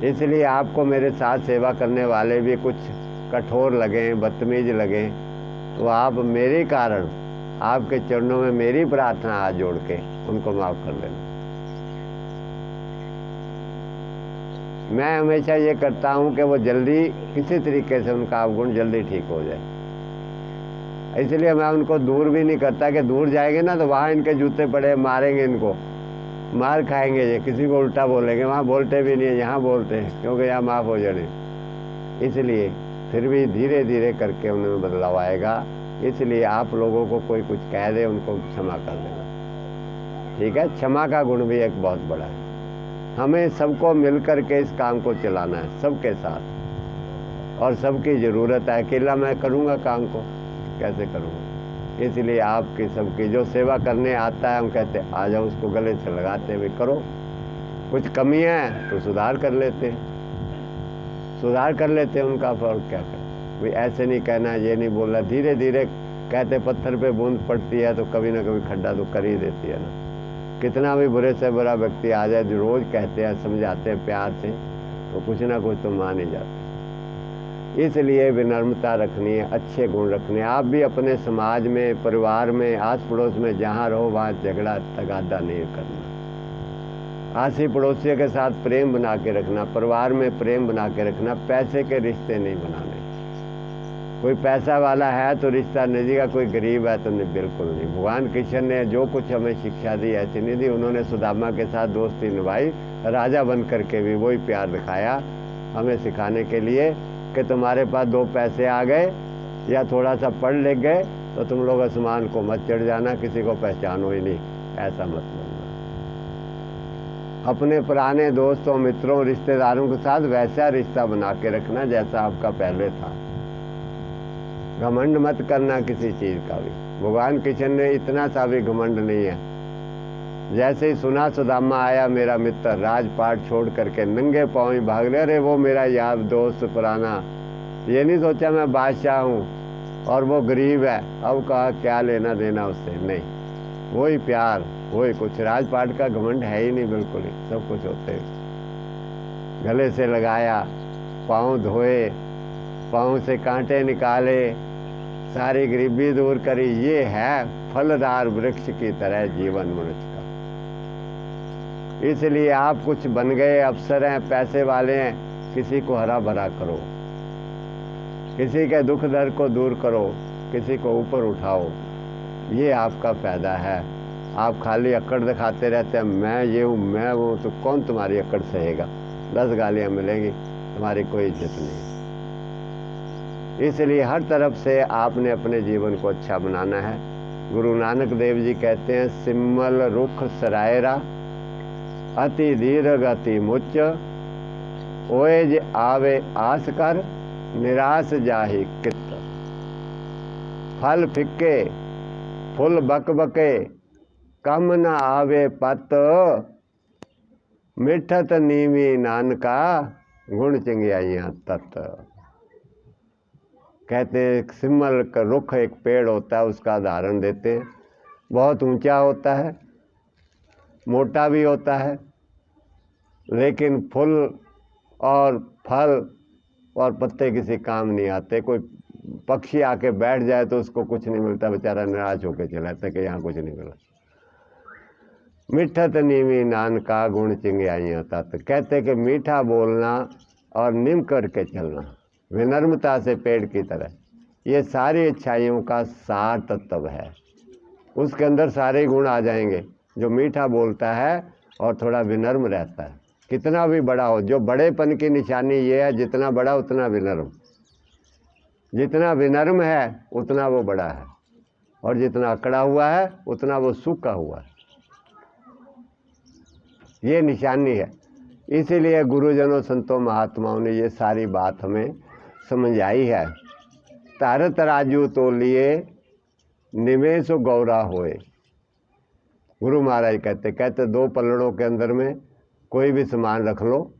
इसलिए आपको मेरे साथ सेवा करने वाले भी कुछ कठोर लगें, बदतमीज लगें, तो आप मेरे कारण आपके चरणों में मेरी प्रार्थना हाथ जोड़ के उनको माफ कर देना। मैं हमेशा ये करता हूँ कि वो जल्दी किसी तरीके से उनका अवगुण जल्दी ठीक हो जाए, इसलिए मैं उनको दूर भी नहीं करता कि दूर जाएंगे ना तो वहाँ इनके जूते पड़े, मारेंगे, इनको मार खाएंगे, ये किसी को उल्टा बोलेंगे। वहाँ बोलते भी नहीं है, यहाँ बोलते हैं, क्योंकि यहाँ माफ़ हो जाने। इसलिए फिर भी धीरे धीरे करके उनमें बदलाव आएगा। इसलिए आप लोगों को कोई कुछ कह दे उनको क्षमा कर देना, ठीक है। क्षमा का गुण भी एक बहुत बड़ा है। हमें सबको मिल कर के इस काम को चलाना है, सबके साथ, और सबकी ज़रूरत है। अकेला मैं करूँगा काम को, कैसे करूँगा? इसलिए आपकी सबकी जो सेवा करने आता है, हम कहते हैं आ जाओ, उसको गले से लगाते हुए करो। कुछ कमियाँ हैं तो सुधार कर लेते हैं, उनका फर्क क्या करें भाई। ऐसे नहीं कहना, ये नहीं बोलना, धीरे धीरे कहते पत्थर पे बूंद पड़ती है तो कभी ना कभी खड्डा तो कर ही देती है ना। कितना भी बुरे से बुरा व्यक्ति आ जाए, जो रोज़ कहते हैं, समझाते हैं प्यार से, तो कुछ ना कुछ तो मान ही जाते। इसलिए विनम्रता रखनी है, अच्छे गुण रखने। आप भी अपने समाज में, परिवार में, आस पड़ोस में जहाँ रहो वहाँ झगड़ा तगादा नहीं करना। आसी पड़ोसियों के साथ प्रेम बना के रखना, परिवार में प्रेम बना के रखना। पैसे के रिश्ते नहीं बनाने। कोई पैसा वाला है तो रिश्ता नहीं देगा, कोई गरीब है तो नहीं, बिल्कुल नहीं। भगवान कृष्ण ने जो कुछ हमें शिक्षा दी ऐसी नहीं दी। उन्होंने सुदामा के साथ दोस्ती निभाई, राजा बन करके भी वही प्यार दिखाया, हमें सिखाने के लिए कि तुम्हारे पास 2 पैसे आ गए या थोड़ा सा पढ़ लिख गए तो तुम लोग आसमान को मत चढ़ जाना, किसी को पहचानो ही नहीं, ऐसा मत बोलना। अपने पुराने दोस्तों, मित्रों, रिश्तेदारों के साथ वैसा रिश्ता बना के रखना जैसा आपका पहले था। घमंड मत करना किसी चीज़ का भी। भगवान कृष्ण ने इतना सा भी घमंड नहीं है। जैसे ही सुना सुदामा आया मेरा मित्र, राजपाट छोड़ करके नंगे पाँव ही भाग ले। अरे वो मेरा यार दोस्त पुराना, ये नहीं सोचा मैं बादशाह हूँ और वो गरीब है, अब कहा क्या लेना देना उससे, नहीं, वही प्यार, वही कुछ। राजपाट का घमंड है ही नहीं, बिल्कुल ही सब कुछ होते। गले से लगाया, पाँव धोए, पाँव से कांटे निकाले, सारी गरीबी दूर करी। ये है फलदार वृक्ष की तरह जीवन मनुष्य का। इसलिए आप कुछ बन गए, अफसर हैं, पैसे वाले हैं, किसी को हरा भरा करो, किसी के दुख दर्द को दूर करो, किसी को ऊपर उठाओ। ये आपका फायदा है। आप खाली अक्कड़ दिखाते रहते हैं, मैं ये हूँ, मैं वो, तो कौन तुम्हारी अक्कड़ सहेगा? 10 गालियाँ मिलेंगी, तुम्हारी कोई इज्जत नहीं। इसलिए हर तरफ से आपने अपने जीवन को अच्छा बनाना है। गुरु नानक देव जी कहते हैं, सिम्मल रुख सरायरा, अति दीर्घ अति मुच्च, ओएज आवे आस कर, निराश जाहि कित। फल फिक्के फुल बकबके, कम न आवे पत, मिठत नीवी नानका, गुण चिंगियाइयाँ तत। कहते हैं सिम्मल का रुख एक पेड़ होता है, उसका उदाहरण देते हैं। बहुत ऊंचा होता है, मोटा भी होता है, लेकिन फूल और फल और पत्ते किसी काम नहीं आते। कोई पक्षी आके बैठ जाए तो उसको कुछ नहीं मिलता, बेचारा निराश होकर चला जाता कि यहाँ कुछ नहीं मिला। मिठत नीवी नानका, गुण चिंगियाइयाँ तत। कहते कि मीठा बोलना और निम करके चलना, विनम्रता से पेड़ की तरह, ये सारी अच्छाइयों का सार तत्व है। उसके अंदर सारे गुण आ जाएंगे। जो मीठा बोलता है और थोड़ा विनम्र रहता है, कितना भी बड़ा हो। जो बड़ेपन की निशानी ये है, जितना बड़ा उतना विनम्र। जितना विनम्र है उतना वो बड़ा है, और जितना अकड़ा हुआ है उतना वो सूखा हुआ है। ये निशानी है। इसीलिए गुरुजनों, संतों, महात्माओं ने ये सारी बात हमें समझाई है। तार तराजू तो लिए निवेश गौरा होए। गुरु महाराज कहते 2 पलड़ों के अंदर में कोई भी सामान रख लो,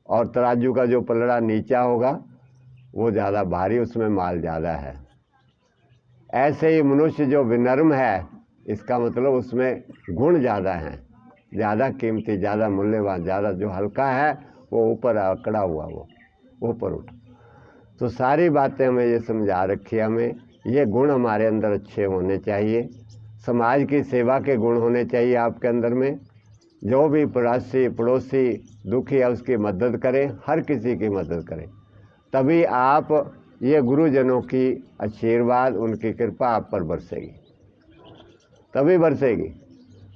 और तराजू का जो पलड़ा नीचा होगा वो ज़्यादा भारी, उसमें माल ज़्यादा है। ऐसे ही मनुष्य जो विनम्र है, इसका मतलब उसमें गुण ज़्यादा हैं, ज़्यादा कीमती, ज़्यादा मूल्यवान। ज़्यादा जो हल्का है वो ऊपर अकड़ा हुआ, वो ऊपर उठ। तो सारी बातें हमें ये समझा रखी है। हमें ये गुण हमारे अंदर अच्छे होने चाहिए। समाज की सेवा के गुण होने चाहिए आपके अंदर में। जो भी पड़ोसी दुखी है उसकी मदद करें, हर किसी की मदद करें, तभी आप ये गुरुजनों की आशीर्वाद, उनकी कृपा आप पर बरसेगी, तभी बरसेगी।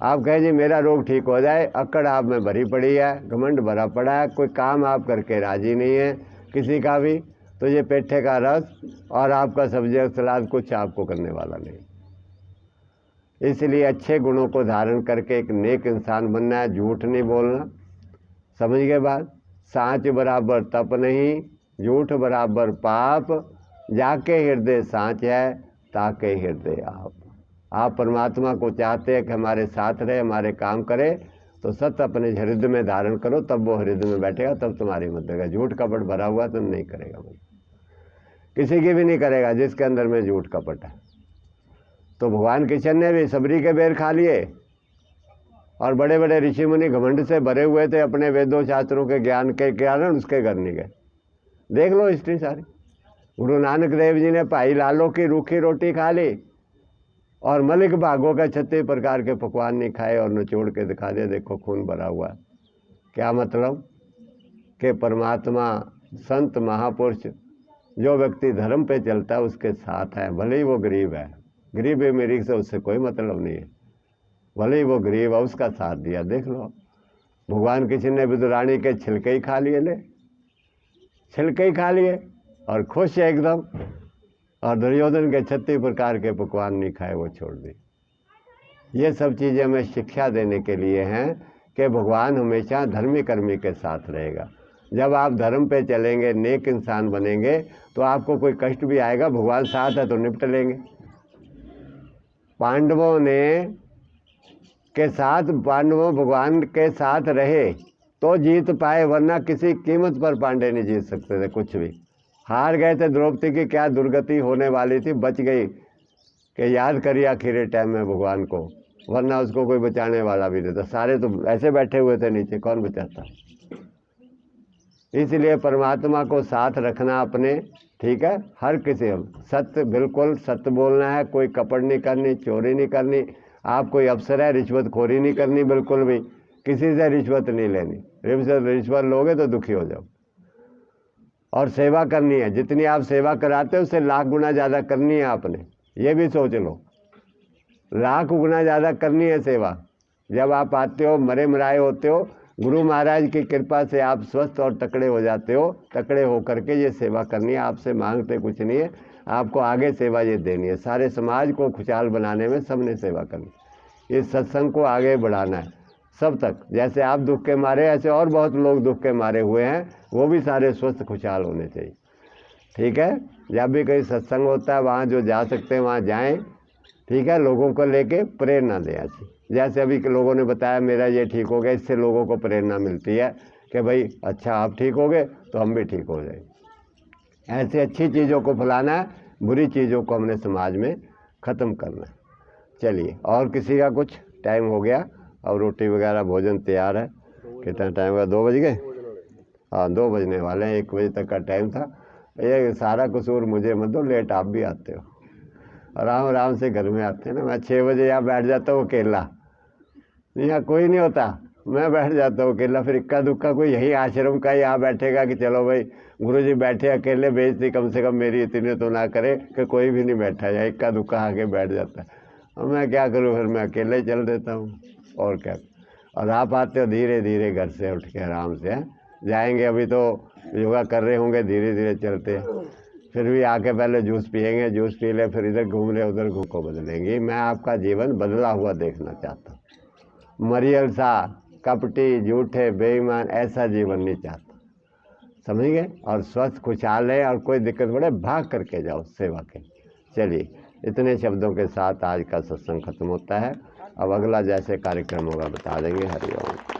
आप कहें जी मेरा रोग ठीक हो जाए, अकड़ आप में भरी पड़ी है, घमंड भरा पड़ा है, कोई काम आप करके राजी नहीं है किसी का भी, तो ये पेठे का रस और आपका सब्जी सलाद कुछ आपको करने वाला नहीं। इसलिए अच्छे गुणों को धारण करके एक नेक इंसान बनना है, झूठ नहीं बोलना। समझ गए बात? सांच बराबर तप नहीं, झूठ बराबर पाप, जाके हृदय सांच है ताके हृदय आप परमात्मा को चाहते हैं कि हमारे साथ रहे, हमारे काम करे, तो सत्य अपने हृदय में धारण करो, तब वो हृदय में बैठेगा, तब तुम्हारी मदद करेगा। झूठ कपट भरा हुआ तो नहीं करेगा मदद, किसी की भी नहीं करेगा जिसके अंदर में झूठ कपट है। तो भगवान कृष्ण ने भी सबरी के बेर खा लिए, और बड़े बड़े ऋषि मुनि घमंड से भरे हुए थे अपने वेदों शास्त्रों के ज्ञान के कारण, उसके घर नहीं गए। देख लो हिस्ट्री सारी। गुरु नानक देव जी ने भाई लालो की रूखी रोटी खा ली और मलिक भागों का 36 प्रकार के पकवान नहीं खाए और निचोड़ के दिखा दिया, देखो खून भरा हुआ। क्या मतलब कि परमात्मा, संत, महापुरुष, जो व्यक्ति धर्म पे चलता है उसके साथ है, भले ही वो गरीब है, गरीब अमीरी से उससे कोई मतलब नहीं है, भले ही वो गरीब है, उसका साथ दिया। देख लो भगवान किसी ने विदुरानी के छिलके ही खा लिए, ले छिलके ही खा लिए और खुश है एकदम, और दुर्योधन के 36 प्रकार के पकवान नहीं खाए, वो छोड़ दी। ये सब चीज़ें हमें शिक्षा देने के लिए हैं कि भगवान हमेशा धर्मी कर्मी के साथ रहेगा। जब आप धर्म पे चलेंगे, नेक इंसान बनेंगे, तो आपको कोई कष्ट भी आएगा, भगवान साथ है तो निपट लेंगे। पांडवों भगवान के साथ रहे तो जीत पाए, वरना किसी कीमत पर पांडे नहीं जीत सकते थे कुछ भी। हार गए थे, द्रौपदी की क्या दुर्गति होने वाली थी, बच गई कि याद करिए आखिरी टाइम में भगवान को, वरना उसको कोई बचाने वाला भी नहीं था। सारे तो ऐसे बैठे हुए थे नीचे, कौन बचाता। इसलिए परमात्मा को साथ रखना अपने, ठीक है। हर किसी सत्य, बिल्कुल सत्य बोलना है, कोई कपट नहीं करनी, चोरी नहीं करनी। आप कोई अफसर है, रिश्वतखोरी नहीं करनी, बिल्कुल भी किसी से रिश्वत नहीं लेनी। रिश्वत लोगे तो दुखी हो जाओ। और सेवा करनी है, जितनी आप सेवा कराते हो उससे लाख गुना ज़्यादा करनी है आपने, ये भी सोच लो। लाख गुना ज़्यादा करनी है सेवा। जब आप आते हो, मरे मराए होते हो, गुरु महाराज की कृपा से आप स्वस्थ और तकड़े हो जाते हो। तकड़े हो करके ये सेवा करनी है, आपसे मांगते कुछ नहीं है, आपको आगे सेवा ये देनी है। सारे समाज को खुशहाल बनाने में सबने सेवा करनी, इस सत्संग को आगे बढ़ाना है सब तक। जैसे आप दुख के मारे, ऐसे और बहुत लोग दुख के मारे हुए हैं, वो भी सारे स्वस्थ खुशहाल होने चाहिए, ठीक है। जब भी कहीं सत्संग होता है, वहाँ जो जा सकते हैं वहाँ जाएं, ठीक है। लोगों को लेके प्रेरणा दें ऐसी, जैसे अभी के लोगों ने बताया मेरा ये ठीक हो गया, इससे लोगों को प्रेरणा मिलती है कि भाई अच्छा आप ठीक हो गए तो हम भी ठीक हो जाए। ऐसे अच्छी चीज़ों को फैलाना है, बुरी चीज़ों को हमने समाज में ख़त्म करना है। चलिए, और किसी का कुछ? टाइम हो गया और रोटी वगैरह भोजन तैयार है। कितना टाइम हुआ? 2 बज गए। हाँ, 2 बजने वाले हैं, 1 बजे तक का टाइम था। ये सारा कसूर मुझे मत दो, लेट आप भी आते हो, आराम आराम से घर में आते हैं ना। मैं 6 बजे यहाँ बैठ जाता हूँ अकेला, यहाँ कोई नहीं होता, मैं बैठ जाता हूँ अकेला। फिर इक्का दुक्का कोई यही आश्रम का यहाँ बैठेगा कि चलो भाई गुरुजी बैठे अकेले, बेइज्जती कम से कम मेरी इतनी तो ना करे, कि कोई भी नहीं बैठा है, इक्का दुक्का आके बैठ जाता है। और मैं क्या करूँ, फिर मैं अकेले ही चल देता हूँ, और क्या। और आप आते हो धीरे धीरे घर से उठ के आराम से जाएंगे। अभी तो योगा कर रहे होंगे, धीरे धीरे चलते, फिर भी आके पहले जूस पिएंगे, जूस पी ले, फिर इधर घूम ले, उधर घूम को बदलेंगे। मैं आपका जीवन बदला हुआ देखना चाहता हूँ। मरियल सा, कपटी, झूठे, बेईमान ऐसा जीवन नहीं चाहता, समझ गए। और स्वस्थ खुशहाल है, और कोई दिक्कत पड़े भाग करके जाओ सेवा के। चलिए, इतने शब्दों के साथ आज का सत्संग खत्म होता है। अब अगला जैसे कार्यक्रम होगा बता देंगे। हरि ओम।